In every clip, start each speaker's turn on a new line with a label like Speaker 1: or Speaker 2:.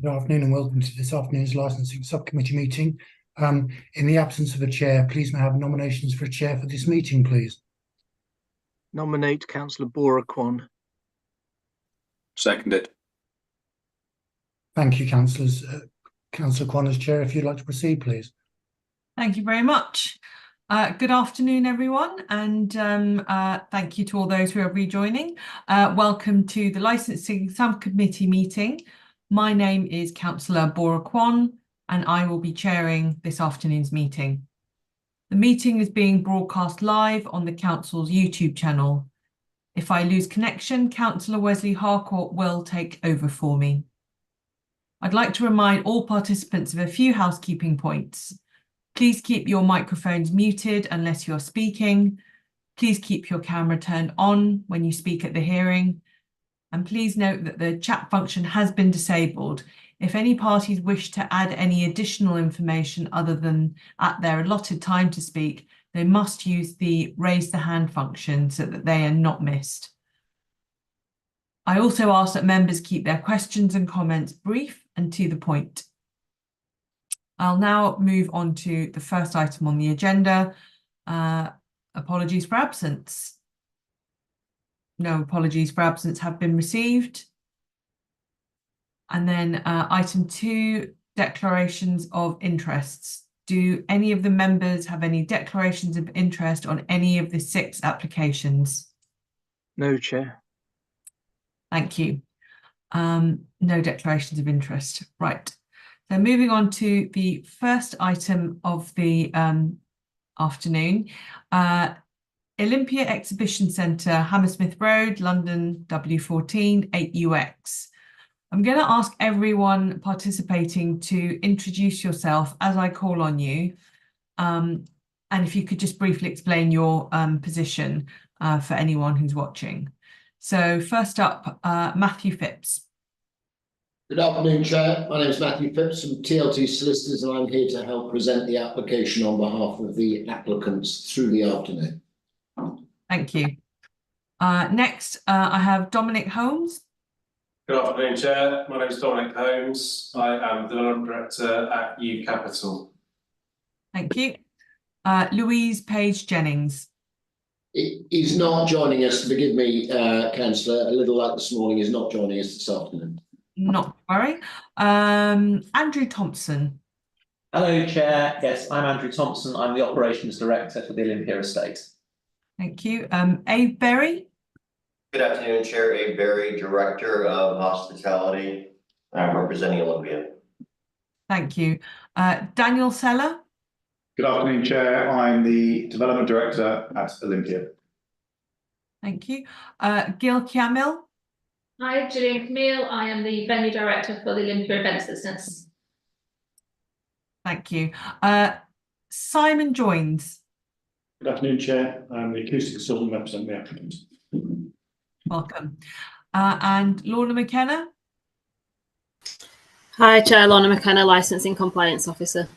Speaker 1: Good afternoon and welcome to this afternoon's Licensing Subcommittee meeting. In the absence of a chair, please may I have nominations for a chair for this meeting, please.
Speaker 2: Nominate Councillor Bora-Kwan.
Speaker 3: Seconded.
Speaker 1: Thank you, councillors. Councillor Kwan as chair, if you'd like to proceed, please.
Speaker 4: Thank you very much. Good afternoon, everyone, and thank you to all those who are rejoining. Welcome to the Licensing Subcommittee meeting. My name is Councillor Bora-Kwan, and I will be chairing this afternoon's meeting. The meeting is being broadcast live on the Council's YouTube channel. If I lose connection, Councillor Wesley Harcourt will take over for me. I'd like to remind all participants of a few housekeeping points. Please keep your microphones muted unless you're speaking. Please keep your camera turned on when you speak at the hearing. And please note that the chat function has been disabled. If any parties wish to add any additional information other than at their allotted time to speak, they must use the raise the hand function so that they are not missed. I also ask that members keep their questions and comments brief and to the point. I'll now move on to the first item on the agenda. Apologies for absence. No apologies for absence have been received. And then item 2, declarations of interests. Do any of the members have any declarations of interest on any of the 6 applications?
Speaker 2: No, Chair.
Speaker 4: Thank you. No declarations of interest. Right. So moving on to the first item of the afternoon. Olympia Exhibition Centre, Hammersmith Road, London, W14 8UX. I'm going to ask everyone participating to introduce yourself as I call on you. And if you could just briefly explain your position for anyone who's watching. So first up, Matthew Phipps.
Speaker 5: Good afternoon, Chair. My name is Matthew Phipps from TLT Solicitors, and I'm here to help present the application on behalf of the applicants through the afternoon.
Speaker 4: Thank you. Next, I have Dominic Holmes.
Speaker 6: Good afternoon, Chair. My name is Dominic Holmes. I am the Development Director at U Capital.
Speaker 4: Thank you. Louise Page Jennings.
Speaker 5: He's not joining us, forgive me, Councillor, a little like this morning, he's not joining us this afternoon.
Speaker 4: Not to worry. Andrew Thompson.
Speaker 7: Hello, Chair. Yes, I'm Andrew Thompson. I'm the Operations Director for the Olympia Estate.
Speaker 4: Thank you. Abe Berry.
Speaker 8: Good afternoon, Chair. Abe Berry, Director of Hospitality. I'm representing Olympia.
Speaker 4: Thank you. Daniel Seller.
Speaker 9: Good afternoon, Chair. I'm the Development Director at Olympia.
Speaker 4: Thank you. Gil Kiamil.
Speaker 10: Hi, Gillian Camille. I am the Venue Director for the Olympia Events Business.
Speaker 4: Thank you. Simon Joins.
Speaker 9: Good afternoon, Chair. I'm the Acoustic Consultant representing the applicant.
Speaker 4: Welcome. And Lorna McKenna.
Speaker 11: Hi, Chair. Lorna McKenna, Licensing Compliance Officer.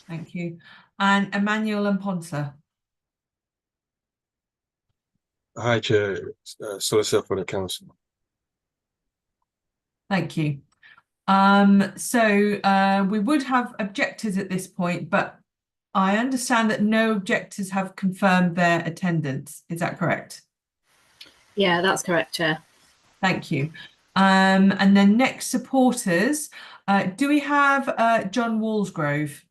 Speaker 4: Thank you. And Emmanuel Mponsa.
Speaker 3: Hi, Chair. Solicitor for the Council.
Speaker 4: Thank you. We would have objectors at this point, but I understand that no objectors have confirmed their attendance. Is that correct?
Speaker 11: Yeah, that's correct, Chair.
Speaker 4: Thank you. And then next, supporters. Do we have John Walsgrove?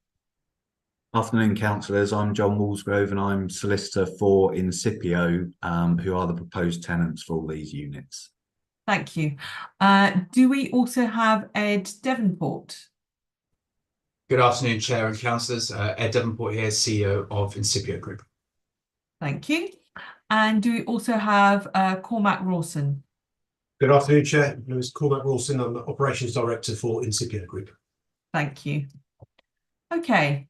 Speaker 12: Afternoon, councillors. I'm John Walsgrove and I'm solicitor for Incipio, who are the proposed tenants for all these units.
Speaker 4: Thank you. Do we also have Ed Devonport?
Speaker 13: Good afternoon, Chair and councillors. Ed Devonport here, CEO of Incipio Group.
Speaker 4: Thank you. And do we also have Cormac Rawson?
Speaker 14: Good afternoon, Chair. My name is Cormac Rawson. I'm the Operations Director for Incipio Group.
Speaker 4: Thank you. Okay.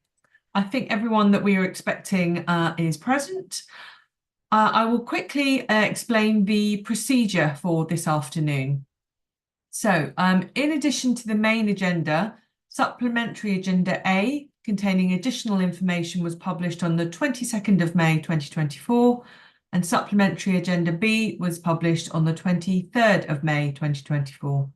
Speaker 4: I think everyone that we are expecting is present. I will quickly explain the procedure for this afternoon. So, in addition to the main agenda, Supplementary Agenda A, containing additional information, was published on the 22nd of May 2024, and Supplementary Agenda B was published on the 23rd of May 2024.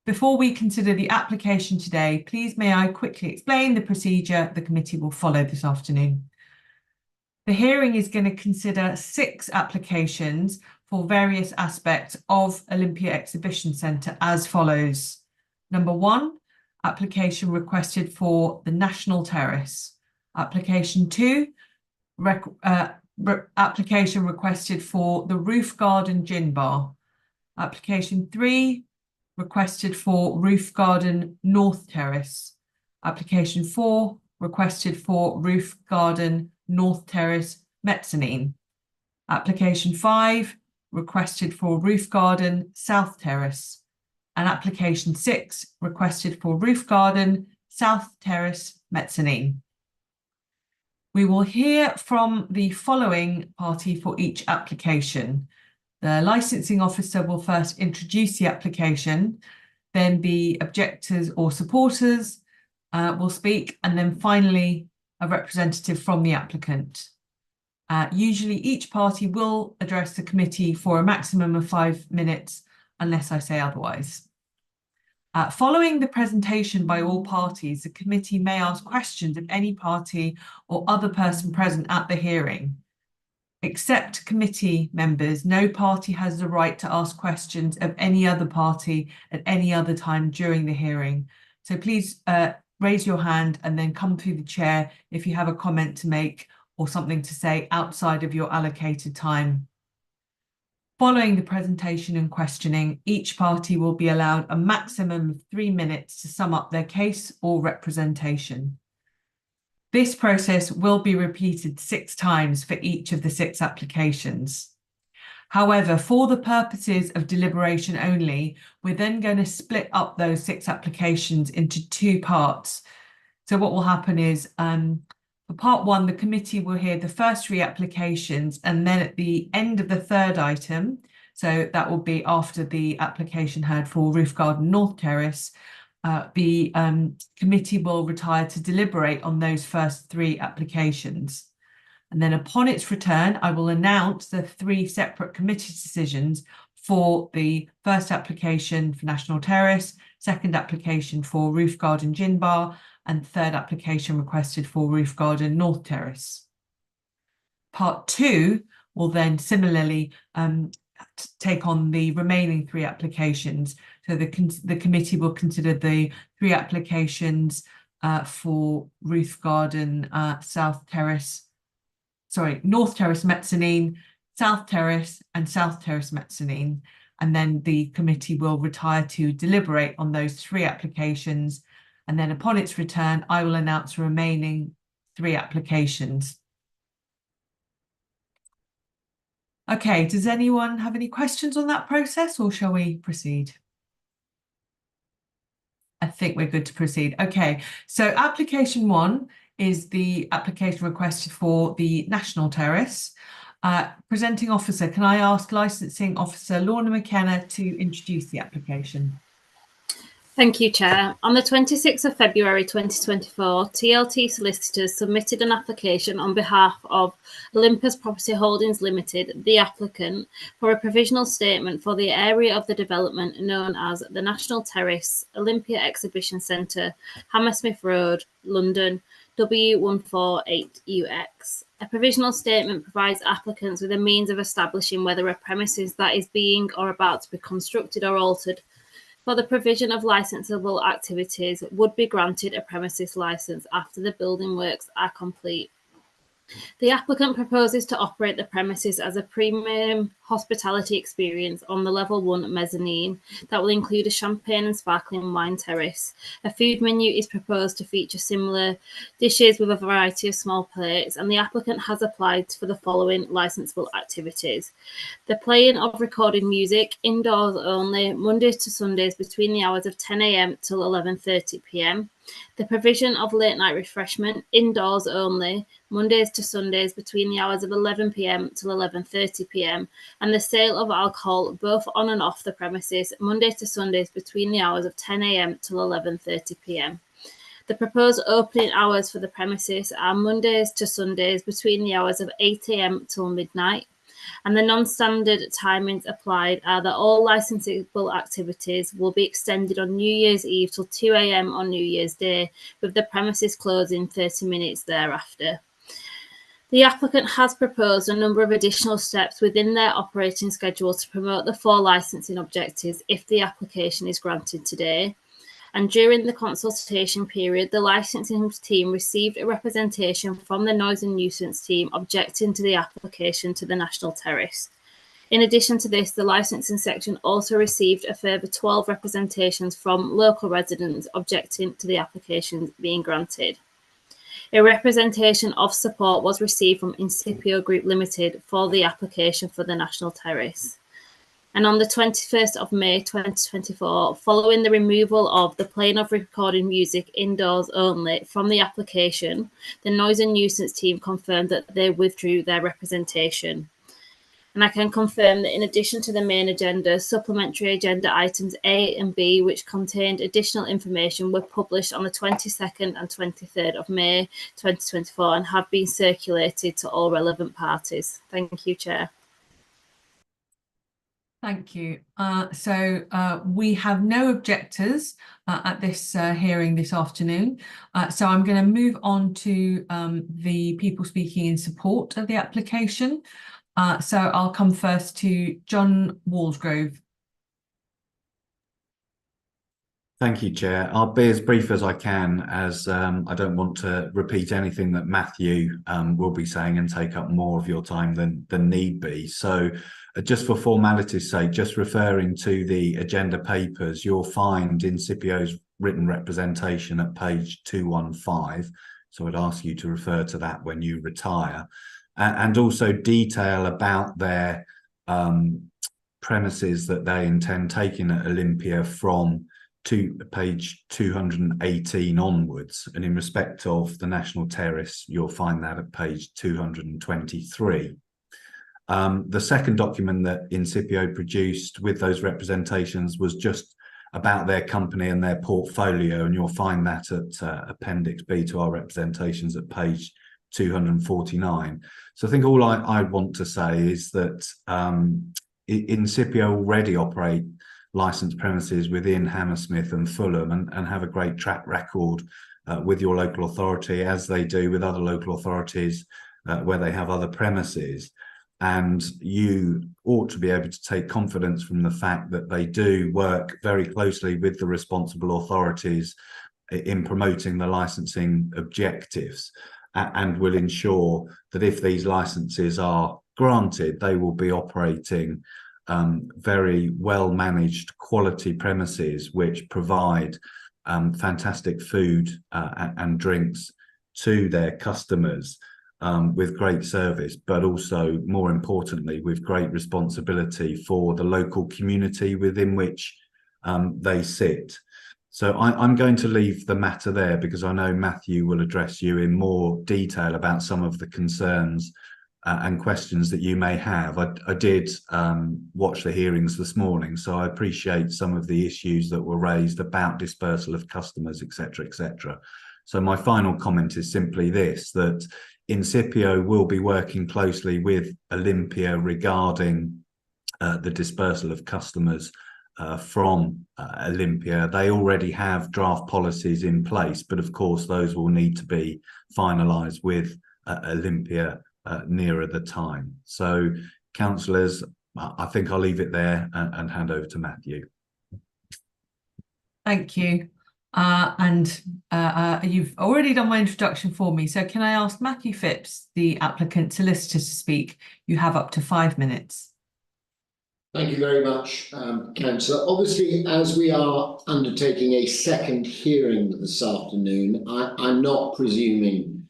Speaker 4: Before we consider the application today, please may I quickly explain the procedure the committee will follow this afternoon. The hearing is going to consider 6 applications for various aspects of Olympia Exhibition Centre as follows. Number 1, application requested for the National Terrace. Application 2, application requested for the Roof Garden Gin Bar. Application 3, requested for Roof Garden North Terrace. Application 4, requested for Roof Garden North Terrace Mezzanine. Application 5, requested for Roof Garden South Terrace. And application 6, requested for Roof Garden South Terrace Mezzanine. We will hear from the following party for each application. The licensing officer will first introduce the application, then the objectors or supporters will speak, and then finally a representative from the applicant. Usually each party will address the committee for a maximum of 5 minutes, unless I say otherwise. Following the presentation by all parties, the committee may ask questions of any party or other person present at the hearing. Except committee members, no party has the right to ask questions of any other party at any other time during the hearing. So please raise your hand and then come through the chair if you have a comment to make or something to say outside of your allocated time. Following the presentation and questioning, each party will be allowed a maximum of 3 minutes to sum up their case or representation. This process will be repeated 6 times for each of the 6 applications. However, for the purposes of deliberation only, we're then going to split up those 6 applications into 2 parts. So what will happen is, for part 1, the committee will hear the first 3 applications, and then at the end of the 3rd item, so that will be after the application heard for Roof Garden North Terrace, the committee will retire to deliberate on those first 3 applications. And then upon its return, I will announce the 3 separate committee decisions for the first application for National Terrace, second application for Roof Garden Gin Bar, and 3rd application requested for Roof Garden North Terrace. Part 2 will then similarly take on the remaining 3 applications. So the committee will consider the 3 applications for Roof Garden North Terrace Mezzanine, South Terrace and South Terrace Mezzanine. And then the committee will retire to deliberate on those 3 applications. And then upon its return, I will announce the remaining 3 applications. Okay, does anyone have any questions on that process, or shall we proceed? I think we're good to proceed. Okay, so application 1 is the application requested for the National Terrace. Presenting officer, can I ask licensing officer Lorna McKenna to introduce the application?
Speaker 11: Thank you, Chair. On the 26th of February 2024, TLT solicitors submitted an application on behalf of Olympus Property Holdings Limited, the applicant, for a provisional statement for the area of the development known as the National Terrace, Olympia Exhibition Centre, Hammersmith Road, London, W148UX. A provisional statement provides applicants with a means of establishing whether a premises that is being or about to be constructed or altered for the provision of licensable activities would be granted a premises licence after the building works are complete. The applicant proposes to operate the premises as a premium hospitality experience on the level 1 mezzanine that will include a champagne and sparkling wine terrace. A food menu is proposed to feature similar dishes with a variety of small plates, and the applicant has applied for the following licensable activities: the playing of recorded music indoors only, Mondays to Sundays between the hours of 10 a.m. till 11:30 p.m. The provision of late night refreshment indoors only, Mondays to Sundays between the hours of 11 p.m. till 11:30 p.m. and the sale of alcohol both on and off the premises, Mondays to Sundays between the hours of 10 a.m. till 11:30 p.m. The proposed opening hours for the premises are Mondays to Sundays between the hours of 8 a.m. till midnight, And the non-standard timings applied are that all licensable activities will be extended on New Year's Eve till 2 a.m. on New Year's Day, with the premises closing 30 minutes thereafter. The applicant has proposed a number of additional steps within their operating schedule to promote the 4 licensing objectives if the application is granted today. And during the consultation period, the licensing team received a representation from the noise and nuisance team objecting to the application to the National Terrace. In addition to this, the licensing section also received a further 12 representations from local residents objecting to the application being granted. A representation of support was received from Incipio Group Limited for the application for the National Terrace. And on the 21st of May 2024, following the removal of the playing of recorded music indoors only from the application, the noise and nuisance team confirmed that they withdrew their representation. And I can confirm that in addition to the main agenda, supplementary agenda items A and B, which contained additional information, were published on the 22nd and 23rd of May 2024 and have been circulated to all relevant parties. Thank you, Chair.
Speaker 4: Thank you. We have no objectors at this hearing this afternoon. So I'm going to move on to the people speaking in support of the application. So I'll come first to John Walsgrove.
Speaker 12: Thank you, Chair. I'll be as brief as I can, as I don't want to repeat anything that Matthew will be saying and take up more of your time than need be. So just for formality's sake, just referring to the agenda papers, you'll find Incipio's written representation at page 215. So I'd ask you to refer to that when you retire. And also detail about their premises that they intend taking at Olympia from page 218 onwards. And in respect of the National Terrace, you'll find that at page 223. The second document that Incipio produced with those representations was just about their company and their portfolio, and you'll find that at Appendix B to our representations at page 249. So I think all I want to say is that Incipio already operate licensed premises within Hammersmith and Fulham and have a great track record with your local authority, as they do with other local authorities where they have other premises. And you ought to be able to take confidence from the fact that they do work very closely with the responsible authorities in promoting the licensing objectives, and will ensure that if these licenses are granted, they will be operating very well managed quality premises which provide fantastic food and drinks to their customers with great service, but also more importantly with great responsibility for the local community within which they sit. So I'm going to leave the matter there, because I know Matthew will address you in more detail about some of the concerns and questions that you may have. I did watch the hearings this morning, so I appreciate some of the issues that were raised about dispersal of customers, etc., etc. So my final comment is simply this, that Incipio will be working closely with Olympia regarding the dispersal of customers from Olympia. They already have draft policies in place, but of course those will need to be finalised with Olympia nearer the time. So, councillors, I think I'll leave it there and hand over to Matthew.
Speaker 4: Thank you. You've already done my introduction for me, so can I ask Matthew Phipps, the applicant solicitor, to speak? You have up to 5 minutes.
Speaker 5: Thank you very much, Councillor. Obviously, as we are undertaking a second hearing this afternoon, I'm not presuming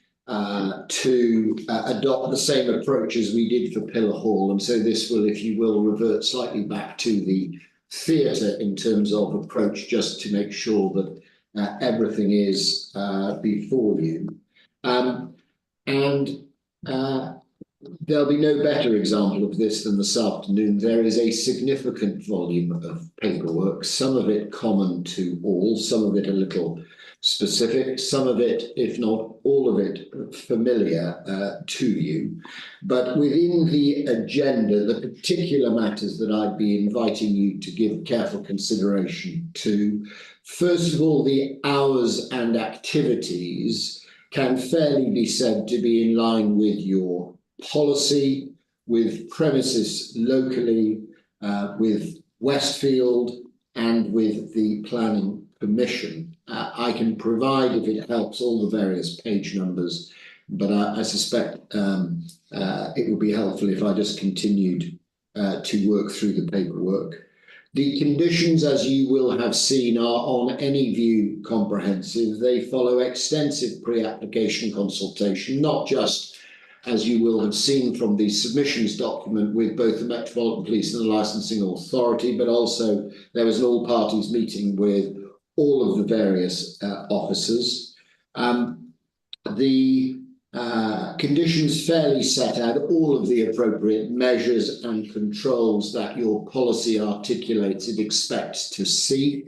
Speaker 5: to adopt the same approach as we did for Pillar Hall, and so this will, if you will, revert slightly back to the theatre in terms of approach, just to make sure that everything is before you. There'll be no better example of this than this afternoon. There is a significant volume of paperwork, some of it common to all, some of it a little specific, some of it, if not all of it, familiar to you. But within the agenda, the particular matters that I'd be inviting you to give careful consideration to, first of all, the hours and activities can fairly be said to be in line with your policy, with premises locally, with Westfield, and with the planning permission. I can provide, if it helps, all the various page numbers, but I suspect it would be helpful if I just continued to work through the paperwork. The conditions, as you will have seen, are on any view comprehensive. They follow extensive pre-application consultation, not just, as you will have seen from the submissions document, with both the Metropolitan Police and the Licensing Authority, but also there was an all-parties meeting with all of the various officers. The conditions fairly set out all of the appropriate measures and controls that your policy articulates it expects to see,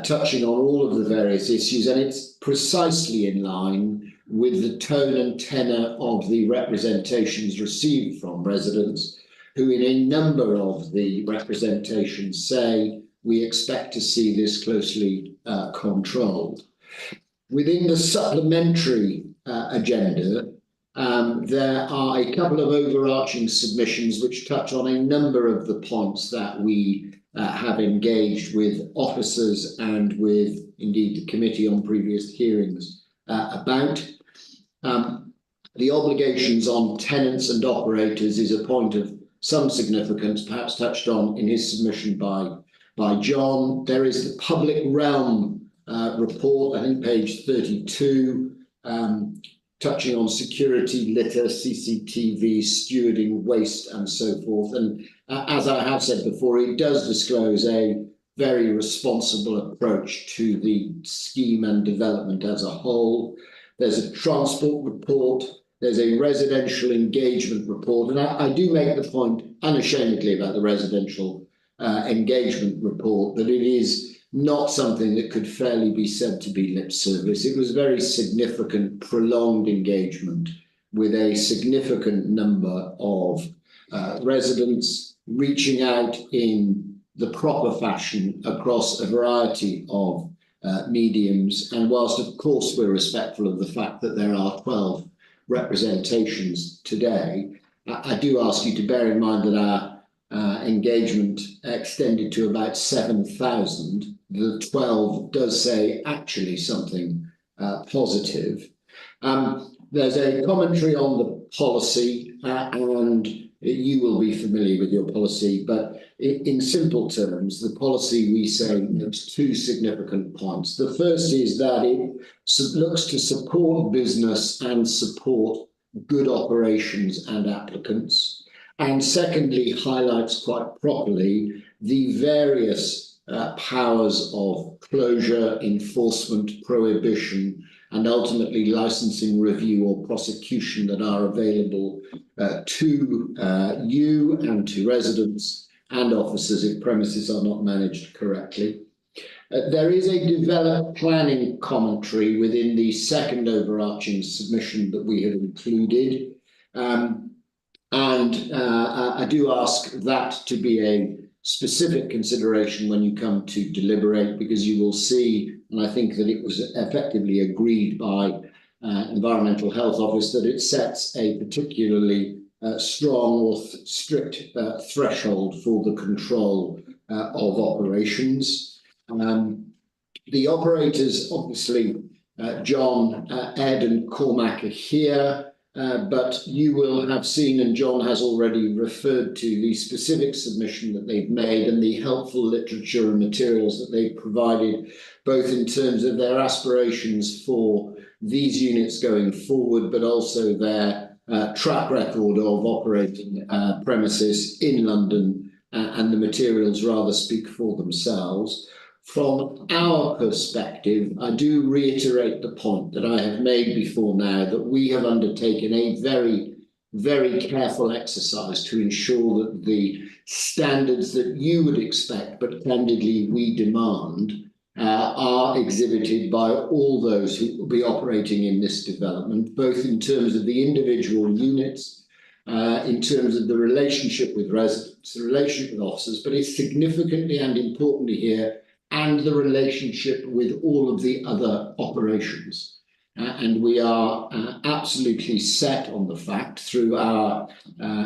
Speaker 5: touching on all of the various issues, and it's precisely in line with the tone and tenor of the representations received from residents, who in a number of the representations say we expect to see this closely controlled. Within the supplementary agenda, there are a couple of overarching submissions which touch on a number of the points that we have engaged with officers and with, indeed, the committee on previous hearings about. The obligations on tenants and operators is a point of some significance, perhaps touched on in his submission by John. There is the public realm report, I think page 32, touching on security, litter, CCTV, stewarding, waste, and so forth. And as I have said before, it does disclose a very responsible approach to the scheme and development as a whole. There's a transport report, there's a residential engagement report, and I do make the point unashamedly about the residential engagement report, that it is not something that could fairly be said to be lip service. It was very significant, prolonged engagement with a significant number of residents reaching out in the proper fashion across a variety of mediums. And whilst, of course, we're respectful of the fact that there are 12 representations today, I do ask you to bear in mind that our engagement extended to about 7,000. The 12 does say actually something positive. There's a commentary on the policy, and you will be familiar with your policy, but in simple terms, the policy, we say, makes two significant points. The first is that it looks to support business and support good operations and applicants. And secondly, highlights quite properly the various powers of closure, enforcement, prohibition, and ultimately licensing review or prosecution that are available to you and to residents and officers if premises are not managed correctly. There is a developed planning commentary within the second overarching submission that we have included. I do ask that to be a specific consideration when you come to deliberate, because you will see, and I think that it was effectively agreed by Environmental Health Office, that it sets a particularly strong or strict threshold for the control of operations. The operators, obviously, John, Ed and Cormac are here. But you will have seen, and John has already referred to, the specific submission that they've made and the helpful literature and materials that they've provided, both in terms of their aspirations for these units going forward, but also their track record of operating premises in London, and the materials rather speak for themselves. From our perspective, I do reiterate the point that I have made before now, that we have undertaken a very, very careful exercise to ensure that the standards that you would expect, but candidly we demand, are exhibited by all those who will be operating in this development, both in terms of the individual units, in terms of the relationship with residents, the relationship with officers, but it's significantly and importantly here, and the relationship with all of the other operations. And we are absolutely set on the fact through our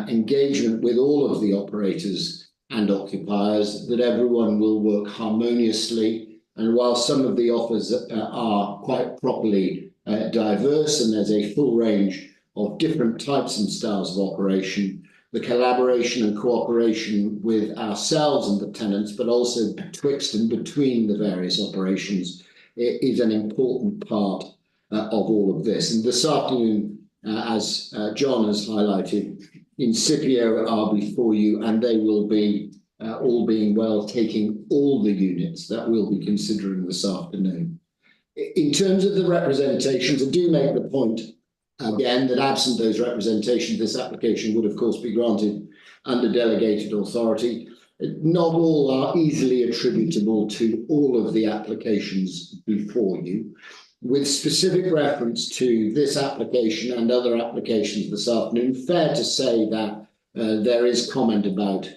Speaker 5: engagement with all of the operators and occupiers that everyone will work harmoniously. And while some of the offers are quite properly diverse and there's a full range of different types and styles of operation, the collaboration and cooperation with ourselves and the tenants, but also betwixt and between the various operations, is an important part of all of this. And this afternoon, as John has highlighted, Incipio are before you, and they will be, all being well, taking all the units that we'll be considering this afternoon. In terms of the representations, I do make the point again that absent those representations, this application would of course be granted under delegated authority. Not all are easily attributable to all of the applications before you. With specific reference to this application and other applications this afternoon, fair to say that there is comment about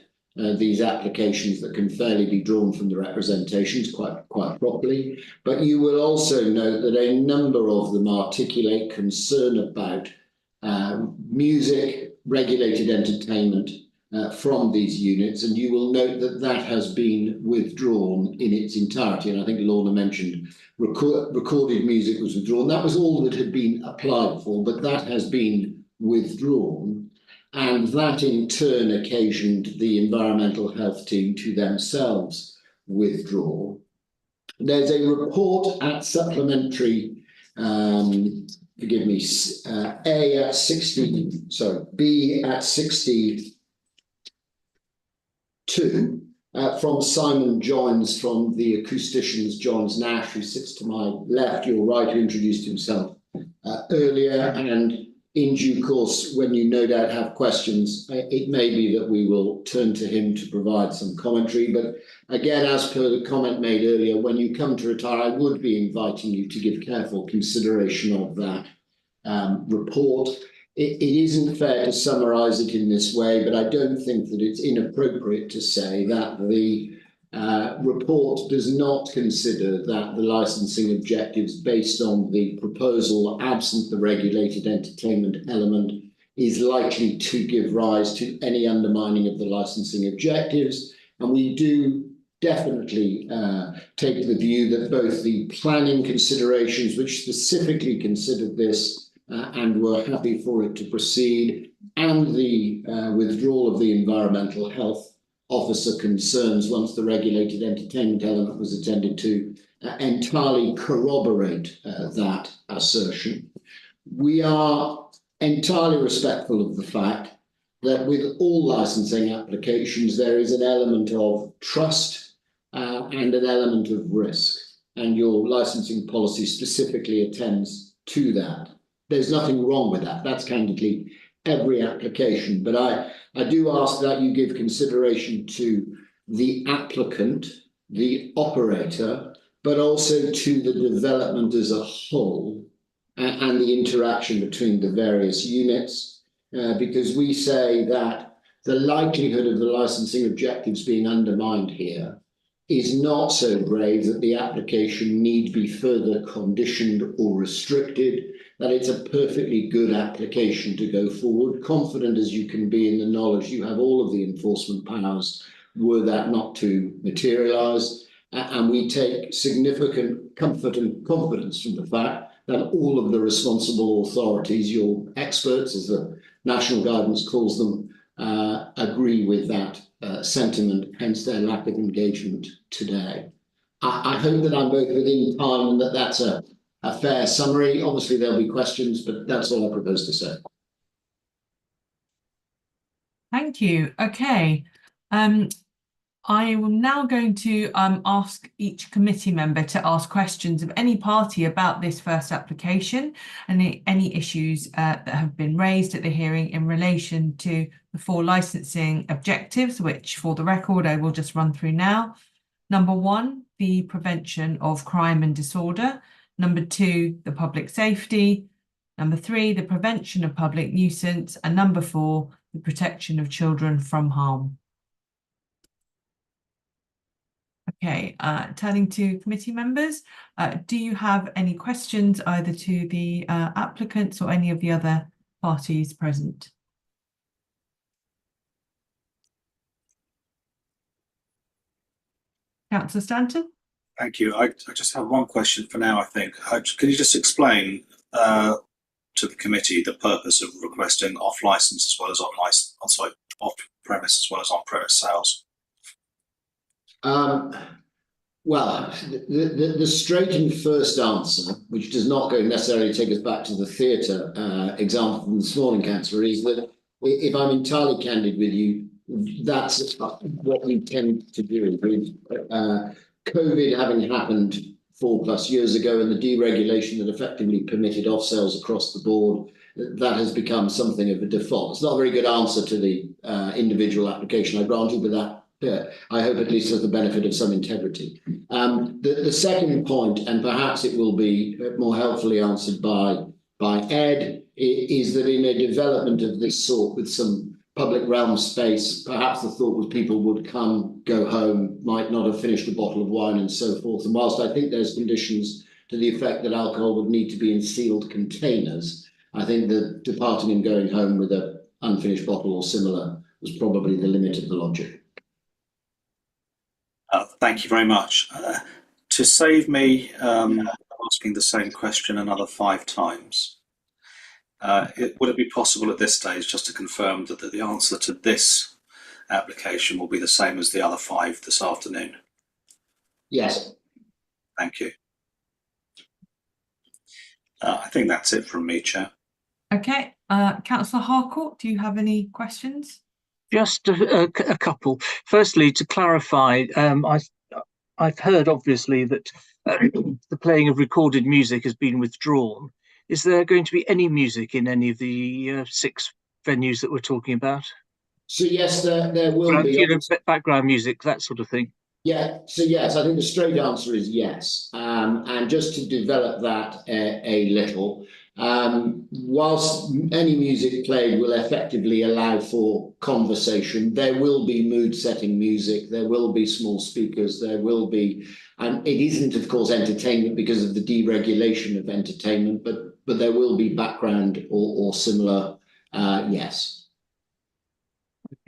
Speaker 5: these applications that can fairly be drawn from the representations quite properly. But you will also note that a number of them articulate concern about music, regulated entertainment from these units, and you will note that that has been withdrawn in its entirety. And I think Lorna mentioned recorded music was withdrawn. That was all that had been applied for, but that has been withdrawn. And that in turn occasioned the environmental health team to themselves withdraw. There's a report at supplementary, forgive me, B at 62 from Simon Joins from the acousticians, Johns Nash, who sits to my left, your right, who introduced himself earlier. And in due course, when you no doubt have questions, it may be that we will turn to him to provide some commentary. But again, as per the comment made earlier, when you come to retire, I would be inviting you to give careful consideration of that report. It isn't fair to summarise it in this way, but I don't think that it's inappropriate to say that the report does not consider that the licensing objectives based on the proposal, absent the regulated entertainment element, is likely to give rise to any undermining of the licensing objectives. And we do definitely take the view that both the planning considerations, which specifically considered this and were happy for it to proceed, and the withdrawal of the environmental health officer concerns once the regulated entertainment element was attended to, entirely corroborate that assertion. We are entirely respectful of the fact that with all licensing applications, there is an element of trust and an element of risk, and your licensing policy specifically attends to that. There's nothing wrong with that. That's candidly every application, but I do ask that you give consideration to the applicant, the operator, but also to the development as a whole and the interaction between the various units, because we say that the likelihood of the licensing objectives being undermined here is not so grave that the application need be further conditioned or restricted, that it's a perfectly good application to go forward, confident as you can be in the knowledge you have all of the enforcement powers were that not to materialise. And we take significant comfort and confidence from the fact that all of the responsible authorities, your experts, as the national guidance calls them, agree with that sentiment, hence their lack of engagement today. I hope that I'm both within time and that that's a fair summary. Obviously, there'll be questions, but that's all I propose to say.
Speaker 4: Thank you. Okay. I am now going to ask each committee member to ask questions of any party about this first application and any issues that have been raised at the hearing in relation to the 4 licensing objectives, which for the record I will just run through now. Number 1, the prevention of crime and disorder. Number 2, the public safety. Number 3, the prevention of public nuisance. And number 4, the protection of children from harm. Okay, turning to committee members, do you have any questions either to the applicants or any of the other parties present? Councillor Stanton?
Speaker 15: Thank you. I just have one question for now, I think. Can you just explain to the committee the purpose of requesting off-license as well as off-premise as well as on-premise sales?
Speaker 5: Well, the straight and first answer, which does not go necessarily take us back to the theatre example from this morning, Councillor, is that if I'm entirely candid with you, that's what we tend to do. COVID having happened 4+ years ago and the deregulation that effectively permitted off sales across the board, that has become something of a default. It's not a very good answer to the individual application, I grant you, but that I hope at least has the benefit of some integrity. The second point, and perhaps it will be more helpfully answered by Ed, is that in a development of this sort with some public realm space, perhaps the thought was people would come, go home, might not have finished a bottle of wine and so forth. And whilst I think there's conditions to the effect that alcohol would need to be in sealed containers, I think that departing and going home with an unfinished bottle or similar was probably the limit of the logic.
Speaker 15: Thank you very much. To save me asking the same question another 5 times, would it be possible at this stage just to confirm that the answer to this application will be the same as the other 5 this afternoon?
Speaker 5: Yes.
Speaker 15: Thank you. I think that's it from me, Chair.
Speaker 4: Okay, Councillor Harcourt, do you have any questions?
Speaker 2: Just a couple. Firstly, to clarify, I've heard obviously that the playing of recorded music has been withdrawn. Is there going to be any music in any of the 6 venues that we're talking about?
Speaker 5: So yes, there will be.
Speaker 2: You know, background music, that sort of thing.
Speaker 5: Yeah, so yes, I think the straight answer is yes. And just to develop that a little, whilst any music played will effectively allow for conversation, there will be mood-setting music, there will be small speakers, there will be, and it isn't, of course, entertainment because of the deregulation of entertainment, but there will be background or similar, yes.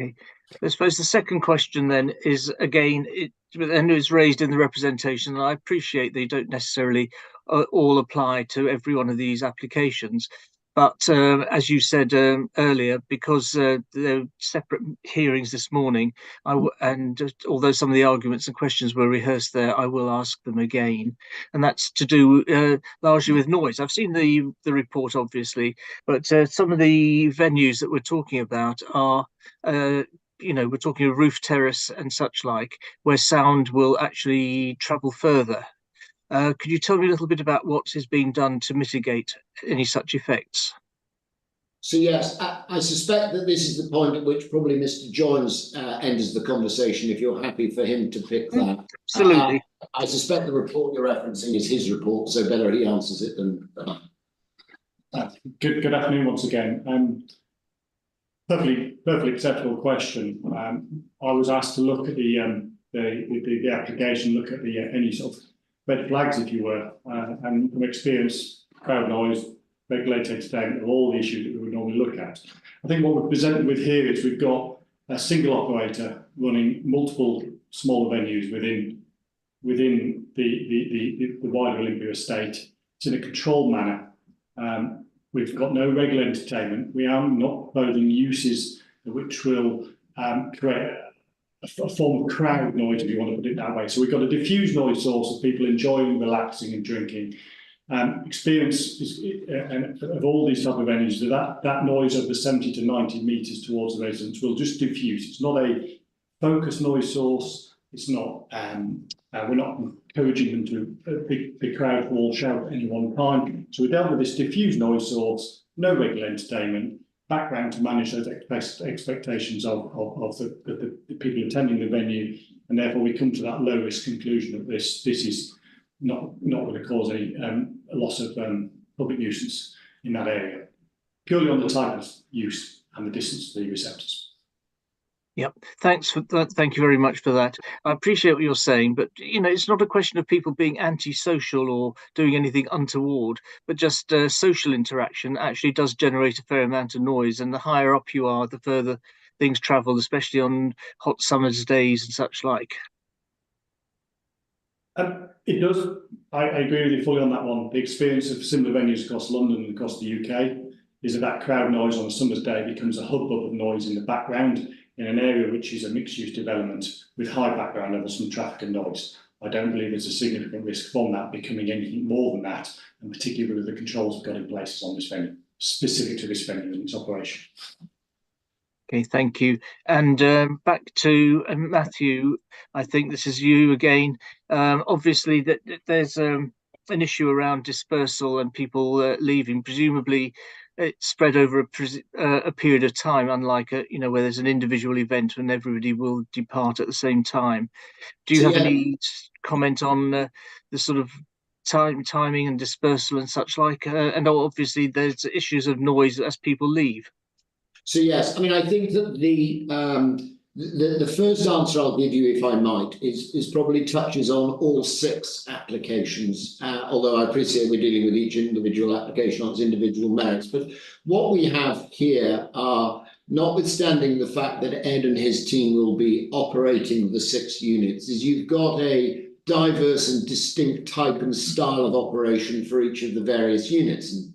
Speaker 2: Okay. I suppose the second question then is, again, it was raised in the representation, and I appreciate they don't necessarily all apply to every one of these applications. But as you said earlier, because there are separate hearings this morning, although some of the arguments and questions were rehearsed there, I will ask them again. And that's to do largely with noise. I've seen the report, obviously, but some of the venues that we're talking about are we're talking a roof terrace and such like, where sound will actually travel further. Could you tell me a little bit about what is being done to mitigate any such effects?
Speaker 5: So yes, I suspect that this is the point at which probably Mr. Jones enters the conversation, if you're happy for him to pick that.
Speaker 2: Absolutely.
Speaker 5: I suspect the report you're referencing is his report, so better he answers it than I.
Speaker 16: Good afternoon once again. Perfectly acceptable question. I was asked to look at the application, look at any sort of red flags, if you were, and from experience, crowd noise, regulated entertainment, of all the issues that we would normally look at. I think what we're presented with here is we've got a single operator running multiple smaller venues within the wider Olympia estate. It's in a controlled manner. We've got no regular entertainment. We are not proposing uses which will create a form of crowd noise, if you want to put it that way. So we've got a diffuse noise source of people enjoying, relaxing and drinking. Experience of all these type of venues, that noise over 70 to 90 metres towards the residents will just diffuse. It's not a focused noise source. It's not, we're not encouraging them to big crowd all shout at any one time. So we dealt with this diffuse noise source, no regular entertainment, background to manage those expectations of the people attending the venue, and therefore we come to that low risk conclusion that this is not going to cause any a loss of public nuisance in that area, purely on the type of use and the distance to the receptors.
Speaker 2: Yep, thanks for that. Thank you very much for that. I appreciate what you're saying, but it's not a question of people being antisocial or doing anything untoward, but just social interaction actually does generate a fair amount of noise, and the higher up you are, the further things travel, especially on hot summer's days and such like.
Speaker 16: It does. I agree with you fully on that one. The experience of similar venues across London and across the UK is that crowd noise on a summer's day becomes a hubbub of noise in the background in an area which is a mixed-use development with high background levels from traffic and noise. I don't believe there's a significant risk from that becoming anything more than that, and particularly with the controls we've got in place on this venue, specific to this venue and its operation.
Speaker 2: Okay, thank you. And back to Matthew, I think this is you again. Obviously, that there's an issue around dispersal and people leaving. Presumably, it's spread over a period of time, unlike where there's an individual event and everybody will depart at the same time. Do you have any comment on the sort of timing and dispersal and such like? And obviously, there's issues of noise as people leave.
Speaker 5: So yes, I mean, I think that the first answer I'll give you, if I might, is probably touches on all 6 applications, although I appreciate we're dealing with each individual application on its individual merits. But what we have here are, notwithstanding the fact that Ed and his team will be operating the 6 units, is you've got a diverse and distinct type and style of operation for each of the various units. And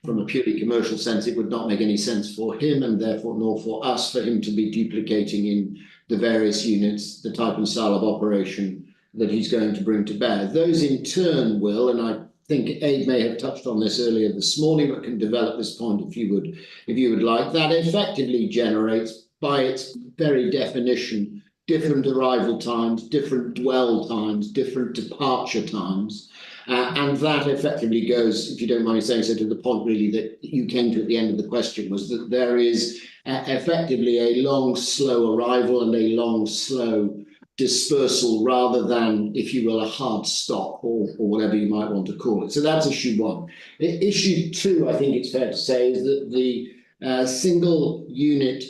Speaker 5: from a purely commercial sense, it would not make any sense for him, and therefore nor for us, for him to be duplicating in the various units the type and style of operation that he's going to bring to bear. Those in turn will, and I think Aid may have touched on this earlier this morning, but can develop this point if you would like, that effectively generates, by its very definition, different arrival times, different dwell times, different departure times. And that effectively goes, if you don't mind me saying so, to the point really that you came to at the end of the question, was that there is effectively a long, slow arrival and a long, slow dispersal, rather than, if you will, a hard stop or whatever you might want to call it. So that's issue 1. Issue 2, I think it's fair to say, is that the single unit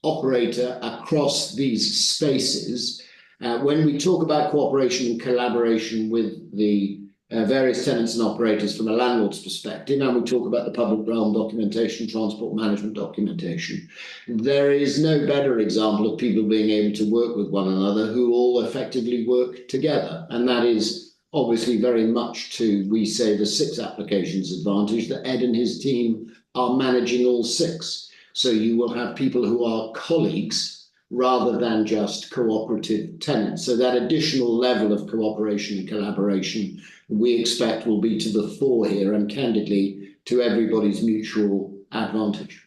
Speaker 5: operator across these spaces, when we talk about cooperation and collaboration with the various tenants and operators from a landlord's perspective, and we talk about the public realm documentation, transport management documentation, there is no better example of people being able to work with one another who all effectively work together. And that is obviously very much to, we say, the 6 applications advantage, that Ed and his team are managing all 6. So you will have people who are colleagues rather than just cooperative tenants. So that additional level of cooperation and collaboration we expect will be to the fore here, and candidly to everybody's mutual advantage.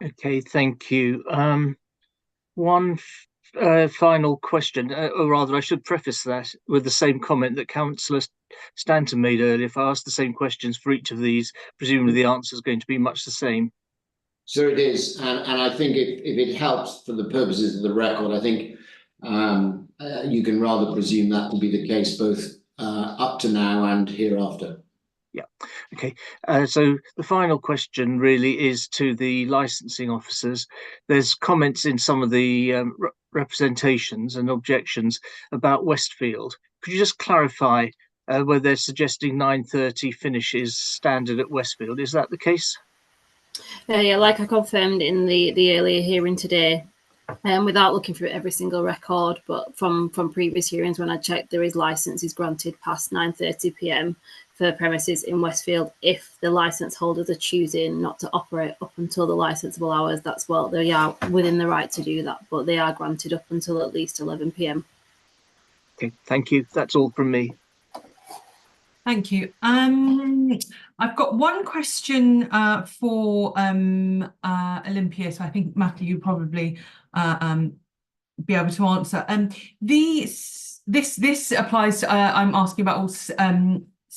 Speaker 2: Okay, thank you. One final question, or rather I should preface that with the same comment that Councillor Stanton made earlier. If I ask the same questions for each of these, presumably the answer is going to be much the same.
Speaker 5: So it is, and I think if it helps for the purposes of the record, I think you can rather presume that will be the case both up to now and hereafter.
Speaker 2: Yeah, okay. So the final question really is to the licensing officers. There's comments in some of the representations and objections about Westfield. Could you just clarify whether they're suggesting 9:30 finish is standard at Westfield? Is that the case?
Speaker 11: Yeah, like I confirmed in the earlier hearing today, without looking through every single record, but from previous hearings when I checked, there is licenses granted past 9:30 p.m. for premises in Westfield if the license holders are choosing not to operate up until the licensable hours. That's well, they are within the right to do that, but they are granted up until at least 11 p.m.
Speaker 2: Okay, thank you. That's all from me.
Speaker 4: Thank you. I've got one question for Olympia, so I think Matthew, you probably be able to answer. This applies. I'm asking about all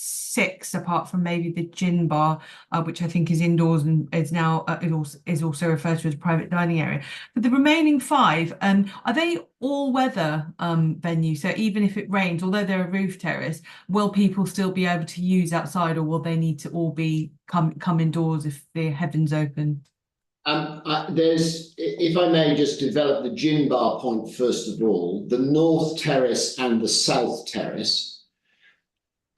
Speaker 4: 6, apart from maybe the gin bar, which I think is indoors and is now is also referred to as a private dining area. But the remaining 5, are they all-weather venues? So even if it rains, although they're a roof terrace, will people still be able to use outside, or will they need to all be come indoors if the heavens open?
Speaker 5: If I may just develop the gin bar point first of all, the North Terrace and the South Terrace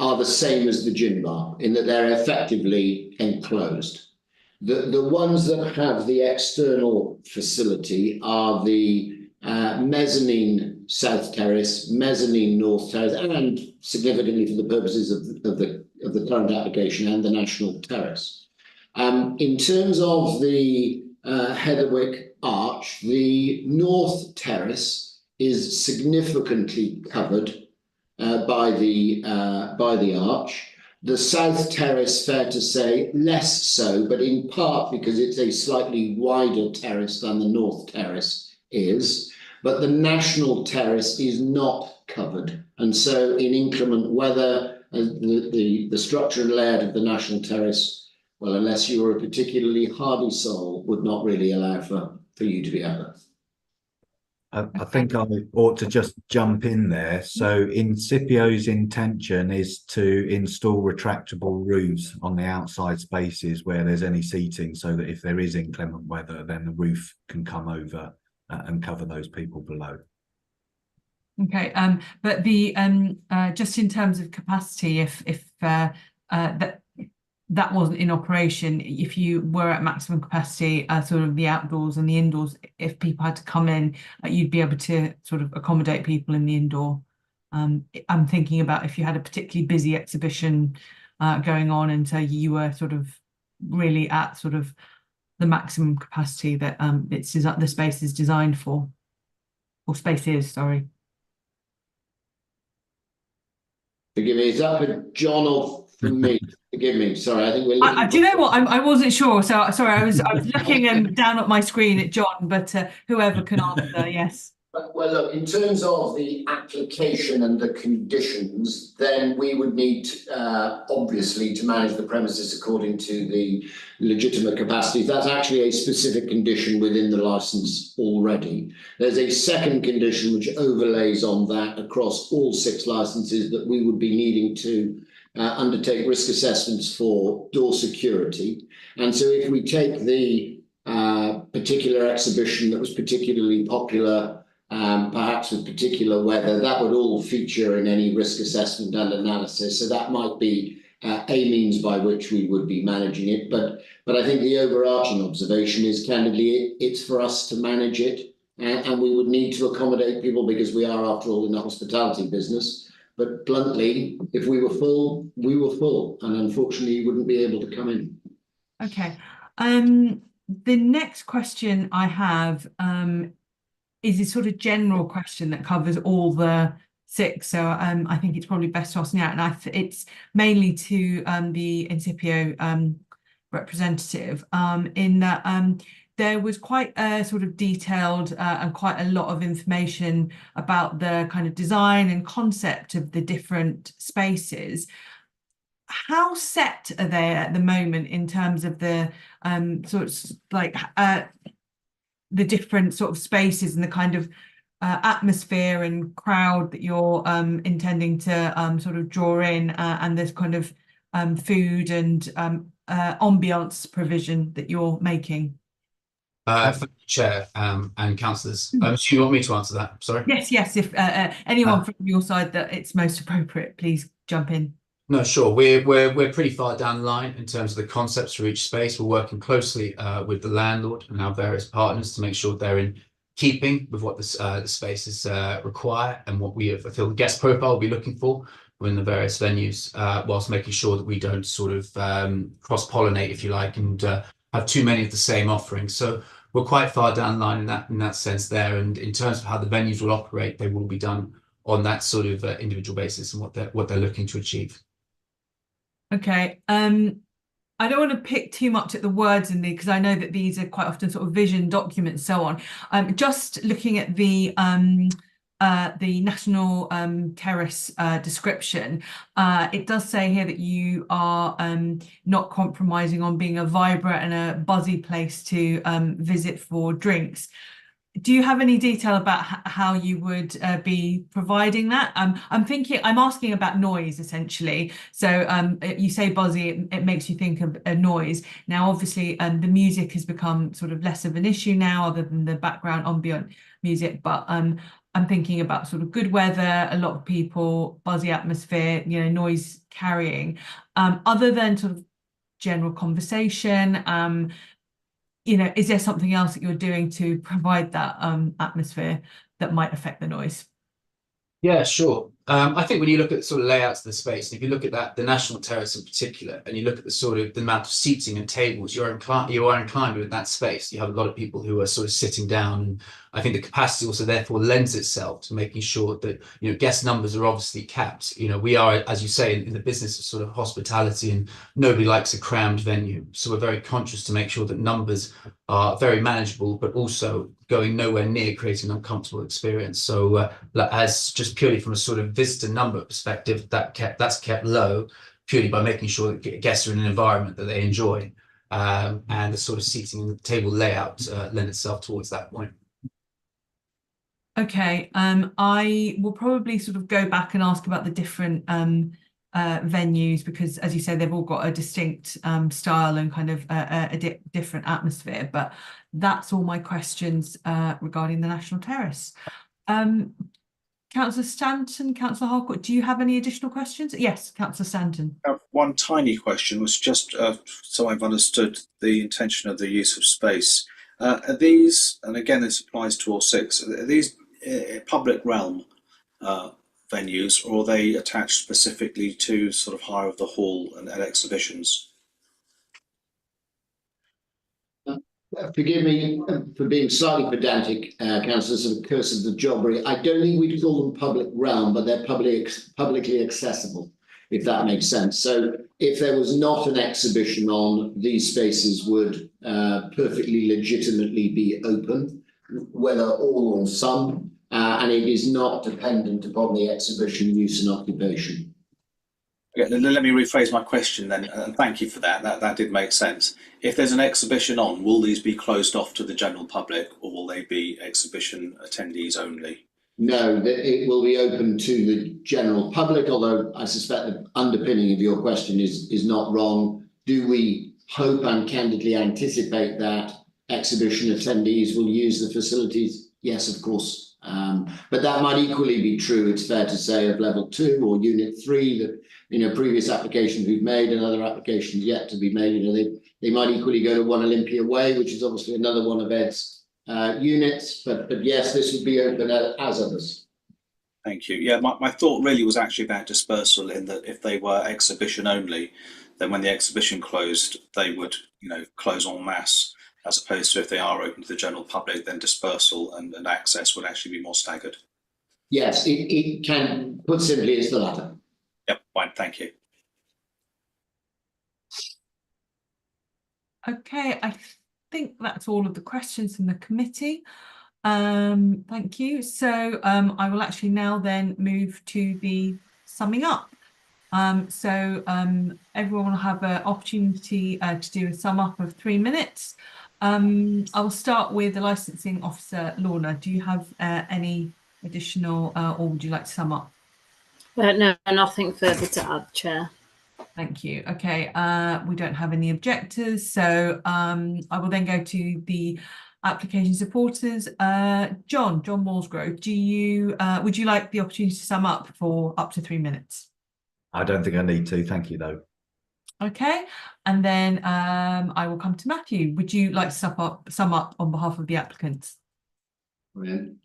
Speaker 5: are the same as the gin bar in that they're effectively enclosed. The ones that have the external facility are the mezzanine South Terrace, mezzanine North Terrace, and significantly for the purposes of the current application, and the National Terrace. In terms of the Heatherwick Arch, the North Terrace is significantly covered by the arch. The South Terrace, fair to say, less so, but in part because it's a slightly wider terrace than the North Terrace is. But the National Terrace is not covered, and so in inclement weather, the structure and layout of the National Terrace, well, unless you were a particularly hardy soul, would not really allow for you to be out there.
Speaker 12: I think I ought to just jump in there. So Incipio's intention is to install retractable roofs on the outside spaces where there's any seating, so that if there is inclement weather, then the roof can come over and cover those people below.
Speaker 4: Okay, but the just in terms of capacity, if that wasn't in operation, if you were at maximum capacity, sort of the outdoors and the indoors, if people had to come in, you'd be able to sort of accommodate people in the indoor. I'm thinking about if you had a particularly busy exhibition going on, and so you were sort of really at sort of the maximum capacity that the space is designed for, or space is, sorry.
Speaker 5: Forgive me, is that for John or for me? Forgive me, sorry, I think we're
Speaker 4: do you know what? I wasn't sure, so sorry, I was looking down at my screen at John, but whoever can answer, yes.
Speaker 5: Well, look, in terms of the application and the conditions, then we would need, obviously, to manage the premises according to the legitimate capacity. That's actually a specific condition within the licence already. There's a second condition which overlays on that across all 6 licences, that we would be needing to undertake risk assessments for door security. And so if we take the particular exhibition that was particularly popular, perhaps with particular weather, that would all feature in any risk assessment and analysis. So that might be a means by which we would be managing it. But I think the overarching observation is, candidly, it's for us to manage it, and we would need to accommodate people because we are, after all, in the hospitality business. But bluntly, if we were full, we were full, and unfortunately you wouldn't be able to come in.
Speaker 4: Okay. The next question I have is a sort of general question that covers all the 6. So I think it's probably best to ask now, and it's mainly to the Incipio representative, in that there was quite a sort of detailed and quite a lot of information about the kind of design and concept of the different spaces. How set are they at the moment in terms of the sort of like the different sort of spaces and the kind of atmosphere and crowd that you're intending to sort of draw in, and this kind of food and ambiance provision that you're making?
Speaker 13: Thank you, Chair, and councillors. Do you want me to answer that? Sorry.
Speaker 4: Yes. If anyone from your side that it's most appropriate, please jump in.
Speaker 13: No, sure. We're pretty far down the line in terms of the concepts for each space. We're working closely with the landlord and our various partners to make sure they're in keeping with what the spaces require and what we feel the guest profile will be looking for within the various venues, whilst making sure that we don't sort of cross-pollinate, if you like, and have too many of the same offerings. So we're quite far down the line in that sense there. And in terms of how the venues will operate, they will be done on that sort of individual basis and what they're looking to achieve.
Speaker 4: Okay. I don't want to pick too much at the words in there, because I know that these are quite often sort of vision documents, so on. Just looking at the the national terrace description, it does say here that you are not compromising on being a vibrant and a buzzy place to visit for drinks. Do you have any detail about how you would be providing that? I'm asking about noise essentially. So you say buzzy, it makes you think of a noise. Now, obviously, the music has become sort of less of an issue now, other than the background ambient music. But I'm thinking about sort of good weather, a lot of people, buzzy atmosphere, you know, noise carrying. Other than sort of general conversation, you know, is there something else that you're doing to provide that atmosphere that might affect the noise?
Speaker 13: Yeah, sure. I think when you look at sort of layouts of the space, and if you look at that, the National Terrace in particular, and you look at the sort of the amount of seating and tables, you are inclined with that space. You have a lot of people who are sort of sitting down. And I think the capacity also therefore lends itself to making sure that, you know, guest numbers are obviously capped. You know, we are, as you say, in the business of sort of hospitality, and nobody likes a crammed venue. So we're very conscious to make sure that numbers are very manageable, but also going nowhere near creating an uncomfortable experience. So as just purely from a sort of visitor number perspective, that's kept low purely by making sure that guests are in an environment that they enjoy, and the sort of seating and the table layout lend itself towards that point.
Speaker 4: Okay, I will probably sort of go back and ask about the different venues, because as you say, they've all got a distinct style and kind of a different atmosphere. But that's all my questions regarding the National Terrace. Councillor Stanton, Councillor Harcourt, do you have any additional questions? Yes, Councillor Stanton.
Speaker 15: One tiny question was just so I've understood the intention of the use of space. Are these, and again this applies to all six, are these public realm venues, or are they attached specifically to sort of hire of the hall and exhibitions?
Speaker 5: Forgive me for being slightly pedantic, Councillor, sort of curse of the jobbery. I don't think we'd call them public realm, but they're publicly accessible, if that makes sense. So if there was not an exhibition on, these spaces would perfectly legitimately be open, whether all or some, and it is not dependent upon the exhibition use and occupation.
Speaker 15: Okay, let me rephrase my question then. Thank you for that. That did make sense. If there's an exhibition on, will these be closed off to the general public, or will they be exhibition attendees only?
Speaker 5: No, it will be open to the general public, although I suspect the underpinning of your question is not wrong. Do we hope and candidly anticipate that exhibition attendees will use the facilities? Yes, of course. But that might equally be true, it's fair to say, of level 2 or unit 3, that, you know, previous applications we've made and other applications yet to be made, you know, they might equally go to 1 Olympia Way, which is obviously another one of Ed's units, but yes, this would be open as others.
Speaker 15: Thank you. Yeah, my thought really was actually about dispersal, in that if they were exhibition only, then when the exhibition closed, they would, you know, close en masse, as opposed to if they are open to the general public, then dispersal and access would actually be more staggered.
Speaker 5: Yes, it can, put simply, it's the latter.
Speaker 15: Yep, fine, thank you.
Speaker 4: Okay, I think that's all of the questions from the committee. Thank you. So I will actually now then move to the summing up. Everyone will have an opportunity to do a sum up of 3 minutes. I will start with the licensing officer, Lorna. Do you have any additional, or would you like to sum up?
Speaker 11: No, nothing further to add, Chair.
Speaker 4: Thank you. Okay, we don't have any objectors, so I will then go to the application supporters. John Walsgrove, would you like the opportunity to sum up for up to 3 minutes?
Speaker 12: I don't think I need to, thank you though.
Speaker 4: Okay, and then I will come to Matthew. Would you like to sum up on behalf of the applicants?
Speaker 5: I'm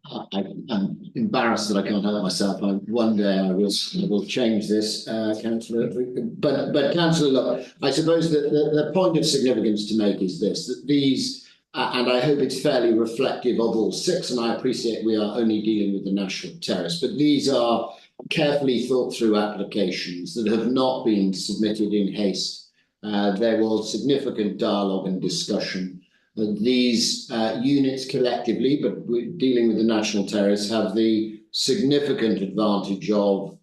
Speaker 5: embarrassed that I can't help myself. One day I will change this, Councillor. But Councillor, look, I suppose that the point of significance to make is this: that these, and I hope it's fairly reflective of all 6, and I appreciate we are only dealing with the National Terrace, but these are carefully thought through applications that have not been submitted in haste. There was significant dialogue and discussion. These units collectively, but we're dealing with the National Terrace, have the significant advantage of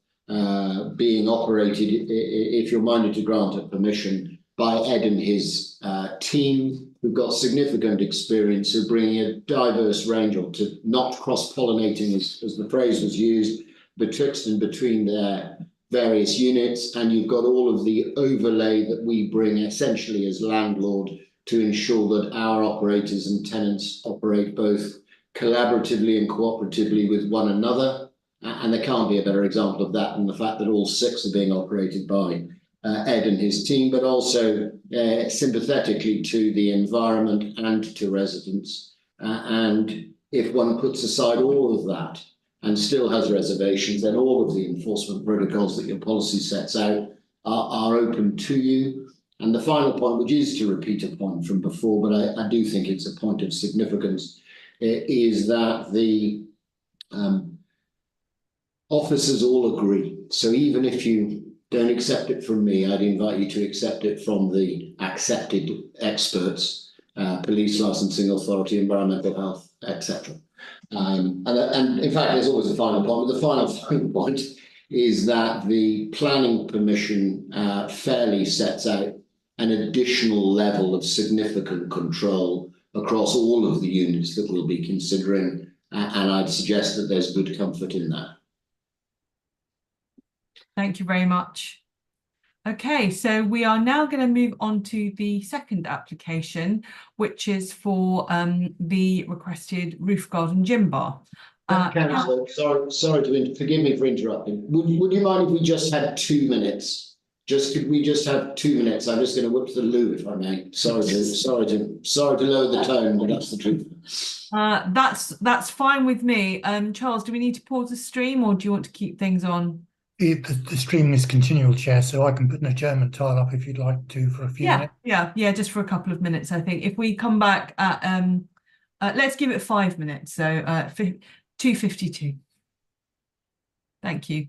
Speaker 5: being operated, if you're minded to grant a permission, by Ed and his team, who've got significant experience, who bring a diverse range, or to not cross-pollinating as the phrase was used, betwixt and between their various units, and you've got all of the overlay that we bring essentially as landlord to ensure that our operators and tenants operate both collaboratively and cooperatively with one another. And there can't be a better example of that than the fact that all 6 are being operated by Ed and his team, but also sympathetically to the environment and to residents. And if one puts aside all of that and still has reservations, then all of the enforcement protocols that your policy sets out are open to you. And the final point, which is to repeat a point from before, but I do think it's a point of significance, is that the officers all agree. So even if you don't accept it from me, I'd invite you to accept it from the accepted experts, police, licensing authority, environmental health, etc. And in fact, there's always a final point. But the final point is that the planning permission fairly sets out an additional level of significant control across all of the units that we'll be considering, and I'd suggest that there's good comfort in that.
Speaker 4: Thank you very much. Okay, so we are now going to move on to the second application, which is for the requested roof garden gym bar.
Speaker 5: Councillor, sorry to forgive me for interrupting. Would you mind if we just had 2 minutes? Could we just have 2 minutes? I'm just going to whip to the loo, if I may. Sorry to lower the tone, but that's the truth.
Speaker 4: That's fine with me. Charles, do we need to pause the stream, or do you want to keep things on?
Speaker 1: The stream is continual, Chair, so I can put an adjournment tile up if you'd like to for a few minutes.
Speaker 4: Yeah, just for a couple of minutes, I think. If we come back at let's give it 5 minutes, so 2:52. Thank you.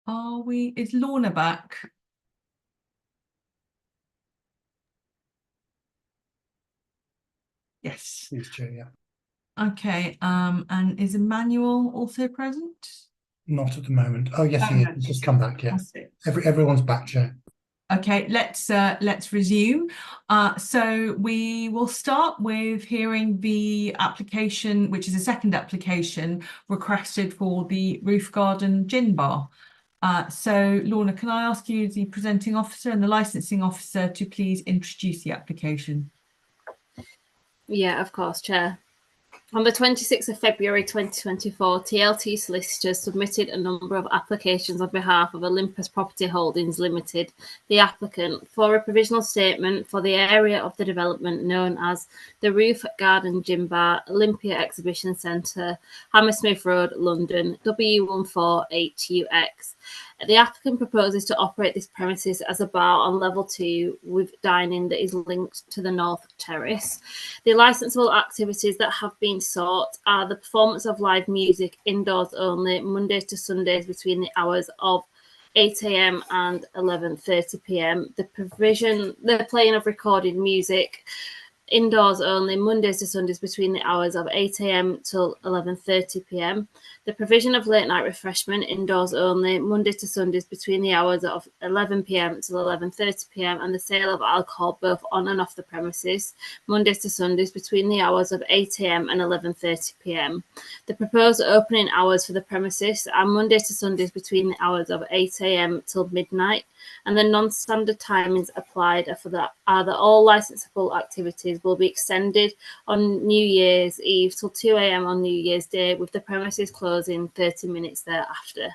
Speaker 4: Is Lorna back? Yes.
Speaker 1: Yes, Chair, yeah.
Speaker 4: Okay, and is Emmanuel also present?
Speaker 1: Not at the moment. Oh, yes,
Speaker 4: Oh,
Speaker 1: he is.
Speaker 4: no.
Speaker 1: He's just come back, yeah.
Speaker 4: That's it.
Speaker 1: Everyone's back, Chair.
Speaker 4: Okay, let's resume. So we will start with hearing the application, which is a second application requested for the roof garden gin bar. So Lorna, can I ask you, the presenting officer and the licensing officer, to please introduce the application?
Speaker 11: Yeah, of course, Chair. On the 26th of February 2024, TLT solicitors submitted a number of applications on behalf of Olympus Property Holdings Limited, the applicant, for a provisional statement for the area of the development known as the Roof Garden Gym Bar, Olympia Exhibition Centre, Hammersmith Road, London, W148UX. The applicant proposes to operate this premises as a bar on level 2 with dining that is linked to the North Terrace. The licensable activities that have been sought are the performance of live music indoors only, Mondays to Sundays between the hours of 8 a.m. and 11:30 p.m. The playing of recorded music indoors only, Mondays to Sundays between the hours of 8 a.m. till 11:30 p.m. The provision of late night refreshment indoors only, Mondays to Sundays between the hours of 11 p.m. till 11:30 p.m. and the sale of alcohol both on and off the premises, Mondays to Sundays between the hours of 8 a.m. and 11:30 p.m. The proposed opening hours for the premises are Mondays to Sundays between the hours of 8 a.m. till midnight, and the non-standard timings applied are that all licensable activities will be extended on New Year's Eve till 2 a.m. on New Year's Day, with the premises closing 30 minutes thereafter.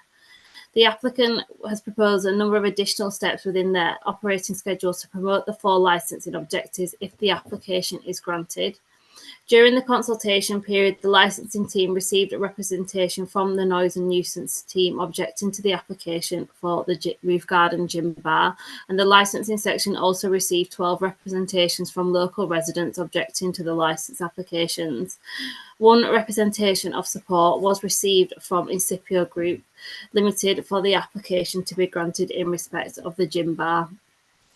Speaker 11: The applicant has proposed a number of additional steps within their operating schedules to promote the 4 licensing objectives if the application is granted. During the consultation period, the licensing team received a representation from the noise and nuisance team objecting to the application for the roof garden gym bar, and the licensing section also received 12 representations from local residents objecting to the license applications. One representation of support was received from Incipio Group Limited for the application to be granted in respect of the gym bar.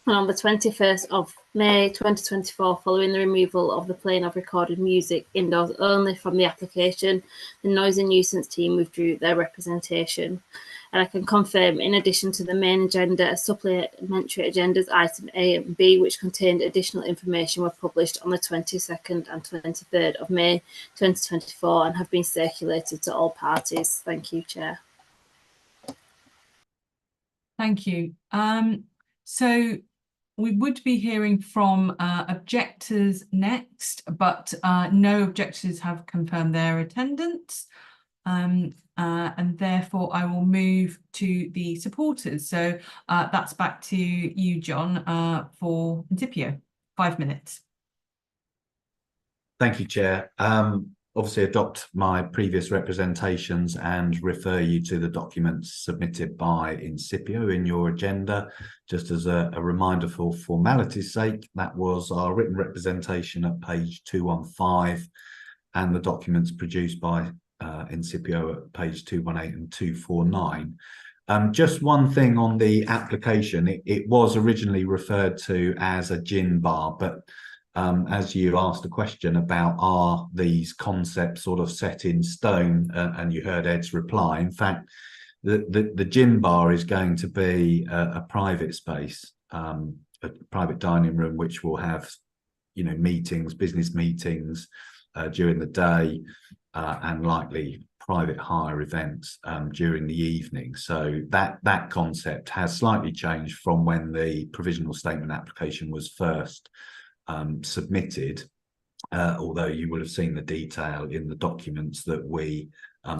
Speaker 11: And on the 21st of May 2024, following the removal of the playing of recorded music indoors only from the application, the noise and nuisance team withdrew their representation. And I can confirm, in addition to the main agenda, supplementary agendas item A and B, which contained additional information, were published on the 22nd and 23rd of May 2024 and have been circulated to all parties. Thank you, Chair.
Speaker 4: Thank you. So we would be hearing from objectors next, but no objectors have confirmed their attendance. And therefore I will move to the supporters. So that's back to you, John, for Incipio. 5 minutes.
Speaker 12: Thank you, Chair. Obviously adopt my previous representations and refer you to the documents submitted by Incipio in your agenda. Just as a reminder for formality's sake, that was our written representation at page 215 and the documents produced by Incipio at page 218 and 249. Just one thing on the application, it was originally referred to as a gin bar, but as you asked a question about are these concepts sort of set in stone, and you heard Ed's reply. In fact, the gym bar is going to be a private space, a private dining room, which will have, meetings, business meetings during the day, and likely private hire events during the evening. So that concept has slightly changed from when the provisional statement application was first submitted, although you will have seen the detail in the documents that we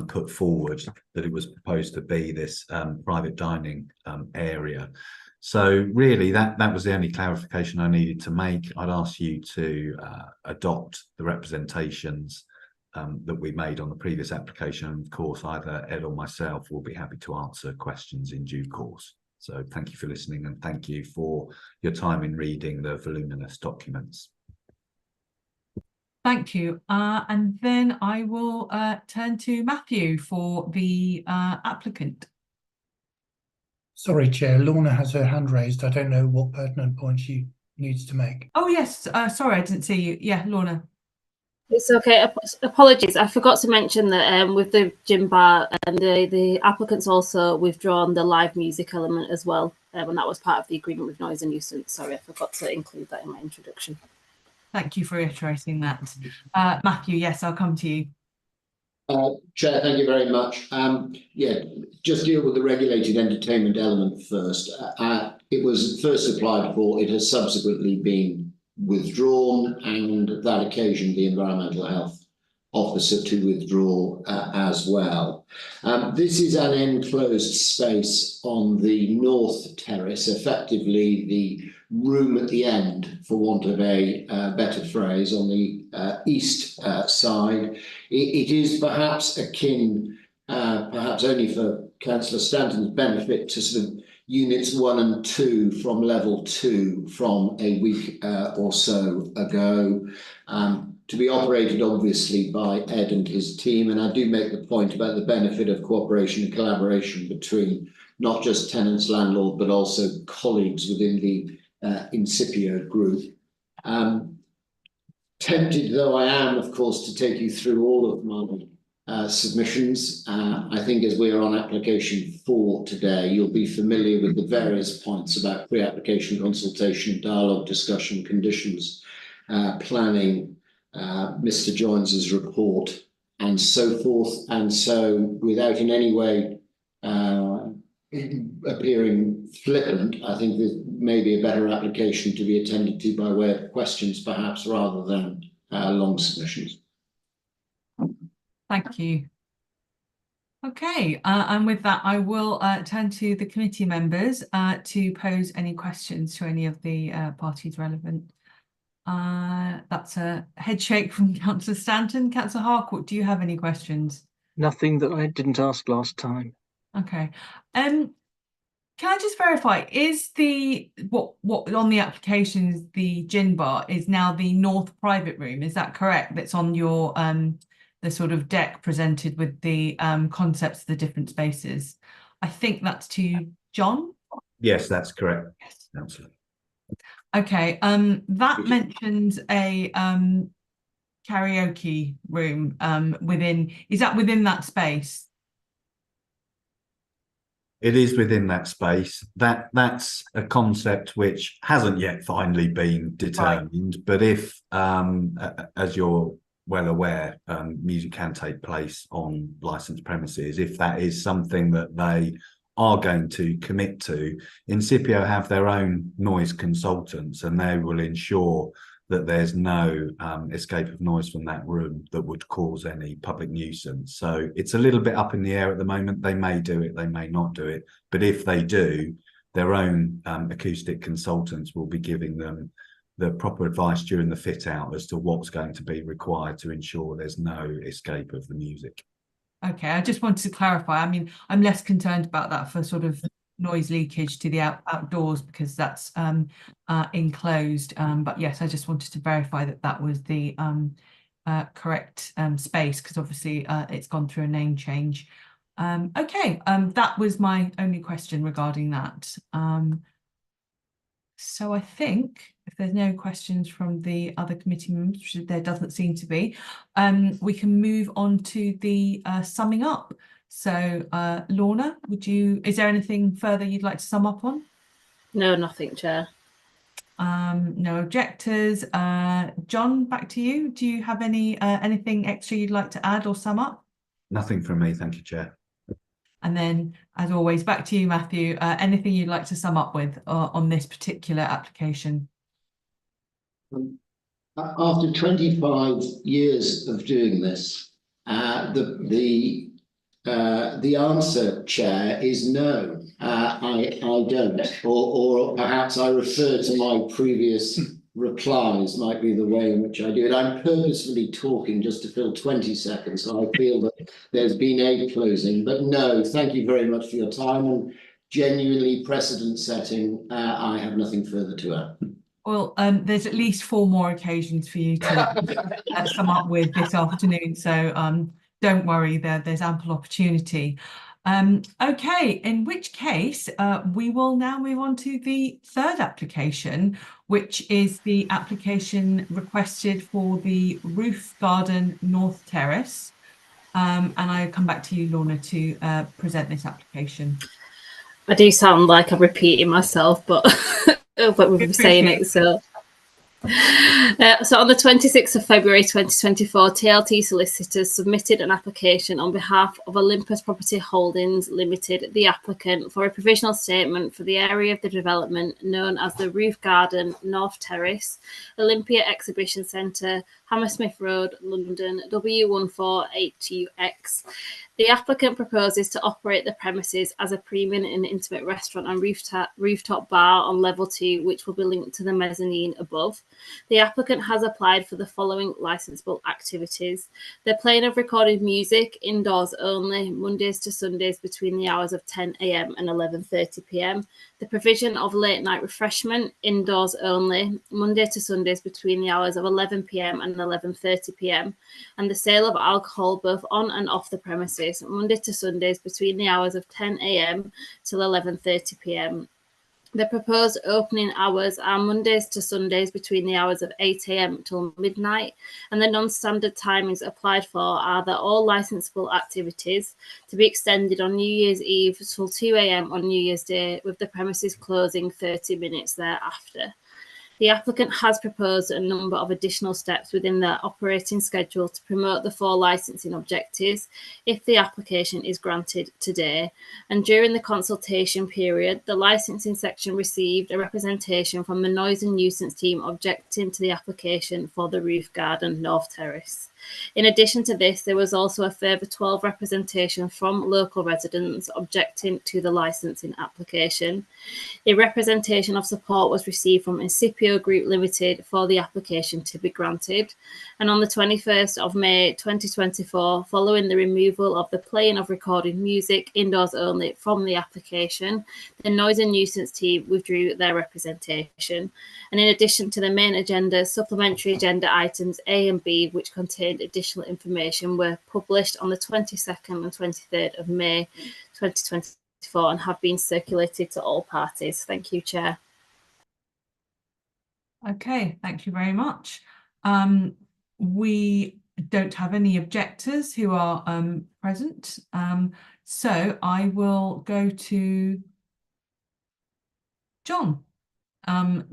Speaker 12: put forward that it was proposed to be this private dining area. So really that was the only clarification I needed to make. I'd ask you to adopt the representations that we made on the previous application. Of course, either Ed or myself will be happy to answer questions in due course. So thank you for listening and thank you for your time in reading the voluminous documents.
Speaker 4: Thank you. And then I will turn to Matthew for the applicant.
Speaker 1: Sorry, Chair. Lorna has her hand raised. I don't know what pertinent point she needs to make.
Speaker 4: Oh, yes. Sorry, I didn't see you. Yeah, Lorna.
Speaker 11: It's okay. Apologies. I forgot to mention that with the gym bar, and the applicants also withdrawn the live music element as well, and that was part of the agreement with noise and nuisance. Sorry, I forgot to include that in my introduction.
Speaker 4: Thank you for reiterating that. Matthew, yes, I'll come to you.
Speaker 5: Chair, thank you very much. Yeah, just deal with the regulated entertainment element first. It was first applied for, it has subsequently been withdrawn, and that occasioned the environmental health officer to withdraw as well. This is an enclosed space on the north terrace, effectively the room at the end, for want of a better phrase, on the east side. It is perhaps akin, perhaps only for Councillor Stanton's benefit, to sort of units 1 and 2 from level 2 from a week or so ago, to be operated obviously by Ed and his team. And I do make the point about the benefit of cooperation and collaboration between not just tenants, landlord, but also colleagues within the Incipio group. Tempted though I am, of course, to take you through all of my submissions. I think as we are on application 4 today, you'll be familiar with the various points about pre-application consultation, dialogue, discussion, conditions, planning, Mr. Jones's report, and so forth. And so, without in any way appearing flippant, I think this may be a better application to be attended to by way of questions, perhaps, rather than long submissions.
Speaker 4: Thank you. Okay, and with that, I will turn to the committee members to pose any questions to any of the parties relevant. That's a head shake from Councillor Stanton. Councillor Harcourt, do you have any questions?
Speaker 2: Nothing that I didn't ask last time.
Speaker 4: Okay. Can I just verify, is the what on the applications, the gin bar is now the north private room? Is that correct? That's on your the sort of deck presented with the concepts of the different spaces. I think that's to John.
Speaker 12: Yes, that's correct.
Speaker 4: Yes.
Speaker 12: Absolutely.
Speaker 4: Okay. That mentions a karaoke room within. Is that within that space?
Speaker 12: It is within that space. That's a concept which hasn't yet finally been determined. Right. But if, as you're well aware, music can take place on licensed premises. If that is something that they are going to commit to, Incipio have their own noise consultants, and they will ensure that there's no escape of noise from that room that would cause any public nuisance. So it's a little bit up in the air at the moment. They may do it, they may not do it. But if they do, their own acoustic consultants will be giving them the proper advice during the fit out as to what's going to be required to ensure there's no escape of the music.
Speaker 4: Okay, I just wanted to clarify. I mean, I'm less concerned about that for sort of noise leakage to the outdoors, because that's enclosed. But yes, I just wanted to verify that that was the correct space, because obviously it's gone through a name change. Okay, that was my only question regarding that. So I think if there's no questions from the other committee members, which there doesn't seem to be, we can move on to the summing up. So Lorna, is there anything further you'd like to sum up on?
Speaker 11: No, nothing, Chair.
Speaker 4: No objectors. John, back to you. Do you have anything extra you'd like to add or sum up?
Speaker 12: Nothing from me, thank you, Chair.
Speaker 4: And then, as always, back to you, Matthew. Anything you'd like to sum up with on this particular application?
Speaker 5: After 25 years of doing this, the answer, Chair, is no. I don't, or perhaps I refer to my previous replies, might be the way in which I do it. I'm purposefully talking just to fill 20 seconds, so I feel that there's been a closing. But no, thank you very much for your time, and genuinely precedent setting. I have nothing further to add.
Speaker 4: Well, there's at least 4 more occasions for you to sum up with this afternoon, so don't worry, there's ample opportunity. Okay, in which case we will now move on to the third application, which is the application requested for the roof garden North Terrace. And I'll come back to you, Lorna, to present this application.
Speaker 11: I do sound like I'm repeating myself, but but we've been saying it, so. So on the 26th of February 2024, TLT solicitors submitted an application on behalf of Olympus Property Holdings Limited, the applicant, for a provisional statement for the area of the development known as the Roof Garden North Terrace, Olympia Exhibition Centre, Hammersmith Road, London, W148UX. The applicant proposes to operate the premises as a premium and intimate restaurant and rooftop bar on level 2, which will be linked to the mezzanine above. The applicant has applied for the following licensable activities: the playing of recorded music indoors only, Mondays to Sundays between the hours of 10 a.m. and 11:30 p.m. The provision of late night refreshment indoors only, Monday to Sundays between the hours of 11 p.m. and 11:30 p.m. and the sale of alcohol both on and off the premises, Monday to Sundays between the hours of 10 a.m. till 11:30 p.m. The proposed opening hours are Mondays to Sundays between the hours of 8 a.m. till midnight, and the non-standard timings applied for are that all licensable activities to be extended on New Year's Eve till 2 a.m. on New Year's Day, with the premises closing 30 minutes thereafter. The applicant has proposed a number of additional steps within their operating schedule to promote the 4 licensing objectives if the application is granted today. And during the consultation period, the licensing section received a representation from the Noise and Nuisance team objecting to the application for the Roof Garden North Terrace. In addition to this, there was also a further 12 representations from local residents objecting to the licensing application. A representation of support was received from Incipio Group Limited for the application to be granted. And on the 21st of May 2024, following the removal of the playing of recorded music indoors only from the application, the Noise and Nuisance team withdrew their representation. And in addition to the main agenda, supplementary agenda items A and B, which contained additional information, were published on the 22nd and 23rd of May 2024 and have been circulated to all parties. Thank you, Chair.
Speaker 4: Okay, thank you very much. We don't have any objectors who are present, so I will go to John for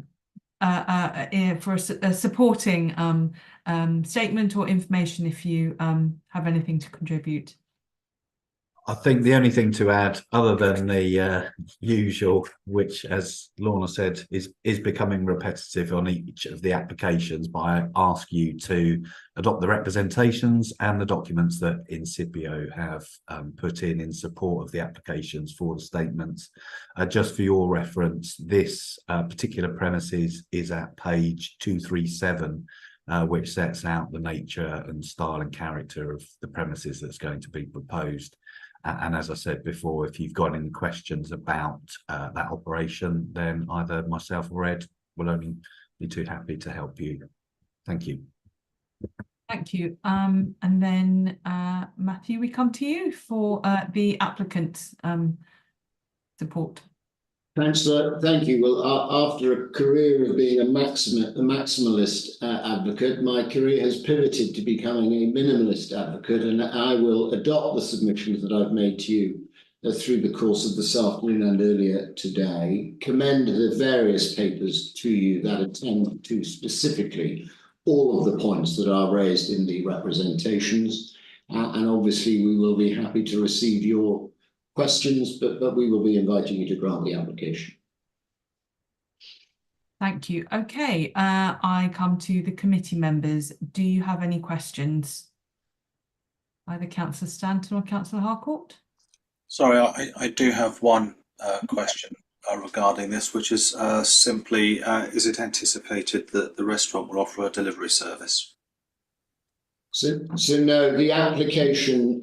Speaker 4: a supporting statement or information if you have anything to contribute.
Speaker 12: I think the only thing to add, other than the usual, which, as Lorna said, is becoming repetitive on each of the applications, but I ask you to adopt the representations and the documents that Incipio have put in support of the applications for the statements. Just for your reference, this particular premises is at page 237, which sets out the nature and style and character of the premises that's going to be proposed. And as I said before, if you've got any questions about that operation, then either myself or Ed will only be too happy to help you. Thank you.
Speaker 4: Thank you. And then Matthew, we come to you for the applicant's support.
Speaker 5: Councillor, thank you. Well, after a career of being a maximalist advocate, my career has pivoted to becoming a minimalist advocate, and I will adopt the submissions that I've made to you through the course of this afternoon and earlier today, commend the various papers to you that attend to specifically all of the points that are raised in the representations, and obviously we will be happy to receive your questions, but we will be inviting you to grant the application.
Speaker 4: Thank you. Okay, I come to the committee members. Do you have any questions? Either Councillor Stanton or Councillor Harcourt?
Speaker 15: Sorry, I do have one question regarding this, which is simply, is it anticipated that the restaurant will offer a delivery service?
Speaker 5: So no, the applications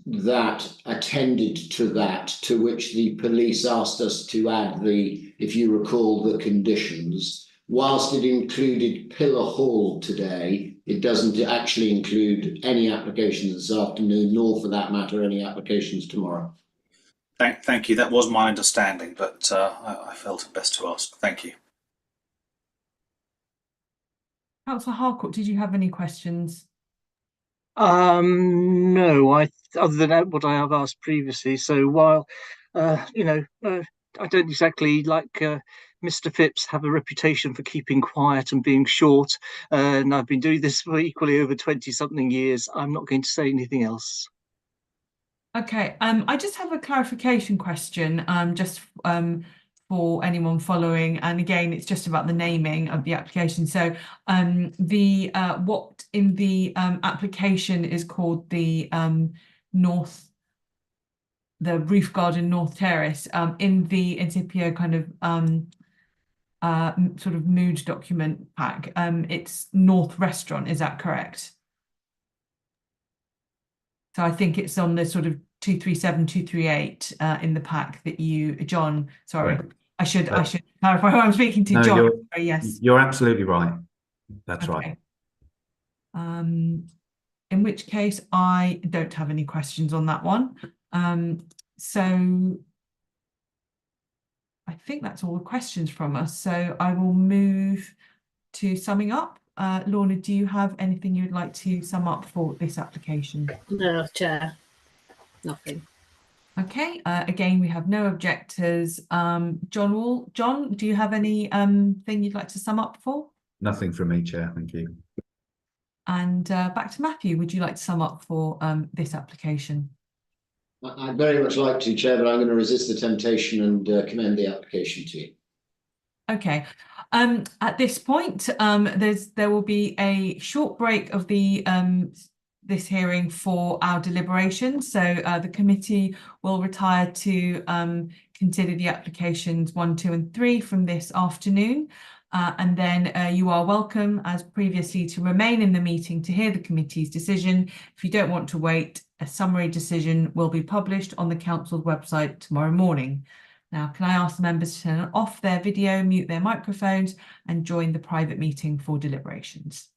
Speaker 5: that attended to that, to which the police asked us to add if you recall, the conditions, whilst it included Pillar Hall today, It doesn't actually include any applications this afternoon, nor for that matter, any applications tomorrow.
Speaker 15: Thank you. That was my understanding, but I felt it best to ask. Thank you.
Speaker 4: Councillor Harcourt, did you have any questions?
Speaker 2: No, other than what I have asked previously. So while, I don't exactly like Mr. Phipps have a reputation for keeping quiet and being short, and I've been doing this for equally over 20-something years, I'm not going to say anything else.
Speaker 4: Okay, I just have a clarification question, for anyone following, and again, it's just about the naming of the application. So, what in the application is called the Roof Garden North Terrace, in the Incipio kind of sort of mood document pack, it's North Restaurant, is that correct? So I think it's on the sort of 237, 238 in the pack that you, John, sorry,
Speaker 12: Right.
Speaker 4: I should clarify who I'm speaking to,
Speaker 12: No,
Speaker 4: John.
Speaker 12: you're,
Speaker 4: Yes.
Speaker 12: You're absolutely right. That's right.
Speaker 4: In which case I don't have any questions on that one. So I think that's all the questions from us. So I will move to summing up. Lorna, do you have anything you'd like to sum up for this application?
Speaker 11: No, Chair, nothing.
Speaker 4: Okay, again, we have no objectors. John, do you have any thing you'd like to sum up for?
Speaker 12: Nothing from me, Chair. Thank you.
Speaker 4: And back to Matthew, would you like to sum up for this application?
Speaker 5: I'd very much like to, Chair, but I'm going to resist the temptation and commend the application to you.
Speaker 4: Okay. At this point, there will be a short break of the this hearing for our deliberations. So the committee will retire to consider the applications 1, 2, and 3 from this afternoon. And then you are welcome, as previously, to remain in the meeting to hear the committee's decision. If you don't want to wait, a summary decision will be published on the council's website tomorrow morning. Now, can I ask the members to turn off their video, mute their microphones, and join the private meeting for deliberations?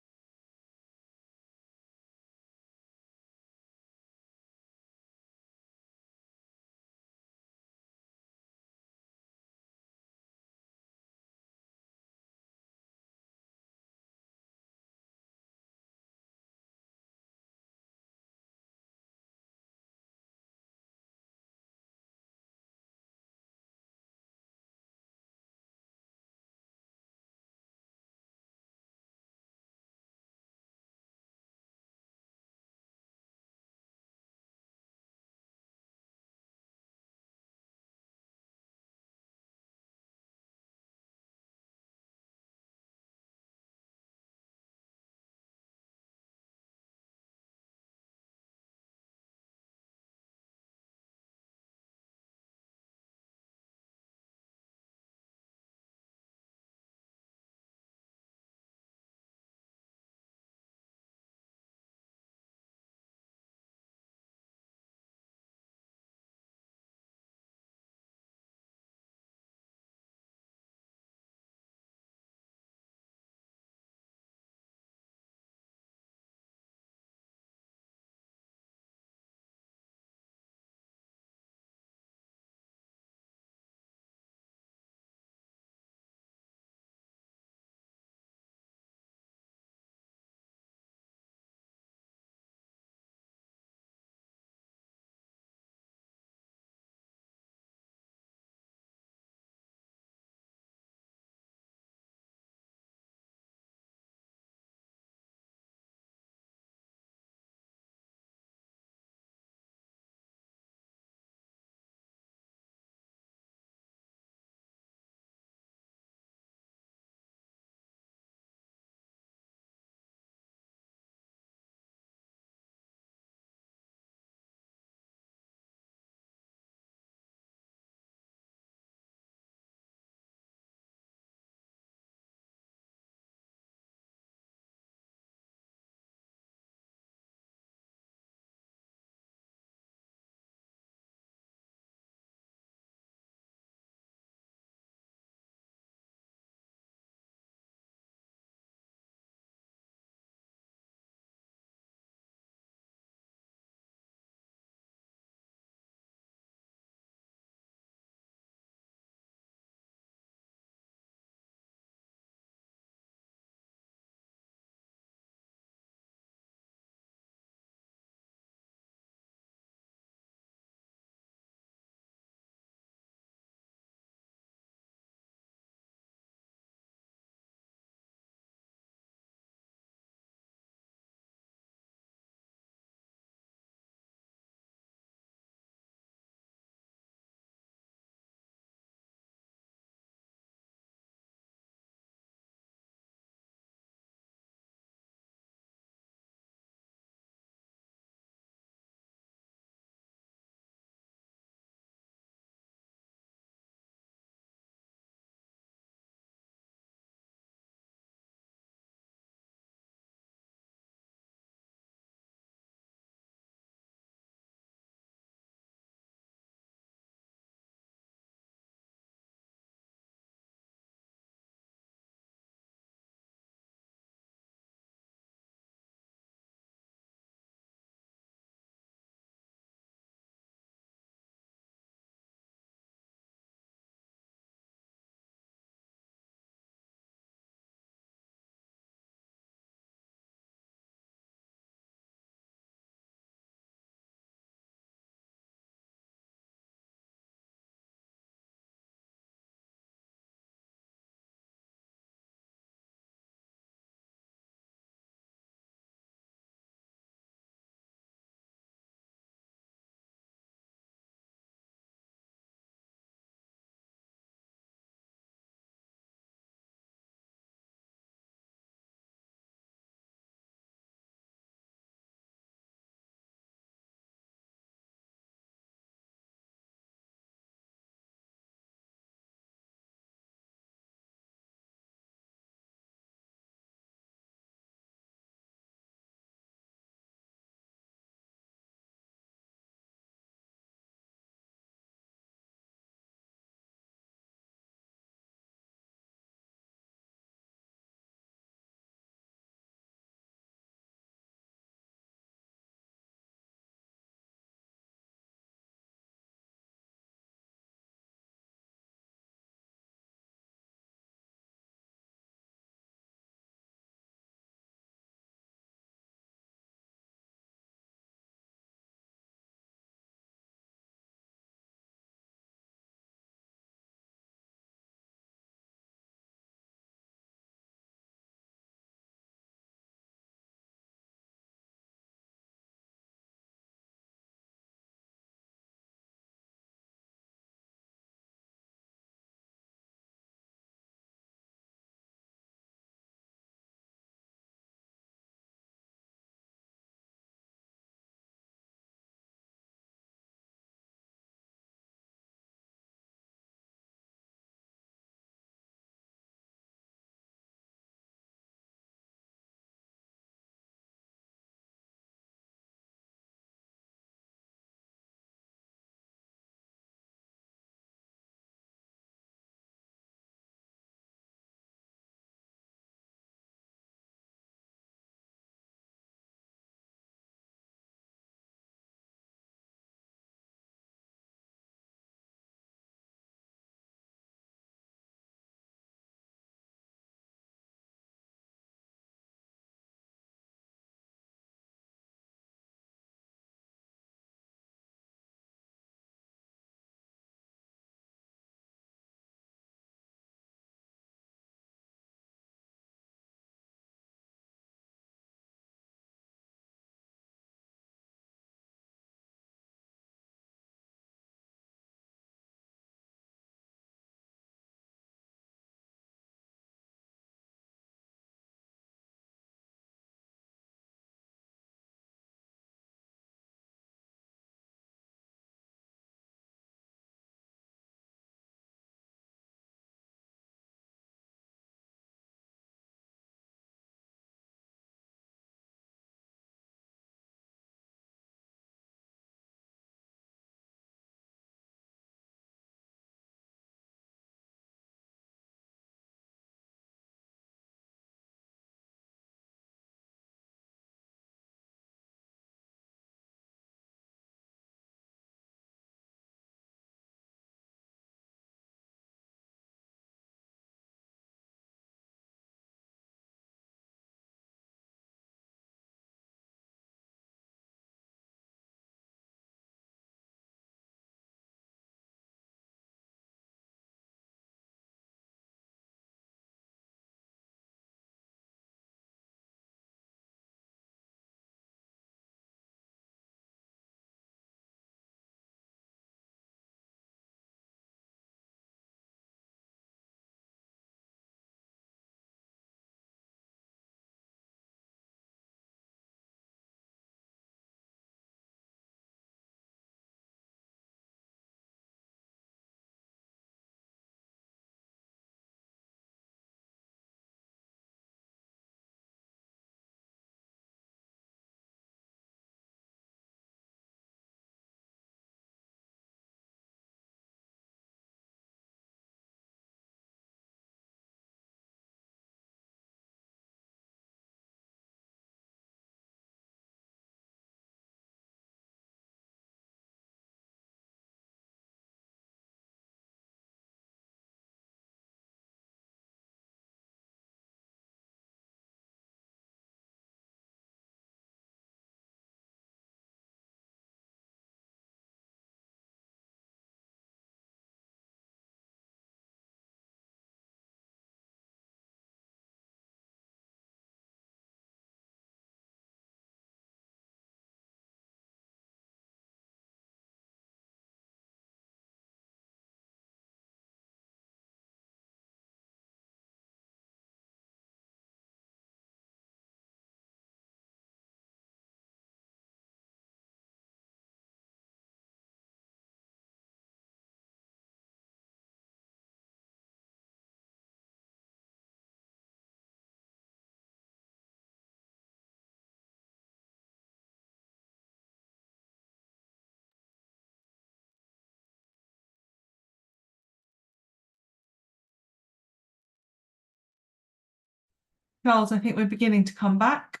Speaker 4: Charles, I think we're beginning to come back.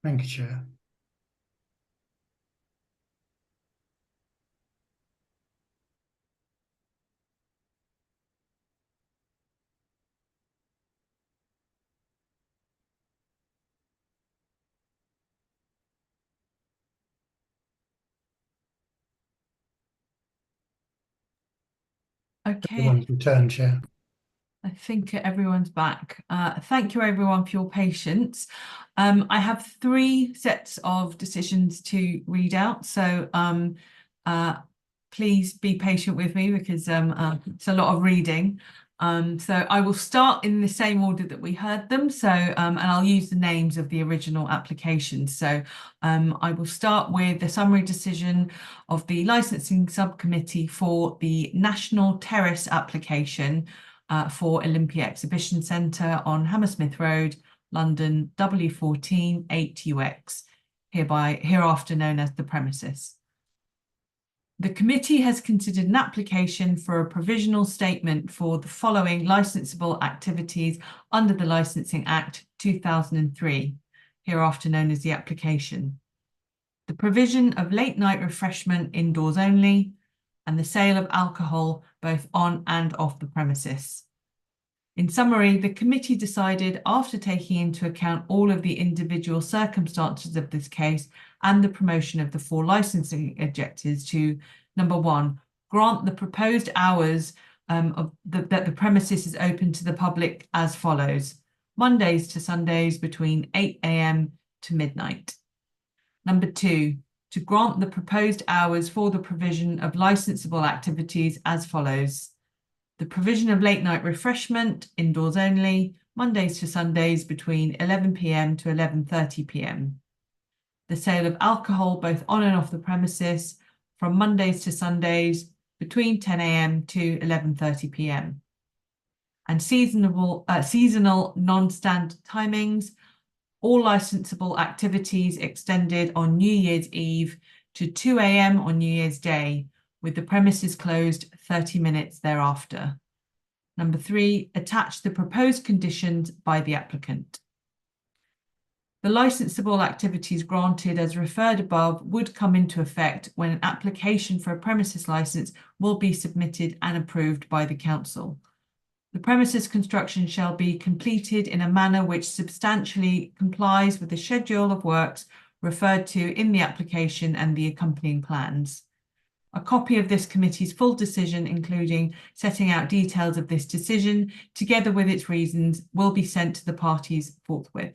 Speaker 1: Thank you, Chair.
Speaker 4: Okay.
Speaker 1: Everyone's returned, Chair.
Speaker 4: I think everyone's back. Thank you everyone for your patience. I have 3 sets of decisions to read out, so please be patient with me because it's a lot of reading. So I will start in the same order that we heard them. So and I'll use the names of the original applications. So I will start with the summary decision of the licensing subcommittee for the National Terrace application for Olympia Exhibition Centre on Hammersmith Road, London, W14 8UX, hereafter known as the premises. The committee has considered an application for a provisional statement for the following licensable activities under the Licensing Act 2003, hereafter known as the application. The provision of late night refreshment indoors only, and the sale of alcohol both on and off the premises. In summary, the committee decided, after taking into account all of the individual circumstances of this case and the promotion of the 4 licensing objectives, to, number 1, grant the proposed hours that the premises is open to the public as follows: Mondays to Sundays between 8 AM to midnight. Number 2, to grant the proposed hours for the provision of licensable activities as follows: the provision of late night refreshment indoors only, Mondays to Sundays between 11 PM to 11:30 PM. The sale of alcohol both on and off the premises from Mondays to Sundays between 10 AM to 11:30 PM. And seasonal non-standard timings, all licensable activities extended on New Year's Eve to 2 AM on New Year's Day, with the premises closed 30 minutes thereafter. Number 3, attach the proposed conditions by the applicant. The licensable activities granted as referred above would come into effect when an application for a premises licence will be submitted and approved by the council. The premises construction shall be completed in a manner which substantially complies with the schedule of works referred to in the application and the accompanying plans. A copy of this committee's full decision, including setting out details of this decision, together with its reasons, will be sent to the parties forthwith.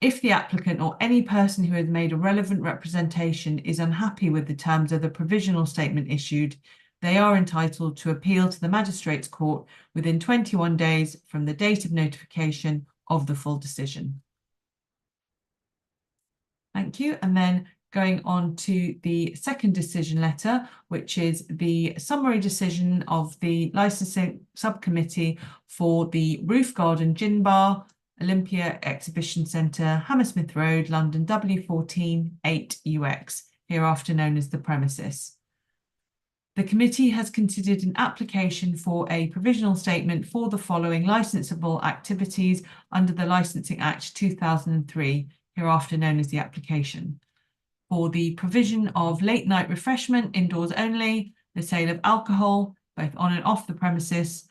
Speaker 4: If the applicant or any person who has made a relevant representation is unhappy with the terms of the provisional statement issued, they are entitled to appeal to the Magistrates' Court within 21 days from the date of notification of the full decision. Thank you. And then going on to the second decision letter, which is the summary decision of the licensing subcommittee for the Roof Garden Gin Bar, Olympia Exhibition Centre, Hammersmith Road, London, W14 8UX, hereafter known as the premises. The committee has considered an application for a provisional statement for the following licensable activities under the Licensing Act 2003, hereafter known as the application. For the provision of late night refreshment indoors only, the sale of alcohol, both on and off the premises.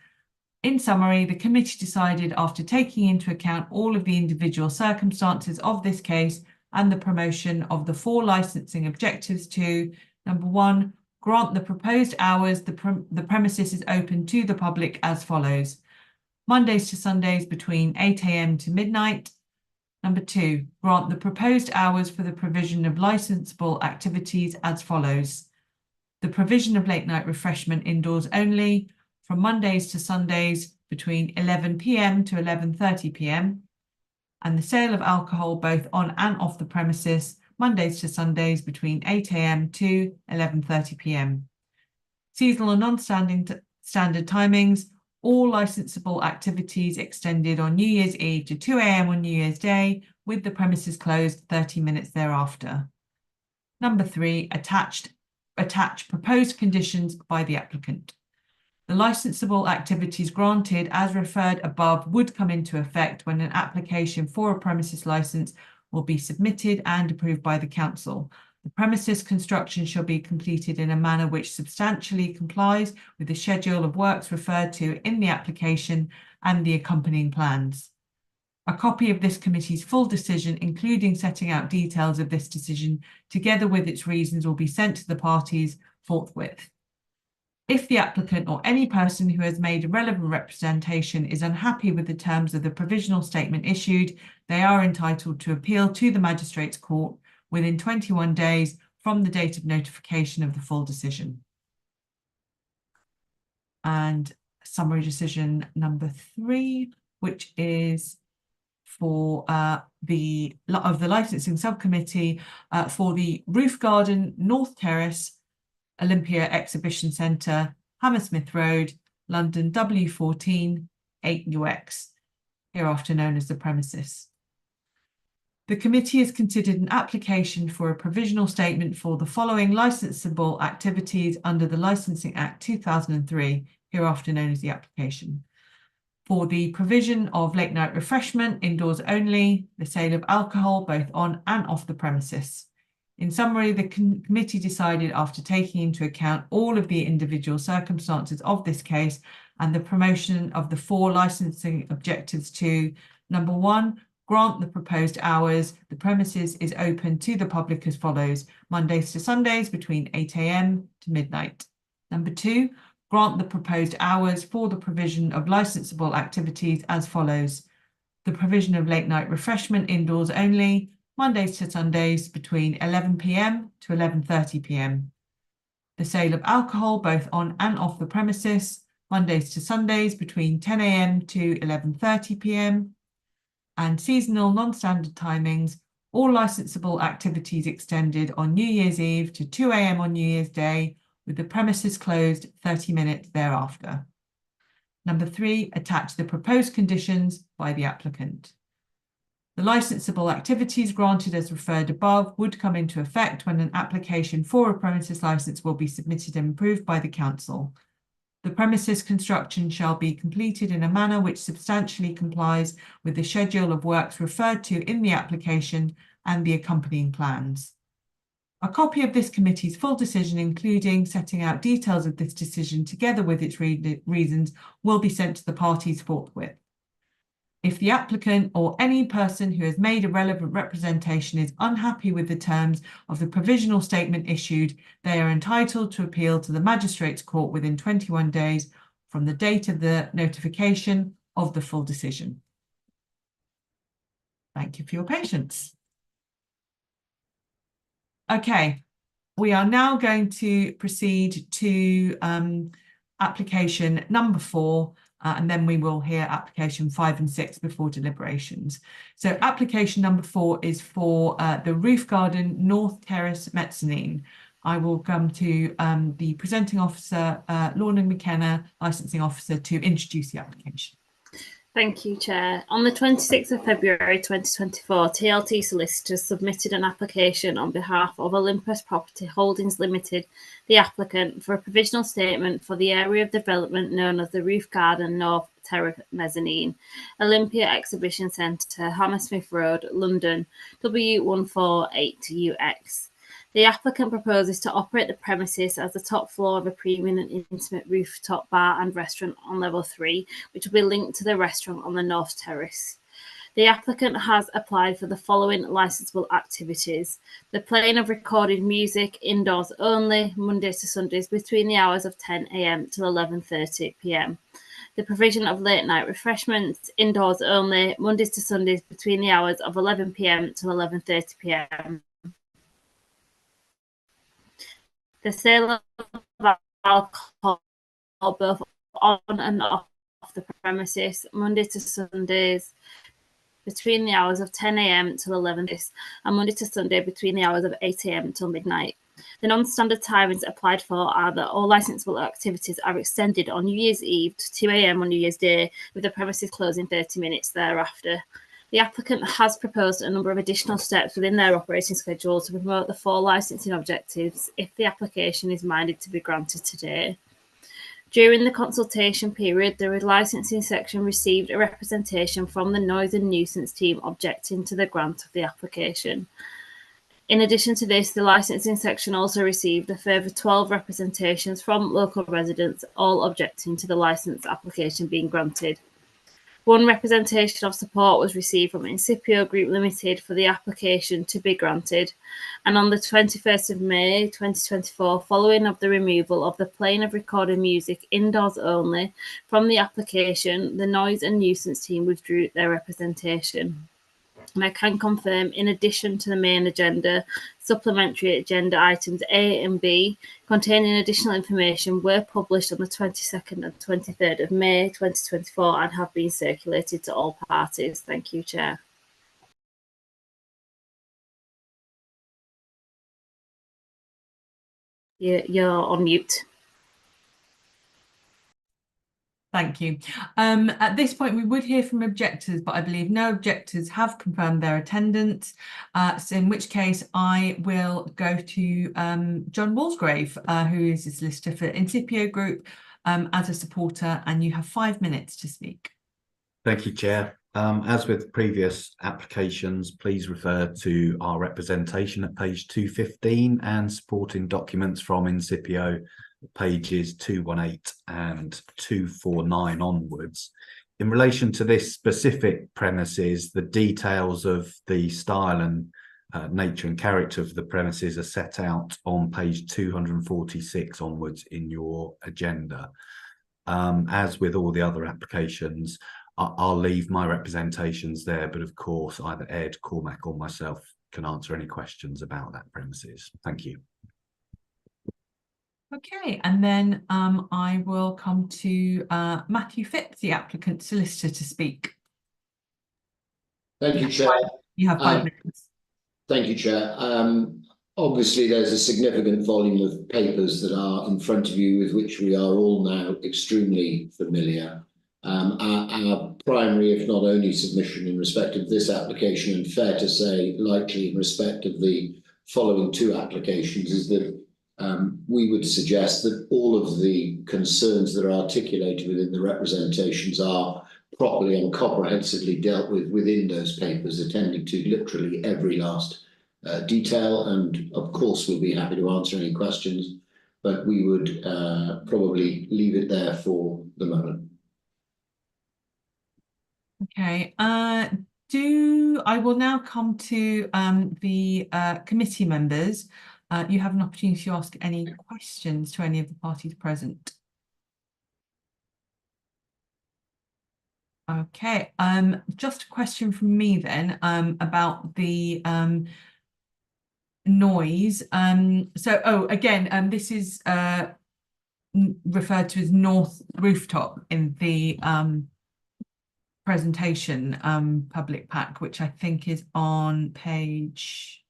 Speaker 4: In summary, the committee decided, after taking into account all of the individual circumstances of this case and the promotion of the 4 licensing objectives, to, number 1, grant the proposed hours the premises is open to the public as follows: Mondays to Sundays between 8 AM to midnight. Number 2, grant the proposed hours for the provision of licensable activities as follows: the provision of late night refreshment indoors only from Mondays to Sundays between 11 PM to 11:30 PM, and the sale of alcohol both on and off the premises Mondays to Sundays between 8 AM to 11:30 PM. Seasonal and non-standard timings, all licensable activities extended on New Year's Eve to 2 AM on New Year's Day, with the premises closed 30 minutes thereafter. Number 3, attach proposed conditions by the applicant. The licensable activities granted as referred above would come into effect when an application for a premises licence will be submitted and approved by the council. The premises construction shall be completed in a manner which substantially complies with the schedule of works referred to in the application and the accompanying plans. A copy of this committee's full decision, including setting out details of this decision, together with its reasons, will be sent to the parties forthwith. If the applicant or any person who has made a relevant representation is unhappy with the terms of the provisional statement issued, they are entitled to appeal to the Magistrates' Court within 21 days from the date of notification of the full decision. And summary decision number 3, which is for the licensing subcommittee for the Roof Garden North Terrace Olympia Exhibition Centre, Hammersmith Road, London W14 8UX, hereafter known as the premises. The committee has considered an application for a provisional statement for the following licensable activities under the Licensing Act 2003, hereafter known as the application. For the provision of late night refreshment indoors only, the sale of alcohol both on and off the premises. In summary, the committee decided, after taking into account all of the individual circumstances of this case and the promotion of the 4 licensing objectives, to number 1, grant the proposed hours. The premises is open to the public as follows: Mondays to Sundays between 8 AM to midnight. Number 2, grant the proposed hours for the provision of licensable activities as follows: the provision of late night refreshment indoors only, Mondays to Sundays between 11 PM to 11:30 PM. The sale of alcohol both on and off the premises, Mondays to Sundays between 10 AM to 11:30 PM. And seasonal non-standard timings, all licensable activities extended on New Year's Eve to 2 AM on New Year's Day, with the premises closed 30 minutes thereafter. Number 3, attach the proposed conditions by the applicant. The licensable activities granted as referred above would come into effect when an application for a premises licence will be submitted and approved by the council. The premises construction shall be completed in a manner which substantially complies with the schedule of works referred to in the application and the accompanying plans. A copy of this committee's full decision, including setting out details of this decision together with its reasons, will be sent to the parties forthwith. If the applicant or any person who has made a relevant representation is unhappy with the terms of the provisional statement issued, they are entitled to appeal to the Magistrates' Court within 21 days from the date of the notification of the full decision. Thank you for your patience. Okay, we are now going to proceed to application number 4. And then we will hear application 5 and 6 before deliberations. So application number 4 is for the Roof Garden North Terrace Mezzanine. I will come to the presenting officer, Lorna McKenna, licensing officer, to introduce the application.
Speaker 11: Thank you, Chair. On the 26th of February 2024, TLT solicitors submitted an application on behalf of Olympus Property Holdings Limited, the applicant, for a provisional statement for the area of development known as the Roof Garden North Terrace Mezzanine, Olympia Exhibition Centre, Hammersmith Road, London, W148UX. The applicant proposes to operate the premises as the top floor of a premium and intimate rooftop bar and restaurant on level 3, which will be linked to the restaurant on the North Terrace. The applicant has applied for the following licensable activities: the playing of recorded music indoors only, Mondays to Sundays between the hours of 10 AM till 11:30 PM. The provision of late night refreshments indoors only, Mondays to Sundays between the hours of 11 PM till 11:30 PM. The sale of alcohol both on and off the premises, Monday to Sundays between the hours of 10 AM till 11 PM, and Monday to Sunday between the hours of 8 AM till midnight. The non-standard timings applied for are that all licensable activities are extended on New Year's Eve to 2 AM on New Year's Day, with the premises closing 30 minutes thereafter. The applicant has proposed a number of additional steps within their operating schedule to promote the 4 licensing objectives if the application is minded to be granted today. During the consultation period, the licensing section received a representation from the noise and nuisance team objecting to the grant of the application. In addition to this, the licensing section also received a further 12 representations from local residents, all objecting to the license application being granted. One representation of support was received from Incipio Group Limited for the application to be granted, and on the 21st of May 2024, following of the removal of the playing of recorded music indoors only from the application, the noise and nuisance team withdrew their representation. And I can confirm, in addition to the main agenda, supplementary agenda items A and B containing additional information were published on the 22nd and 23rd of May 2024 and have been circulated to all parties. Thank you, Chair. You're on mute.
Speaker 4: Thank you. At this point, we would hear from objectors, but I believe no objectors have confirmed their attendance. So in which case, I will go to John Walsgrave, who is a solicitor for Incipio Group, as a supporter, and you have 5 minutes to speak.
Speaker 12: Thank you, Chair. As with previous applications, please refer to our representation at page 215 and supporting documents from Incipio, pages 218 and 249 onwards. In relation to this specific premises, the details of the style and nature and character of the premises are set out on page 246 onwards in your agenda. As with all the other applications, I'll leave my representations there, but of course either Ed, Cormac or myself can answer any questions about that premises. Thank you.
Speaker 4: Okay, and then I will come to Matthew Phipps, the applicant solicitor, to speak.
Speaker 5: Thank you, Chair.
Speaker 4: You have 5 minutes.
Speaker 5: Thank you, Chair. Obviously, there's a significant volume of papers that are in front of you with which we are all now extremely familiar. Our primary, if not only, submission in respect of this application, and fair to say likely in respect of the following 2 applications, is that we would suggest that all of the concerns that are articulated within the representations are properly and comprehensively dealt with within those papers, attending to literally every last detail. And of course, we'll be happy to answer any questions, but we would probably leave it there for the moment.
Speaker 4: Okay, I will now come to the committee members. You have an opportunity to ask any questions to any of the parties present. Okay, just a question from me then about the noise. Again, this is referred to as North Rooftop in the presentation public pack, which I think is on page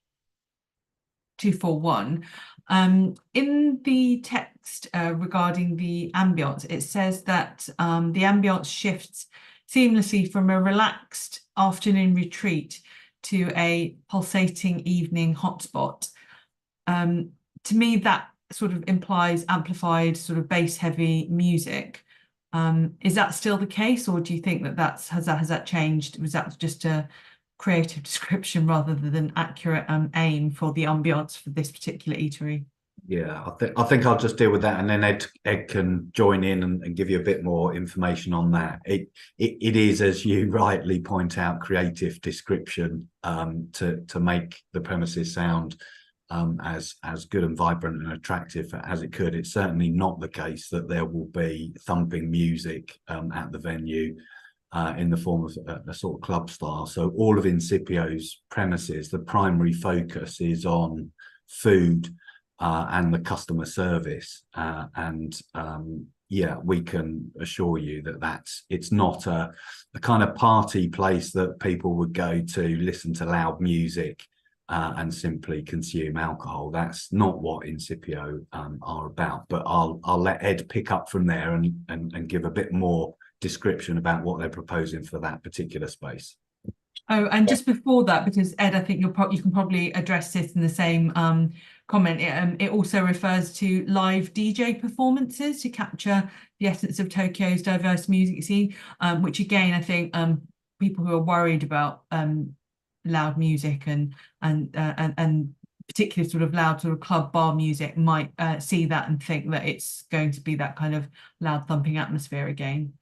Speaker 4: 241. In the text regarding the ambience, it says that the ambience shifts seamlessly from a relaxed afternoon retreat to a pulsating evening hotspot. To me, that sort of implies amplified, sort of bass heavy music. Is that still the case, or do you think that has that changed? Was that just a creative description rather than accurate aim for the ambience for this particular eatery?
Speaker 12: Yeah, I think I'll just deal with that, and then Ed can join in and give you a bit more information on that. It is, as you rightly point out, creative description to make the premises sound as good and vibrant and attractive as it could. It's certainly not the case that there will be thumping music at the venue in the form of a sort of club style. So all of Incipio's premises, the primary focus is on food and the customer service. Yeah, we can assure you that it's not a kind of party place that people would go to listen to loud music and simply consume alcohol. That's not what Incipio are about. But I'll let Ed pick up from there and give a bit more description about what they're proposing for that particular space.
Speaker 4: Oh, and just before that, because Ed, I think you can probably address this in the same comment. It also refers to live DJ performances to capture the essence of Tokyo's diverse music scene, which again, I think people who are worried about loud music and particularly sort of loud sort of club bar music might see that and think that it's going to be that kind of loud thumping atmosphere again.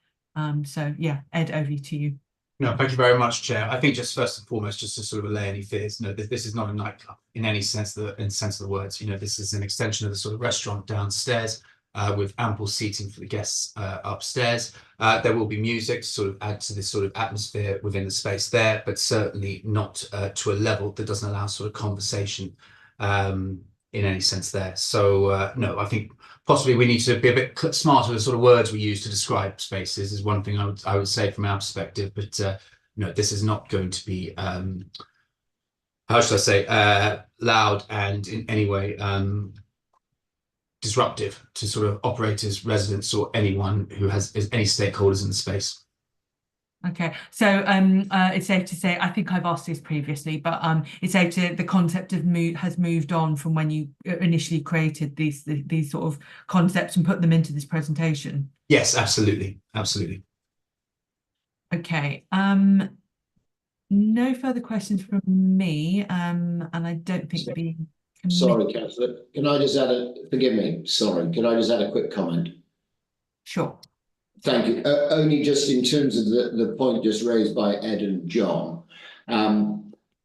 Speaker 4: So yeah, Ed, over to you.
Speaker 13: No, thank you very much, Chair. I think just first and foremost, just to sort of allay any fears, this is not a nightclub in any sense of the words. This is an extension of the sort of restaurant downstairs with ample seating for the guests upstairs. There will be music to sort of add to this sort of atmosphere within the space there, but certainly not to a level that doesn't allow sort of conversation in any sense there. So no, I think possibly we need to be a bit smarter with the sort of words we use to describe spaces is one thing I would say from our perspective. But no, this is not going to be how should I say loud and in any way disruptive to sort of operators, residents, or anyone who has any stakeholders in the space.
Speaker 4: Okay, so it's safe to say, I think I've asked this previously, but it's safe to the concept of has moved on from when you initially created these sort of concepts and put them into this presentation.
Speaker 13: Yes, absolutely, absolutely.
Speaker 4: Okay, no further questions from me, and I don't think
Speaker 5: Sorry, Councillor, can I just add forgive me, sorry, can I just add a quick comment?
Speaker 4: Sure.
Speaker 5: Thank you. Only just in terms of the point just raised by Ed and John,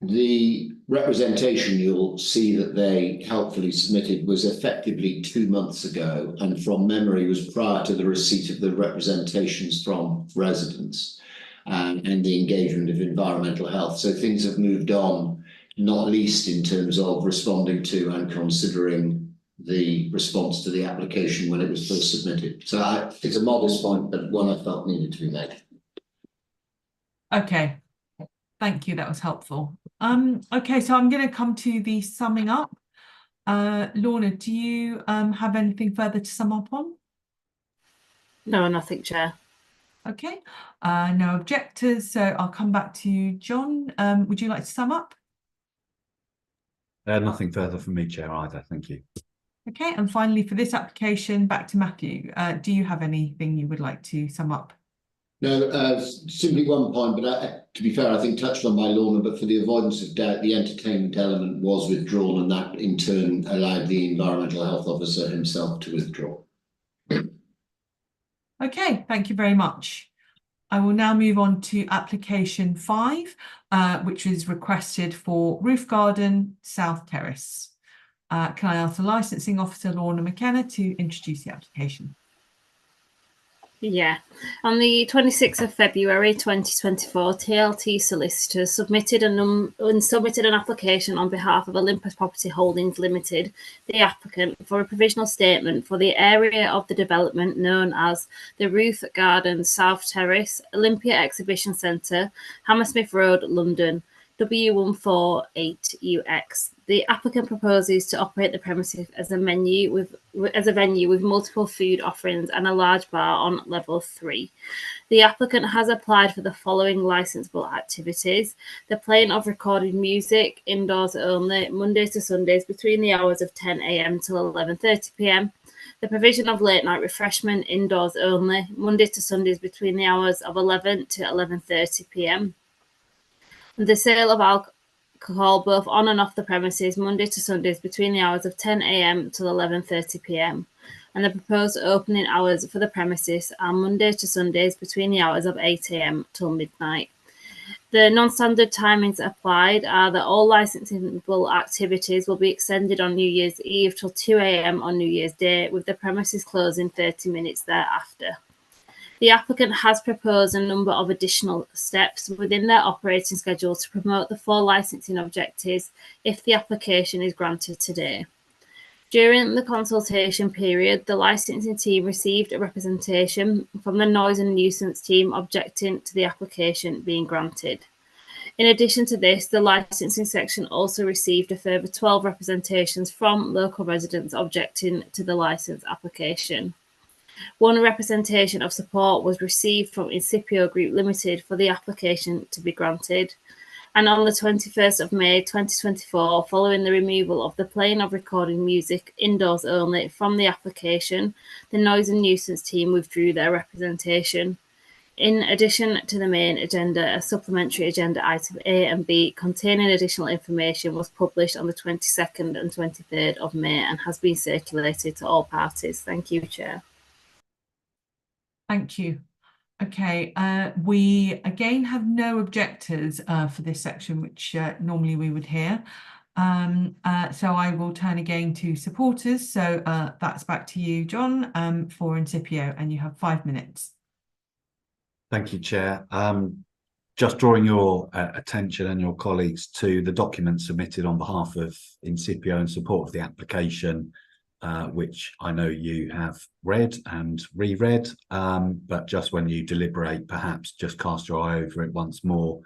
Speaker 5: the representation you'll see that they helpfully submitted was effectively 2 months ago, and from memory was prior to the receipt of the representations from residents and the engagement of environmental health. So things have moved on, not least in terms of responding to and considering the response to the application when it was first submitted. So it's a modest point, but one I felt needed to be made.
Speaker 4: Okay, thank you, that was helpful. Okay, so I'm going to come to the summing up. Lorna, do you have anything further to sum up on?
Speaker 11: No, nothing, Chair.
Speaker 4: Okay, no objectors, so I'll come back to you, John. Would you like to sum up?
Speaker 12: Nothing further from me, Chair, either. Thank you.
Speaker 4: Okay, and finally for this application, back to Matthew. Do you have anything you would like to sum up?
Speaker 5: No, simply one point, but to be fair, I think touched on by Lorna, but for the avoidance of doubt, the entertainment element was withdrawn, and that in turn allowed the environmental health officer himself to withdraw.
Speaker 4: Okay, thank you very much. I will now move on to application 5, which is requested for Roof Garden, South Terrace. Can I ask the licensing officer, Lorna McKenna, to introduce the application?
Speaker 11: Yeah. On the 26th of February 2024, TLT solicitors submitted an application on behalf of Olympus Property Holdings Limited, the applicant, for a provisional statement for the area of the development known as the Roof Garden South Terrace, Olympia Exhibition Centre, Hammersmith Road, London, W148UX. The applicant proposes to operate the premises as a venue with multiple food offerings and a large bar on level 3. The applicant has applied for the following licensable activities: the playing of recorded music indoors only, Mondays to Sundays between the hours of 10 AM till 11:30 PM. The provision of late night refreshment indoors only, Mondays to Sundays between the hours of 11 to 11:30 PM. The sale of alcohol both on and off the premises, Monday to Sundays between the hours of 10 AM till 11:30 PM. And the proposed opening hours for the premises are Monday to Sundays between the hours of 8 AM till midnight. The non-standard timings applied are that all licensable activities will be extended on New Year's Eve till 2 AM on New Year's Day, with the premises closing 30 minutes thereafter. The applicant has proposed a number of additional steps within their operating schedule to promote the 4 licensing objectives if the application is granted today. During the consultation period, the licensing team received a representation from the noise and nuisance team objecting to the application being granted. In addition to this, the licensing section also received a further 12 representations from local residents objecting to the license application. One representation of support was received from Incipio Group Limited for the application to be granted. And on the 21st of May 2024, following the removal of the playing of recording music indoors only from the application, the Noise and Nuisance team withdrew their representation. In addition to the main agenda, a supplementary agenda item A and B containing additional information was published on the 22nd and 23rd of May and has been circulated to all parties. Thank you, Chair.
Speaker 4: Thank you. Okay, we again have no objectors for this section, which normally we would hear. So I will turn again to supporters. So that's back to you, John, for Incipio, and you have 5 minutes.
Speaker 12: Thank you, Chair. Just drawing your attention and your colleagues to the document submitted on behalf of Incipio in support of the application, which I know you have read and reread, but just when you deliberate, perhaps just cast your eye over it once more.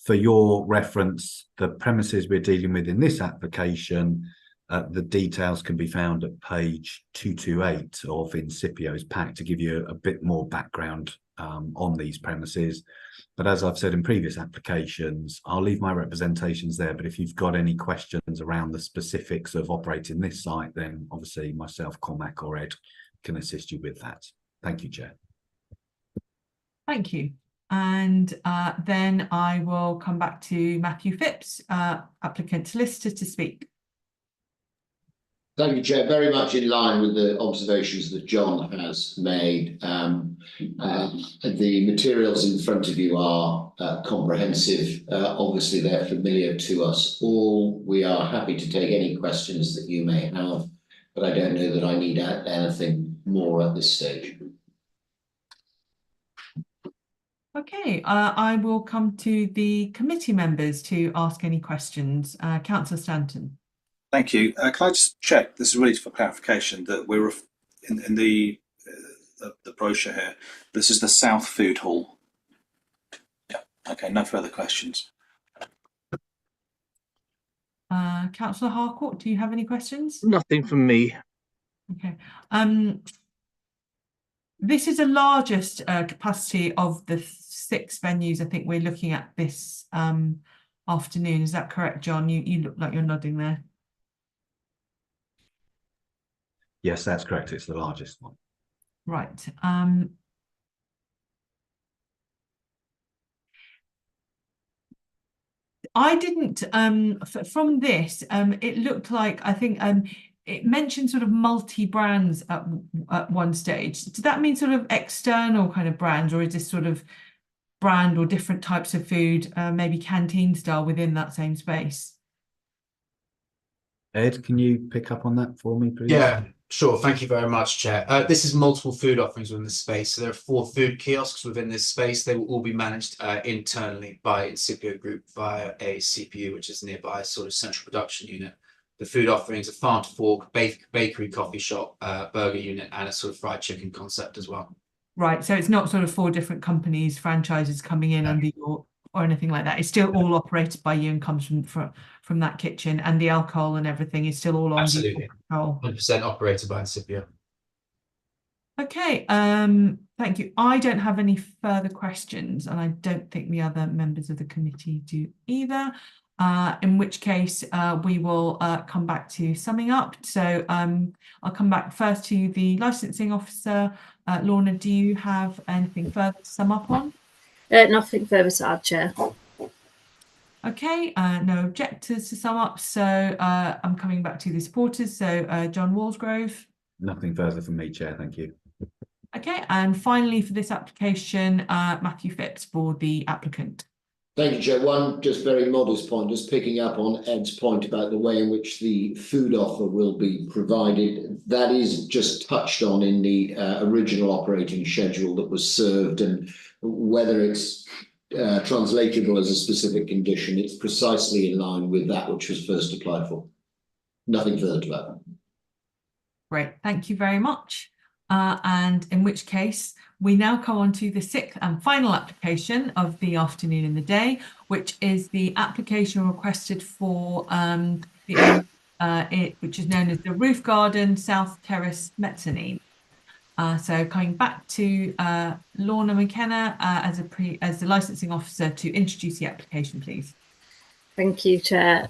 Speaker 12: For your reference, the premises we're dealing with in this application, the details can be found at page 228 of Incipio's pack to give you a bit more background on these premises. But as I've said in previous applications, I'll leave my representations there, but if you've got any questions around the specifics of operating this site, then obviously myself, Cormac or Ed can assist you with that. Thank you, Chair.
Speaker 4: Thank you. And then I will come back to Matthew Phipps, applicant solicitor, to speak.
Speaker 5: Thank you, Chair. Very much in line with the observations that John has made. The materials in front of you are comprehensive. Obviously, they're familiar to us all. We are happy to take any questions that you may have, but I don't know that I need anything more at this stage.
Speaker 4: Okay, I will come to the committee members to ask any questions. Councillor Stanton.
Speaker 15: Thank you. Can I just check, this is really for clarification, that we're in the brochure here, this is the South Food Hall. Yeah, okay, no further questions.
Speaker 4: Councillor Harcourt, do you have any questions?
Speaker 2: Nothing from me.
Speaker 4: Okay. This is the largest capacity of the 6 venues I think we're looking at this afternoon. Is that correct, John? You look like you're nodding there.
Speaker 12: Yes, that's correct. It's the largest one.
Speaker 4: Right. I didn't, from this, it looked like, I think it mentioned sort of multi-brands at one stage. Does that mean sort of external kind of brands, or is this sort of brand or different types of food, maybe canteen style within that same space?
Speaker 12: Ed, can you pick up on that for me, please?
Speaker 13: Yeah, sure. Thank you very much, Chair. This is multiple food offerings within this space. So there are 4 food kiosks within this space. They will all be managed internally by Incipio Group via a CPU, which is nearby, sort of central production unit. The food offerings are farm to fork, bakery, coffee shop, burger unit, and a sort of fried chicken concept as well.
Speaker 4: Right. So it's not sort of 4 different companies, franchises coming in under your, or anything like that. It's still all operated by you and comes from that kitchen, and the alcohol and everything is still all on
Speaker 13: Absolutely.
Speaker 4: control.
Speaker 13: 100% operated by Incipio.
Speaker 4: Okay, thank you. I don't have any further questions, and I don't think the other members of the committee do either. In which case, we will come back to summing up. So I'll come back first to the licensing officer. Lorna, do you have anything further to sum up on?
Speaker 11: Nothing further to add, Chair.
Speaker 4: Okay, no objectors to sum up. So I'm coming back to the supporters. So John Walsgrove.
Speaker 12: Nothing further from me, Chair. Thank you.
Speaker 4: Okay, and finally for this application, Matthew Phipps for the applicant.
Speaker 5: Thank you, Chair. One just very modest point, just picking up on Ed's point about the way in which the food offer will be provided. That is just touched on in the original operating schedule that was served, and whether it's translatable as a specific condition, it's precisely in line with that which was first applied for. Nothing further to add.
Speaker 4: Great, thank you very much. And in which case, we now come on to the 6th and final application of the afternoon and the day, which is the application requested for which is known as the Roof Garden South Terrace Mezzanine. So coming back to Lorna McKenna as the licensing officer to introduce the application, please.
Speaker 11: Thank you, Chair.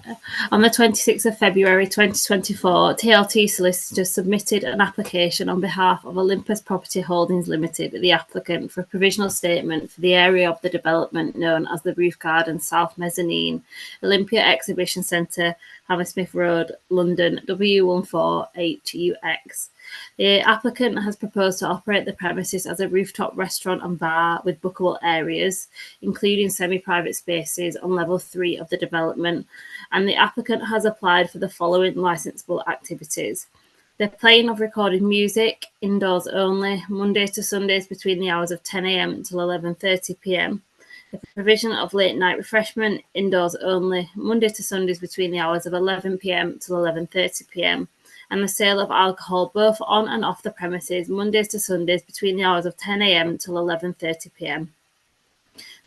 Speaker 11: On the 26th of February 2024, TLT solicitors submitted an application on behalf of Olympus Property Holdings Limited, the applicant, for a provisional statement for the area of the development known as the Roof Garden South Mezzanine, Olympia Exhibition Centre, Hammersmith Road, London, W148UX. The applicant has proposed to operate the premises as a rooftop restaurant and bar with bookable areas, including semi-private spaces on level 3 of the development, and the applicant has applied for the following licensable activities: the playing of recorded music, indoors only, Mondays to Sundays between the hours of 10 a.m. until 11:30 p.m, the provision of late night refreshment, indoors only, Monday to Sundays between the hours of 11 p.m. till 11:30 p.m, and the sale of alcohol both on and off the premises, Mondays to Sundays between the hours of 10 a.m. till 11:30 p.m.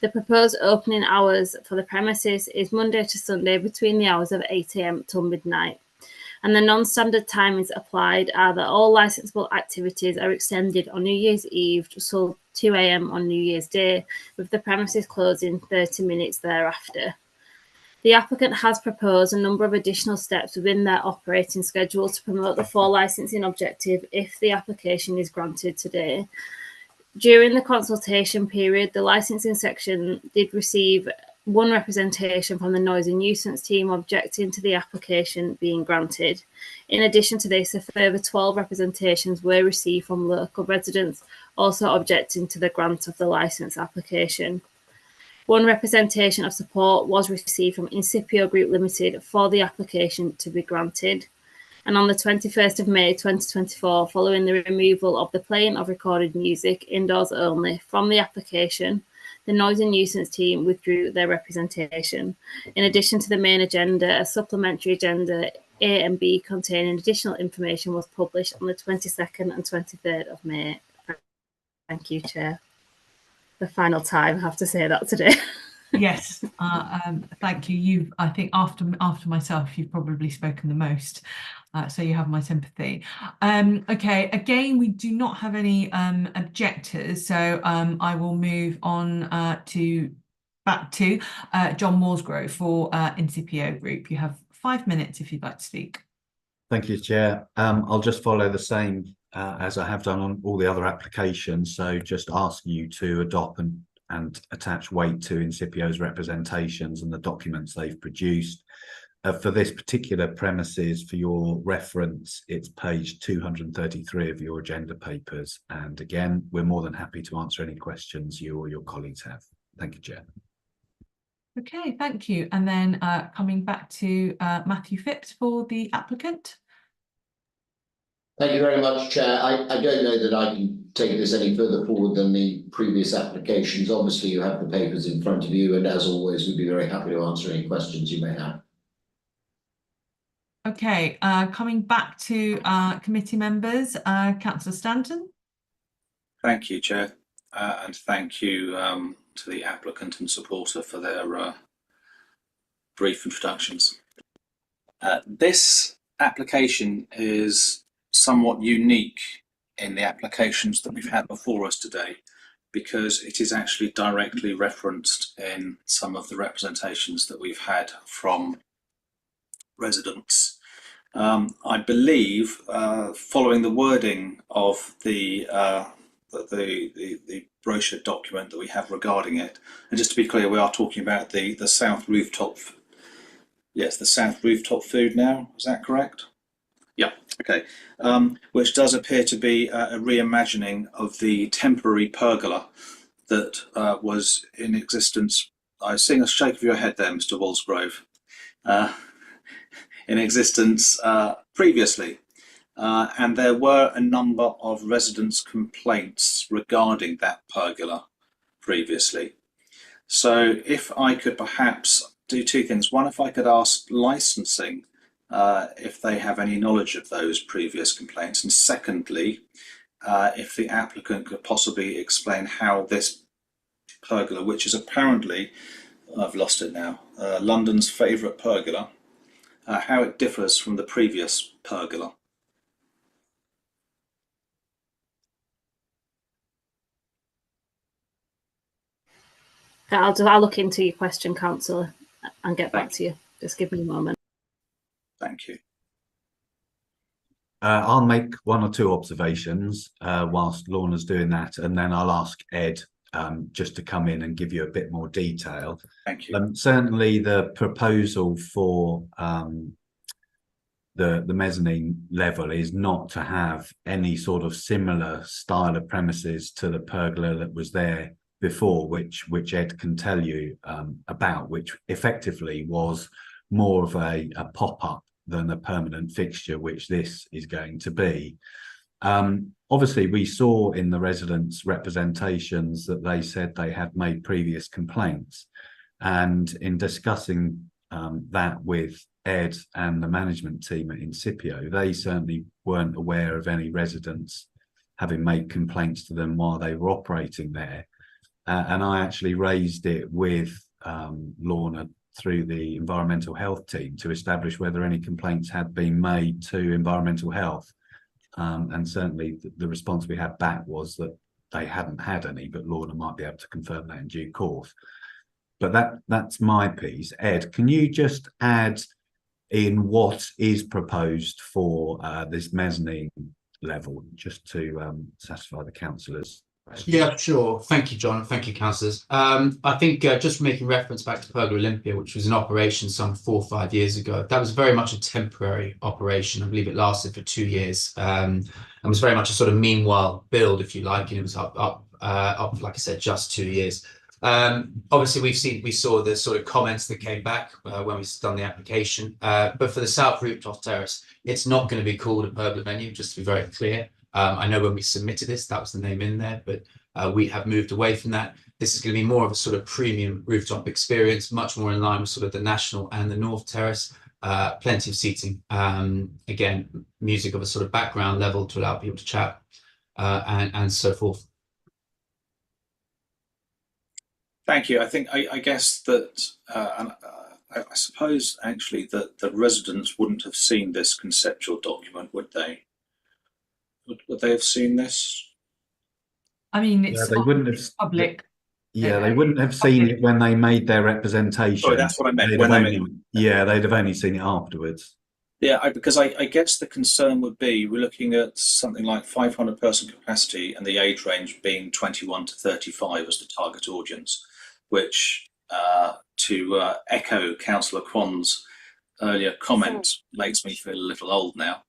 Speaker 11: The proposed opening hours for the premises is Monday to Sunday between the hours of 8 a.m. till midnight. And the non-standard timings applied are that all licensable activities are extended on New Year's Eve till 2 a.m. on New Year's Day, with the premises closing 30 minutes thereafter. The applicant has proposed a number of additional steps within their operating schedule to promote the 4 licensing objective if the application is granted today. During the consultation period, the licensing section did receive 1 representation from the noise and nuisance team objecting to the application being granted. In addition to this, a further 12 representations were received from local residents also objecting to the grant of the licence application. 1 representation of support was received from Incipio Group Limited for the application to be granted. And on the 21st of May 2024, following the removal of the playing of recorded music, indoors only, from the application, the noise and nuisance team withdrew their representation. In addition to the main agenda, a supplementary agenda A and B containing additional information was published on the 22nd and 23rd of May. Thank you, Chair. The final time I have to say that today.
Speaker 4: Yes, thank you. I think after myself, you've probably spoken the most, so you have my sympathy. Okay, again, we do not have any objectors, so I will move on back to John Morsgrove for Incipio Group. You have 5 minutes if you'd like to speak.
Speaker 12: Thank you, Chair. I'll just follow the same as I have done on all the other applications. So just ask you to adopt and attach weight to Incipio's representations and the documents they've produced. For this particular premises, for your reference, it's page 233 of your agenda papers. And again, we're more than happy to answer any questions you or your colleagues have. Thank you, Chair.
Speaker 4: Okay, thank you. And then coming back to Matthew Phipps for the applicant.
Speaker 5: Thank you very much, Chair. I don't know that I can take this any further forward than the previous applications. Obviously, you have the papers in front of you, and as always, we'd be very happy to answer any questions you may have.
Speaker 4: Okay, coming back to committee members, Councillor Stanton.
Speaker 15: Thank you, Chair, and thank you to the applicant and supporter for their brief introductions. This application is somewhat unique in the applications that we've had before us today, because it is actually directly referenced in some of the representations that we've had from residents. I believe, following the wording of the brochure document that we have regarding it, and just to be clear, we are talking about the south rooftop. Yes, the south rooftop food now. Is that correct? Yeah, okay, which does appear to be a reimagining of the temporary pergola that was in existence. I see a shake of your head there, Mr. Walsgrove. In existence previously, and there were a number of residents' complaints regarding that pergola previously. So if I could perhaps do 2 things. One, if I could ask licensing if they have any knowledge of those previous complaints, and secondly, if the applicant could possibly explain how this pergola, which is apparently, I've lost it now, London's favourite pergola, how it differs from the previous pergola.
Speaker 11: I'll look into your question, Councillor. and get back to you. Just give me a moment.
Speaker 15: Thank you.
Speaker 12: I'll make one or two observations whilst Lorna's doing that, and then I'll ask Ed just to come in and give you a bit more detail.
Speaker 15: Thank you.
Speaker 12: Certainly the proposal for the mezzanine level is not to have any sort of similar style of premises to the pergola that was there before, which Ed can tell you about, which effectively was more of a pop-up than a permanent fixture, which this is going to be. Obviously, we saw in the residents' representations that they said they had made previous complaints, and in discussing that with Ed and the management team at Incipio, they certainly weren't aware of any residents having made complaints to them while they were operating there. And I actually raised it with Lorna through the environmental health team to establish whether any complaints had been made to environmental health. And certainly the response we had back was that they hadn't had any, but Lorna might be able to confirm that in due course. But that's my piece. Ed, can you just add in what is proposed for this mezzanine level, just to satisfy the councillors?
Speaker 13: Yeah, sure. Thank you, John. Thank you, councillors. I think just making reference back to Pergola Olympia, which was in operation some 4 or 5 years ago, that was very much a temporary operation. I believe it lasted for 2 years, and was very much a sort of meanwhile build, if you like, and it was up, like I said, just 2 years. Obviously, we saw the sort of comments that came back when we done the application, but for the South Rooftop Terrace, it's not going to be called a pergola venue, just to be very clear. I know when we submitted this, that was the name in there, but we have moved away from that. This is going to be more of a sort of premium rooftop experience, much more in line with sort of the National and the North Terrace. Plenty of seating. Again, music of a sort of background level to allow people to chat and so forth.
Speaker 15: Thank you. I guess that, I suppose actually that the residents wouldn't have seen this conceptual document, would they? Would they have seen this?
Speaker 4: I mean, it's
Speaker 12: they wouldn't have
Speaker 4: public.
Speaker 12: Yeah, they wouldn't have seen it when they made their representation.
Speaker 15: Oh, that's what I meant.
Speaker 12: They'd have only seen it afterwards.
Speaker 15: Yeah, because I guess the concern would be we're looking at something like 500 person capacity and the age range being 21 to 35 as the target audience, which to echo Councillor Kwan's earlier comment makes me feel a little old now.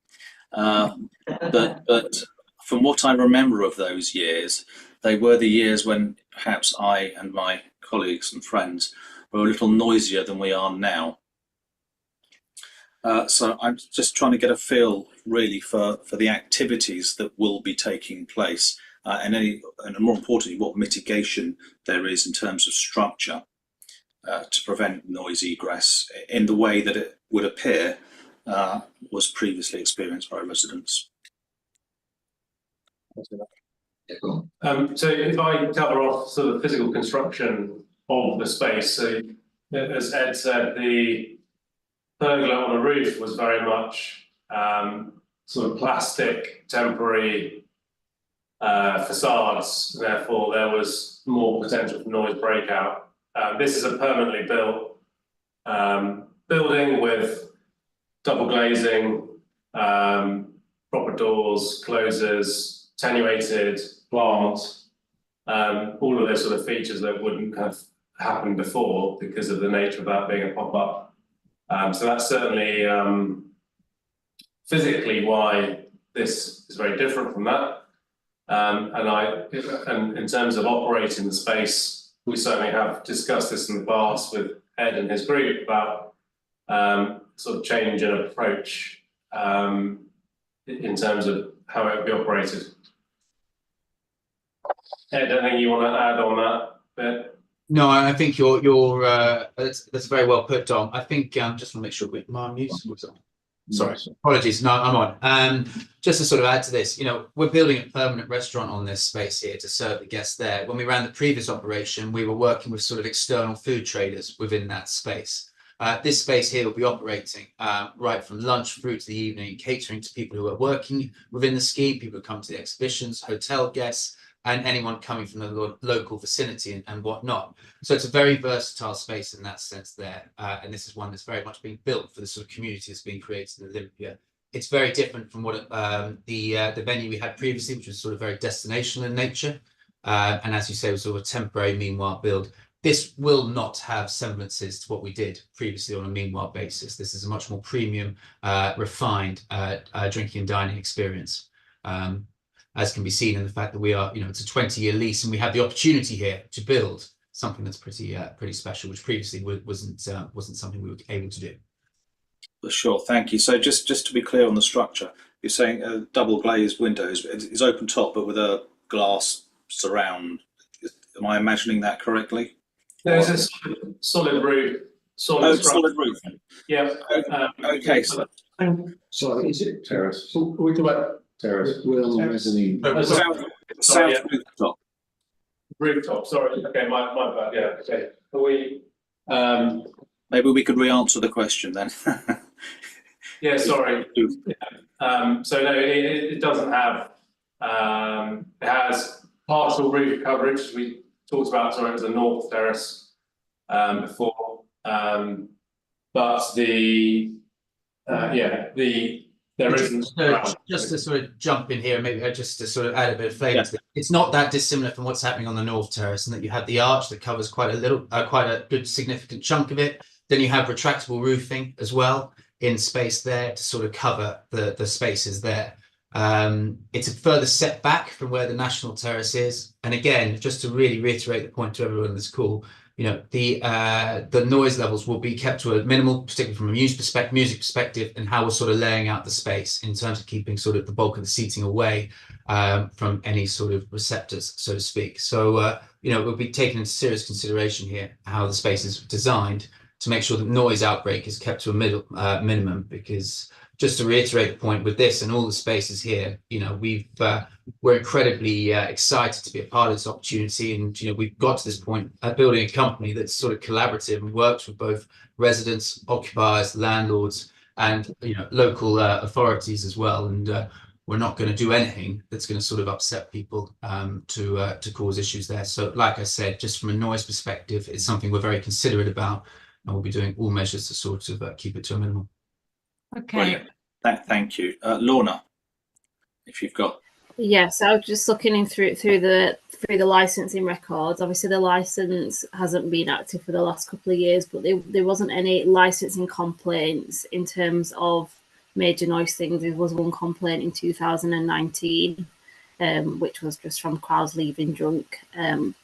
Speaker 15: But from what I remember of those years, they were the years when perhaps I and my colleagues and friends were a little noisier than we are now. So I'm just trying to get a feel really for the activities that will be taking place and more importantly, what mitigation there is in terms of structure to prevent noise egress in the way that it would appear was previously experienced by residents.
Speaker 6: So if I cover off sort of physical construction of the space, so as Ed said, the pergola on the roof was very much sort of plastic, temporary facades. Therefore, there was more potential for noise breakout. This is a permanently built building with double glazing, proper doors, closers, attenuated plant, all of those sort of features that wouldn't have happened before because of the nature of that being a pop-up. So that's certainly physically why this is very different from that. And in terms of operating the space, we certainly have discussed this in the past with Ed and his group about sort of change in approach in terms of how it would be operated. Ed, anything you want to add on that bit?
Speaker 13: No, I think that's very well put, Dom. I think just want to make sure my music was on. Sorry, apologies. No, I'm on. Just to sort of add to this, we're building a permanent restaurant on this space here to serve the guests there. When we ran the previous operation, we were working with sort of external food traders within that space. This space here will be operating right from lunch through to the evening, catering to people who are working within the scheme, people who come to the exhibitions, hotel guests, and anyone coming from the local vicinity and whatnot. So it's a very versatile space in that sense there. And this is one that's very much being built for the sort of community that's being created in Olympia. It's very different from what the venue we had previously, which was sort of very destinational in nature. And as you say, it was sort of a temporary meanwhile build. This will not have semblances to what we did previously on a meanwhile basis. This is a much more premium, refined drinking and dining experience. As can be seen in the fact that we are, it's a 20-year lease, and we have the opportunity here to build something that's pretty special, which previously wasn't something we were able to do.
Speaker 15: Well, sure, thank you. So just to be clear on the structure, you're saying double glazed windows. It's open top, but with a glass surround. Am I imagining that correctly?
Speaker 6: There's a solid roof.
Speaker 15: Solid roof.
Speaker 6: Yeah.
Speaker 15: Okay. So,
Speaker 5: Sorry, is it
Speaker 3: Terrace.
Speaker 6: We talk about
Speaker 3: Terrace.
Speaker 5: Will mezzanine?
Speaker 15: south rooftop.
Speaker 6: rooftop. Sorry. Okay, my bad. Yeah. Okay. Are we?
Speaker 15: Maybe we could re-answer the question then.
Speaker 6: Yeah. Sorry. So no, it doesn't have. It has partial roof coverage. We talked about. Sorry, it was a north terrace before. But there isn't.
Speaker 13: Just to sort of jump in here, maybe just to sort of add a bit of flavour to it. It's not that dissimilar from what's happening on the north terrace, and that you have the arch that covers quite a good significant chunk of it. Then you have retractable roofing as well in space there to sort of cover the spaces there. It's a further setback from where the national terrace is. And again, just to really reiterate the point to everyone in this call, the noise levels will be kept to a minimal, particularly from a music perspective, and how we're sort of laying out the space in terms of keeping sort of the bulk of the seating away from any sort of receptors, so to speak. So, we'll be taking into serious consideration here how the space is designed to make sure that noise outbreak is kept to a minimum, because just to reiterate the point with this and all the spaces here, we're incredibly excited to be a part of this opportunity, and we've got to this point building a company that's sort of collaborative and works with both residents, occupiers, landlords, and local authorities as well. And we're not going to do anything that's going to sort of upset people to cause issues there. So, like I said, just from a noise perspective, it's something we're very considerate about, and we'll be doing all measures to sort of keep it to a minimum.
Speaker 4: Okay.
Speaker 15: Brilliant. Thank you, Lorna. If you've got.
Speaker 11: Yes, I was just looking through the licensing records. Obviously, the license hasn't been active for the last couple of years, but there wasn't any licensing complaints in terms of major noise things. There was one complaint in 2019, which was just from crowds leaving drunk,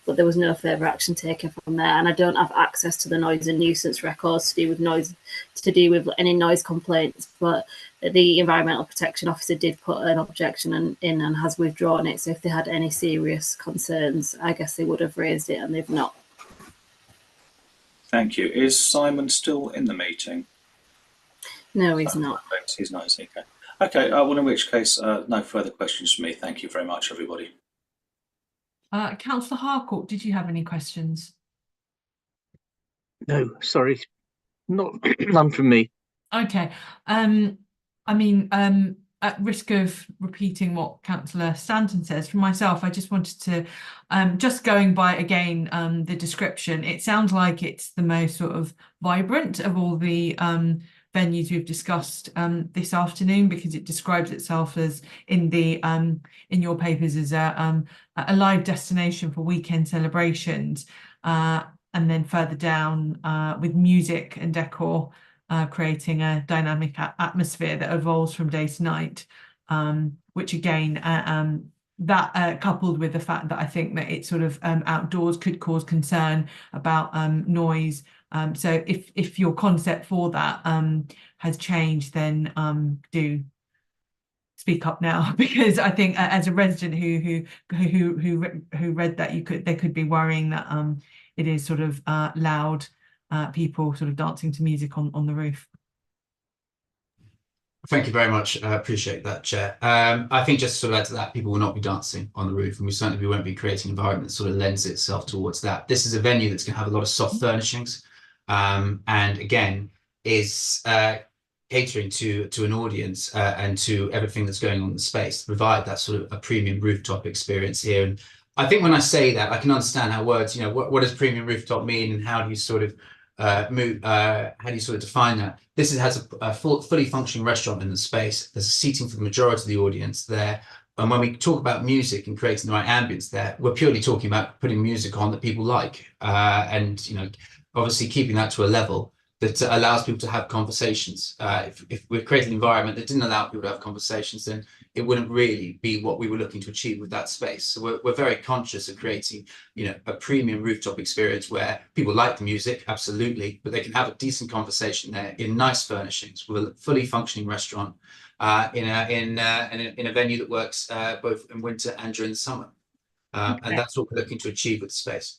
Speaker 11: but there was no further action taken from there. And I don't have access to the noise and nuisance records to do with any noise complaints, but the environmental protection officer did put an objection in and has withdrawn it. So if they had any serious concerns, I guess they would have raised it, and they've not.
Speaker 15: Thank you. Is Simon still in the meeting?
Speaker 11: No, he's not.
Speaker 15: He's not, is he? Okay. Okay, well, in which case, no further questions from me. Thank you very much, everybody.
Speaker 4: Councillor Harcourt, did you have any questions?
Speaker 2: No, sorry, none from me.
Speaker 4: Okay. At risk of repeating what Councillor Stanton says, for myself, I just wanted to, just going by again the description, it sounds like it's the most sort of vibrant of all the venues we've discussed this afternoon, because it describes itself as in your papers as a live destination for weekend celebrations, and then further down with music and decor, creating a dynamic atmosphere that evolves from day to night, which again that coupled with the fact that I think that it's sort of outdoors could cause concern about noise. So if your concept for that has changed, then do speak up now, because I think as a resident who read that, they could be worrying that it is sort of loud people sort of dancing to music on the roof.
Speaker 13: Thank you very much. I appreciate that, Chair. I think just to sort of add to that, people will not be dancing on the roof, and we won't be creating an environment that sort of lends itself towards that. This is a venue that's going to have a lot of soft furnishings, and again is catering to an audience and to everything that's going on in the space, to provide that sort of a premium rooftop experience here. And I think when I say that, I can understand how words, what does premium rooftop mean, and how do you sort of how do you sort of define that? This has a fully functioning restaurant in the space. There's seating for the majority of the audience there. And when we talk about music and creating the right ambience there, we're purely talking about putting music on that people like, and obviously keeping that to a level that allows people to have conversations. If we're creating an environment that didn't allow people to have conversations, then it wouldn't really be what we were looking to achieve with that space. So we're very conscious of creating, a premium rooftop experience where people like the music, absolutely, but they can have a decent conversation there in nice furnishings with a fully functioning restaurant in a venue that works both in winter and during the summer. And that's what we're looking to achieve with the space.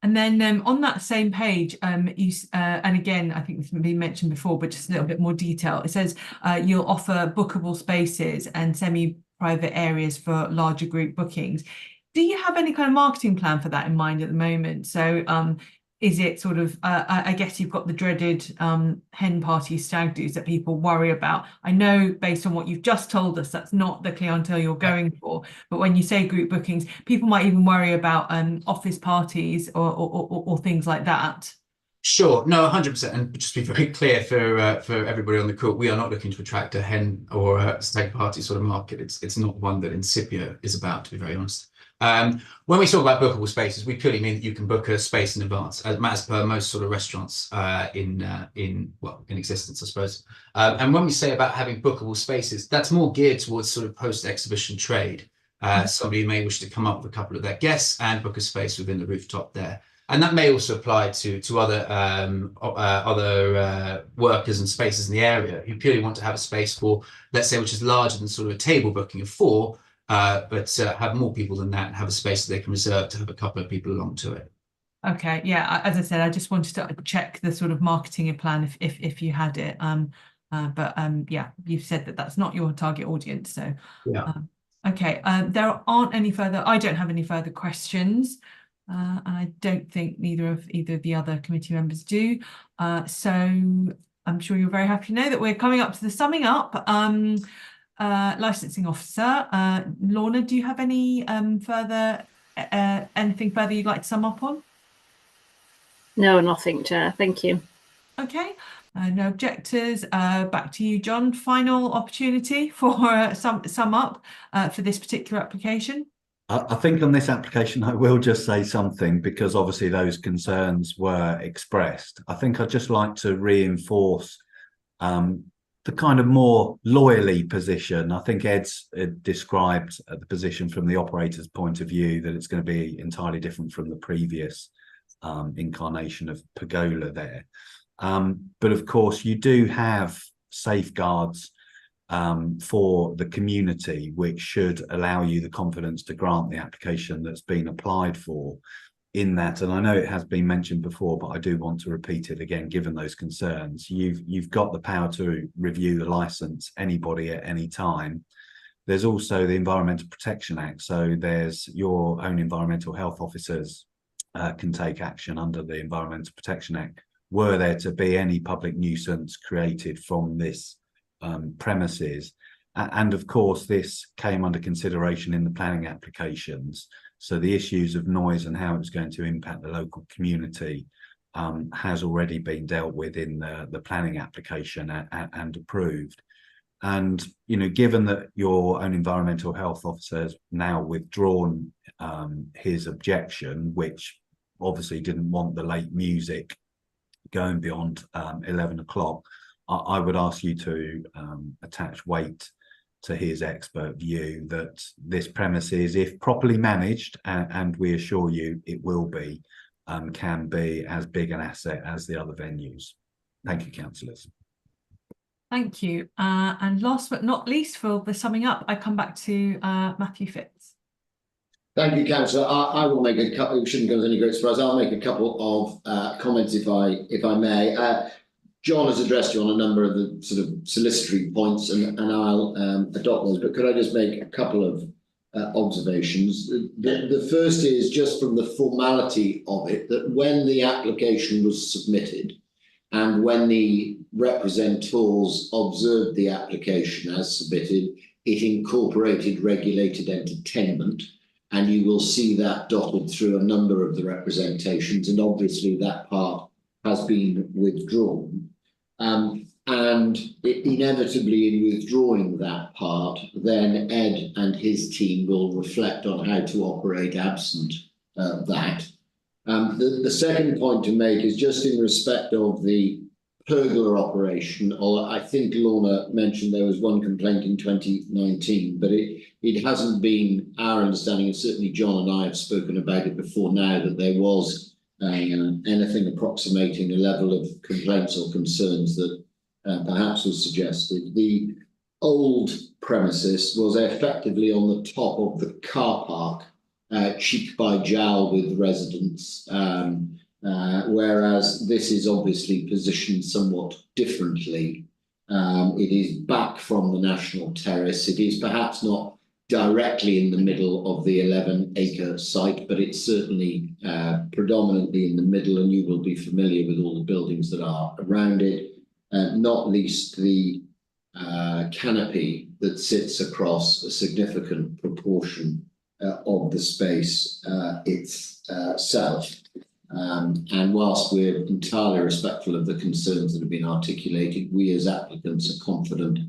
Speaker 4: And then on that same page, and again, I think it's been mentioned before, but just a little bit more detail. It says you'll offer bookable spaces and semi-private areas for larger group bookings. Do you have any kind of marketing plan for that in mind at the moment? So is it sort of, I guess you've got the dreaded hen party stag do's that people worry about. I know based on what you've just told us, that's not the clientele you're going for. But when you say group bookings, people might even worry about office parties or things like that.
Speaker 13: Sure, no, 100%. And just to be very clear for everybody on the call, we are not looking to attract a hen or a stag party sort of market. It's not one that Incipia is about, to be very honest. When we talk about bookable spaces, we purely mean that you can book a space in advance, as per most sort of restaurants in existence, I suppose. And when we say about having bookable spaces, that's more geared towards sort of post-exhibition trade. Somebody may wish to come up with a couple of their guests and book a space within the rooftop there. And that may also apply to other workers and spaces in the area who purely want to have a space for, let's say, which is larger than sort of a table booking of 4, but have more people than that and have a space that they can reserve to have a couple of people along to it.
Speaker 4: Okay, yeah, as I said, I just wanted to check the sort of marketing plan if you had it. Yeah, you've said that that's not your target audience, so
Speaker 13: yeah.
Speaker 4: Okay, there aren't any further. I don't have any further questions. And I don't think either of the other committee members do. So I'm sure you're very happy to know that we're coming up to the summing up. Licensing officer, Lorna, do you have any anything further you'd like to sum up on?
Speaker 11: No, nothing, Chair. Thank you.
Speaker 4: Okay, no objectors. Back to you, John. Final opportunity for sum up for this particular application.
Speaker 12: I think on this application, I will just say something because obviously those concerns were expressed. I think I'd just like to reinforce the kind of more lawyerly position. I think Ed's described the position from the operator's point of view that it's going to be entirely different from the previous incarnation of Pergola there. But of course, you do have safeguards for the community, which should allow you the confidence to grant the application that's been applied for in that. And I know it has been mentioned before, but I do want to repeat it again, given those concerns. You've got the power to review the license, anybody at any time. There's also the Environmental Protection Act. So there's your own environmental health officers can take action under the Environmental Protection Act were there to be any public nuisance created from this premises. And of course, this came under consideration in the planning applications. So the issues of noise and how it's going to impact the local community has already been dealt with in the planning application and approved. And, given that your own environmental health officer has now withdrawn his objection, which obviously didn't want the late music going beyond 11 o'clock, I would ask you to attach weight to his expert view that this premises, if properly managed, and we assure you it will be, can be as big an asset as the other venues. Thank you, councillors.
Speaker 4: Thank you. And last but not least, for the summing up, I come back to Matthew Fitz.
Speaker 5: Thank you, councillor. I will make a couple. It shouldn't come as any great surprise. I'll make a couple of comments if I may. John has addressed you on a number of the sort of solicitory points, and I'll adopt those. But could I just make a couple of observations? The first is just from the formality of it, that when the application was submitted and when the representors observed the application as submitted, it incorporated regulated entertainment. and you will see that dotted through a number of the representations, and obviously that part has been withdrawn. And inevitably in withdrawing that part, then Ed and his team will reflect on how to operate absent that. The second point to make is just in respect of the pergola operation, or I think Lorna mentioned there was one complaint in 2019, but it hasn't been our understanding, and certainly John and I have spoken about it before now, that there was anything approximating a level of complaints or concerns that perhaps was suggested. The old premises was effectively on the top of the car park, cheek by jowl with residents, whereas this is obviously positioned somewhat differently. It is back from the National Terrace. It is perhaps not directly in the middle of the 11-acre site, but it's certainly predominantly in the middle, and you will be familiar with all the buildings that are around it. Not least the canopy that sits across a significant proportion of the space itself. And whilst we're entirely respectful of the concerns that have been articulated, we as applicants are confident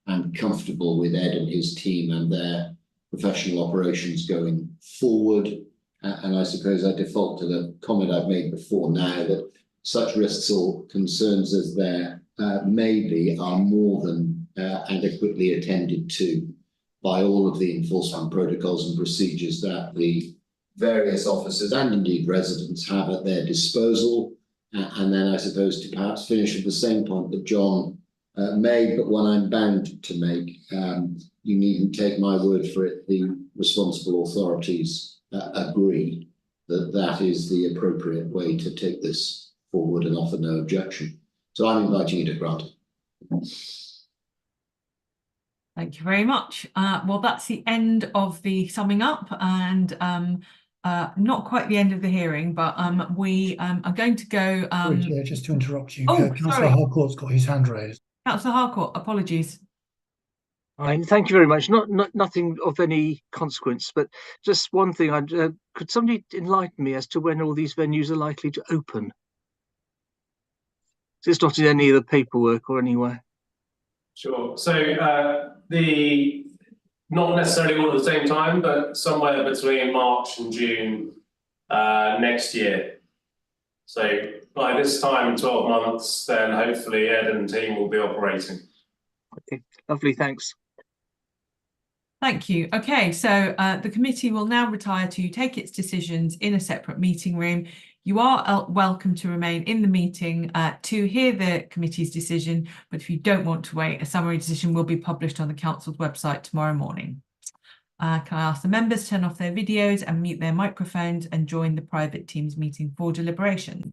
Speaker 5: and comfortable with Ed and his team and their professional operations going forward. And I suppose I default to the comment I've made before now, that such risks or concerns as there may be are more than adequately attended to by all of the enforcement protocols and procedures that the various officers and indeed residents have at their disposal. And then I suppose to perhaps finish with the same point that John made, but one I'm bound to make, you needn't take my word for it, the responsible authorities agree that that is the appropriate way to take this forward and offer no objection. So I'm inviting you to grant it.
Speaker 4: Thank you very much. Well, that's the end of the summing up, and not quite the end of the hearing, but we are going to go.
Speaker 1: Sorry, Chair, just to interrupt you.
Speaker 4: Oh,
Speaker 1: Councillor
Speaker 4: sorry.
Speaker 1: Harcourt's got his hand raised.
Speaker 4: Councillor Harcourt, apologies.
Speaker 2: Thank you very much. Nothing of any consequence, but just one thing. Could somebody enlighten me as to when all these venues are likely to open? It's not in any of the paperwork or anywhere.
Speaker 6: Sure. So not necessarily all at the same time, but somewhere between March and June next year. So by this time, 12 months, then hopefully Ed and team will be operating.
Speaker 2: Okay, lovely, thanks.
Speaker 4: Thank you. Okay, so the committee will now retire to take its decisions in a separate meeting room. You are welcome to remain in the meeting to hear the committee's decision, but if you don't want to wait, a summary decision will be published on the council's website tomorrow morning. Can I ask the members to turn off their videos and mute their microphones and join the private Teams meeting for deliberation?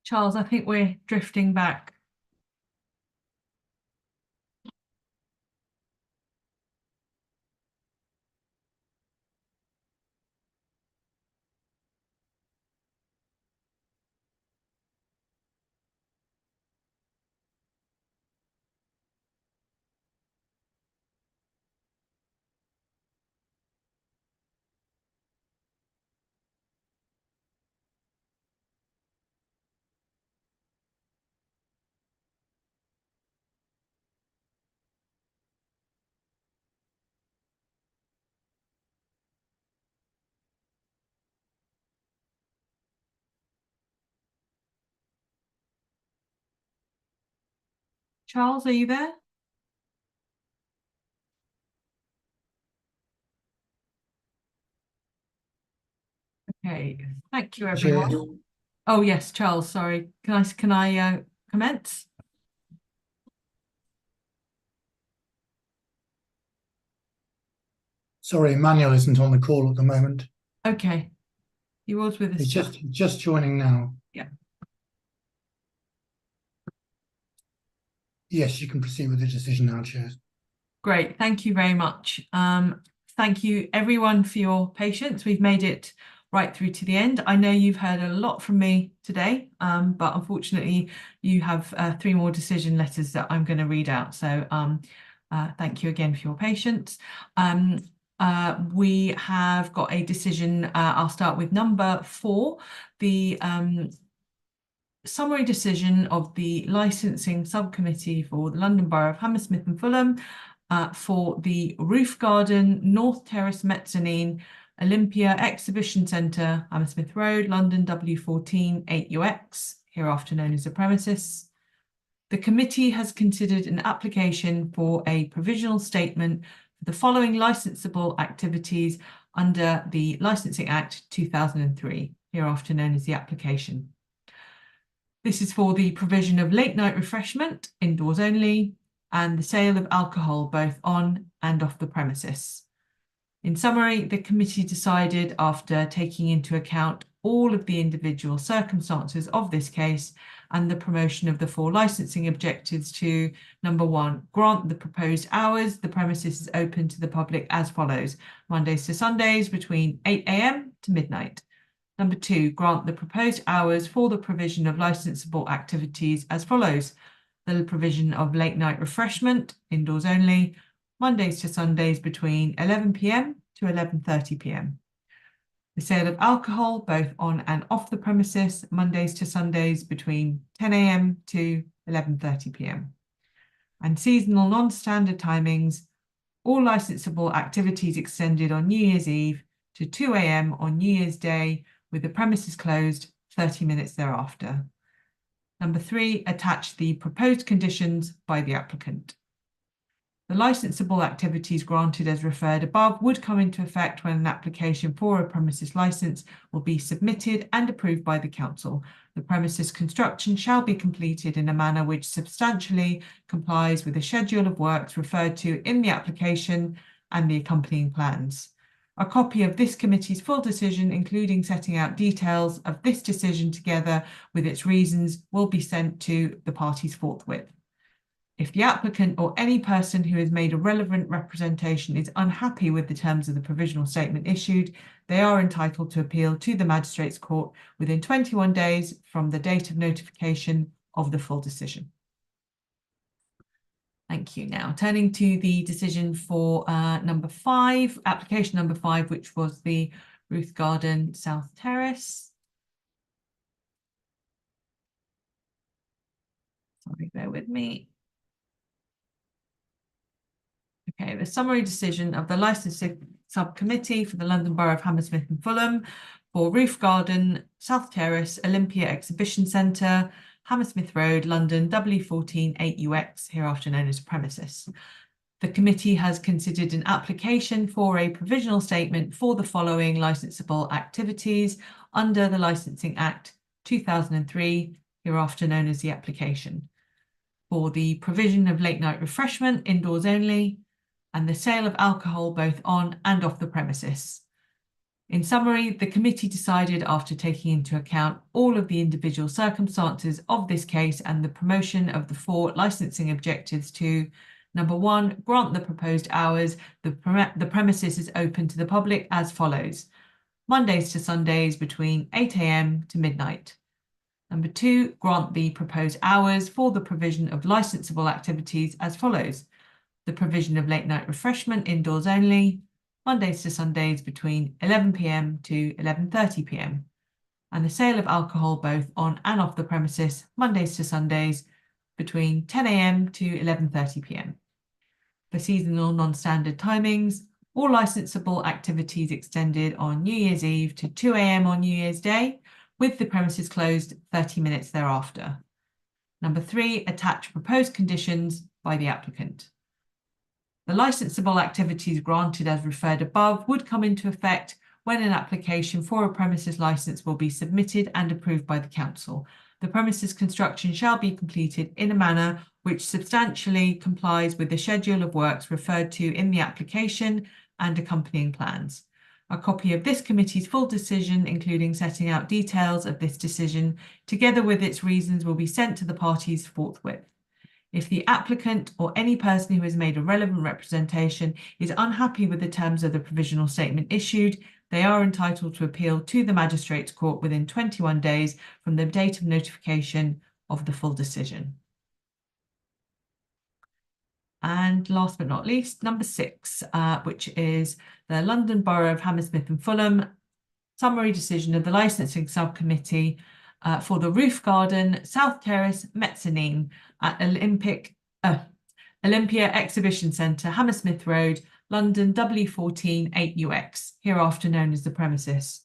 Speaker 4: Charles, I think we're drifting back. Charles, are you there? Okay, thank you, everyone.
Speaker 1: Chair.
Speaker 4: Oh yes, Charles, sorry. Can I commence?
Speaker 1: Sorry, Emmanuel isn't on the call at the moment.
Speaker 4: Okay. He was with us.
Speaker 1: He's just joining now.
Speaker 4: Yeah.
Speaker 1: Yes, you can proceed with the decision now, Chair.
Speaker 4: Great, thank you very much. Thank you everyone for your patience. We've made it right through to the end. I know you've heard a lot from me today, but unfortunately you have 3 more decision letters that I'm going to read out. So thank you again for your patience. We have got a decision. I'll start with number 4, the summary decision of the licensing subcommittee for the London Borough of Hammersmith and Fulham for the Roof Garden North Terrace Mezzanine Olympia Exhibition Centre, Hammersmith Road, London, W14 8UX, hereafter known as the premises. The committee has considered an application for a provisional statement for the following licensable activities under the Licensing Act 2003, hereafter known as the application. This is for the provision of late night refreshment, indoors only, and the sale of alcohol both on and off the premises. In summary, the committee decided, after taking into account all of the individual circumstances of this case and the promotion of the 4 licensing objectives, to number 1, grant the proposed hours. The premises is open to the public as follows: Mondays to Sundays between 8 AM to midnight. Number 2, grant the proposed hours for the provision of licensable activities as follows: the provision of late night refreshment, indoors only, Mondays to Sundays between 11 PM to 11:30 PM. The sale of alcohol both on and off the premises, Mondays to Sundays between 10 AM to 11:30 PM. And seasonal non-standard timings, all licensable activities extended on New Year's Eve to 2 AM on New Year's Day, with the premises closed 30 minutes thereafter. Number 3, attach the proposed conditions by the applicant. The licensable activities granted as referred above would come into effect when an application for a premises licence will be submitted and approved by the council. The premises construction shall be completed in a manner which substantially complies with the schedule of works referred to in the application and the accompanying plans. A copy of this committee's full decision, including setting out details of this decision together with its reasons, will be sent to the parties forthwith. If the applicant or any person who has made a relevant representation is unhappy with the terms of the provisional statement issued, they are entitled to appeal to the Magistrates' Court within 21 days from the date of notification of the full decision. Thank you. Now, turning to the decision for number 5, application number 5, which was the Roof Garden South Terrace. Sorry, bear with me. Okay, the summary decision of the Licensing Subcommittee for the London Borough of Hammersmith and Fulham for Roof Garden South Terrace Olympia Exhibition Centre, Hammersmith Road, London, W14 8UX, hereafter known as premises. The committee has considered an application for a provisional statement for the following licensable activities under the Licensing Act 2003, hereafter known as the application, for the provision of late night refreshment, indoors only, and the sale of alcohol both on and off the premises. In summary, the committee decided, after taking into account all of the individual circumstances of this case and the promotion of the 4 licensing objectives, to number 1, grant the proposed hours. The premises is open to the public as follows: Mondays to Sundays between 8 AM to midnight. Number 2, grant the proposed hours for the provision of licensable activities as follows: the provision of late night refreshment indoors only, Mondays to Sundays between 11 PM to 11:30 PM, and the sale of alcohol both on and off the premises, Mondays to Sundays between 10 AM to 11:30 PM. For seasonal non-standard timings, all licensable activities extended on New Year's Eve to 2 AM on New Year's Day, with the premises closed 30 minutes thereafter. Number 3, attach proposed conditions by the applicant. The licensable activities granted as referred above would come into effect when an application for a premises licence will be submitted and approved by the council. The premises construction shall be completed in a manner which substantially complies with the schedule of works referred to in the application and accompanying plans. A copy of this committee's full decision, including setting out details of this decision, together with its reasons, will be sent to the parties forthwith. If the applicant or any person who has made a relevant representation is unhappy with the terms of the provisional statement issued, they are entitled to appeal to the Magistrates' Court within 21 days from the date of notification of the full decision. And last but not least, number 6, which is the London Borough of Hammersmith and Fulham summary decision of the Licensing Subcommittee for the Roof Garden, South Terrace, Mezzanine at Olympia Exhibition Centre, Hammersmith Road, London, W14 8UX, hereafter known as the premises.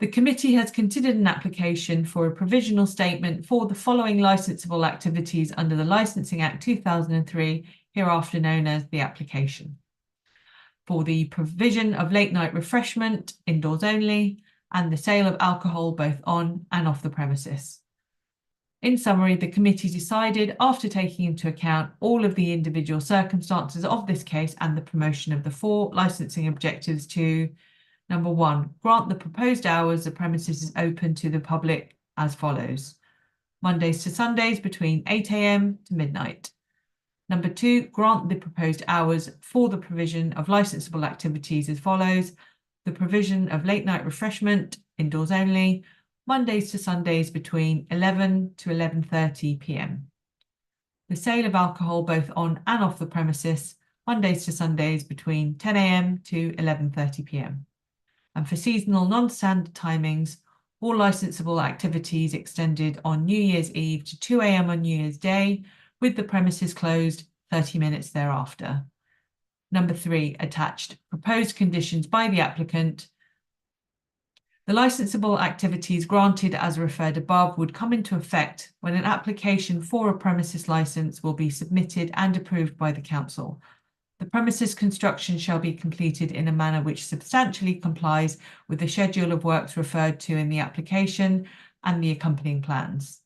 Speaker 4: The committee has considered an application for a provisional statement for the following licensable activities under the Licensing Act 2003, hereafter known as the application: for the provision of late night refreshment indoors only, and the sale of alcohol both on and off the premises. In summary, the committee decided, after taking into account all of the individual circumstances of this case and the promotion of the 4 licensing objectives, to number 1, grant the proposed hours the premises is open to the public as follows: Mondays to Sundays between 8 AM to midnight. Number 2, grant the proposed hours for the provision of licensable activities as follows: the provision of late night refreshment indoors only, Mondays to Sundays between 11 to 11:30 PM. The sale of alcohol both on and off the premises, Mondays to Sundays between 10 AM to 11:30 PM. And for seasonal non-standard timings, all licensable activities extended on New Year's Eve to 2 AM on New Year's Day, with the premises closed 30 minutes thereafter. Number 3, attached proposed conditions by the applicant. The licensable activities granted as referred above would come into effect when an application for a premises licence will be submitted and approved by the council. The premises construction shall be completed in a manner which substantially complies with the schedule of works referred to in the application and the accompanying plans.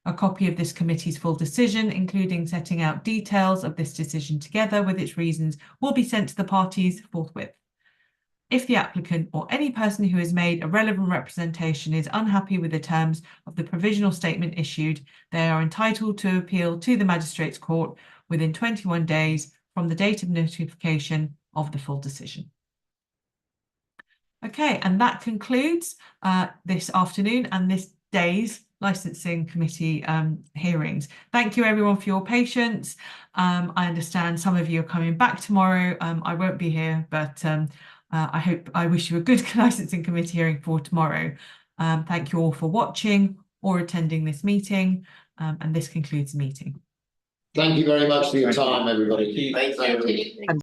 Speaker 4: A copy of this committee's full decision, including setting out details of this decision together with its reasons, will be sent to the parties forthwith. If the applicant or any person who has made a relevant representation is unhappy with the terms of the provisional statement issued, they are entitled to appeal to the Magistrates' Court within 21 days from the date of notification of the full decision. Okay, and that concludes this afternoon and this day's Licensing Committee hearings. Thank you everyone for your patience. I understand some of you are coming back tomorrow. I won't be here, but I wish you a good Licensing Committee hearing for tomorrow. Thank you all for watching or attending this meeting, and this concludes the meeting.
Speaker 5: Thank you very much for your time, everybody.
Speaker 8: Thank you.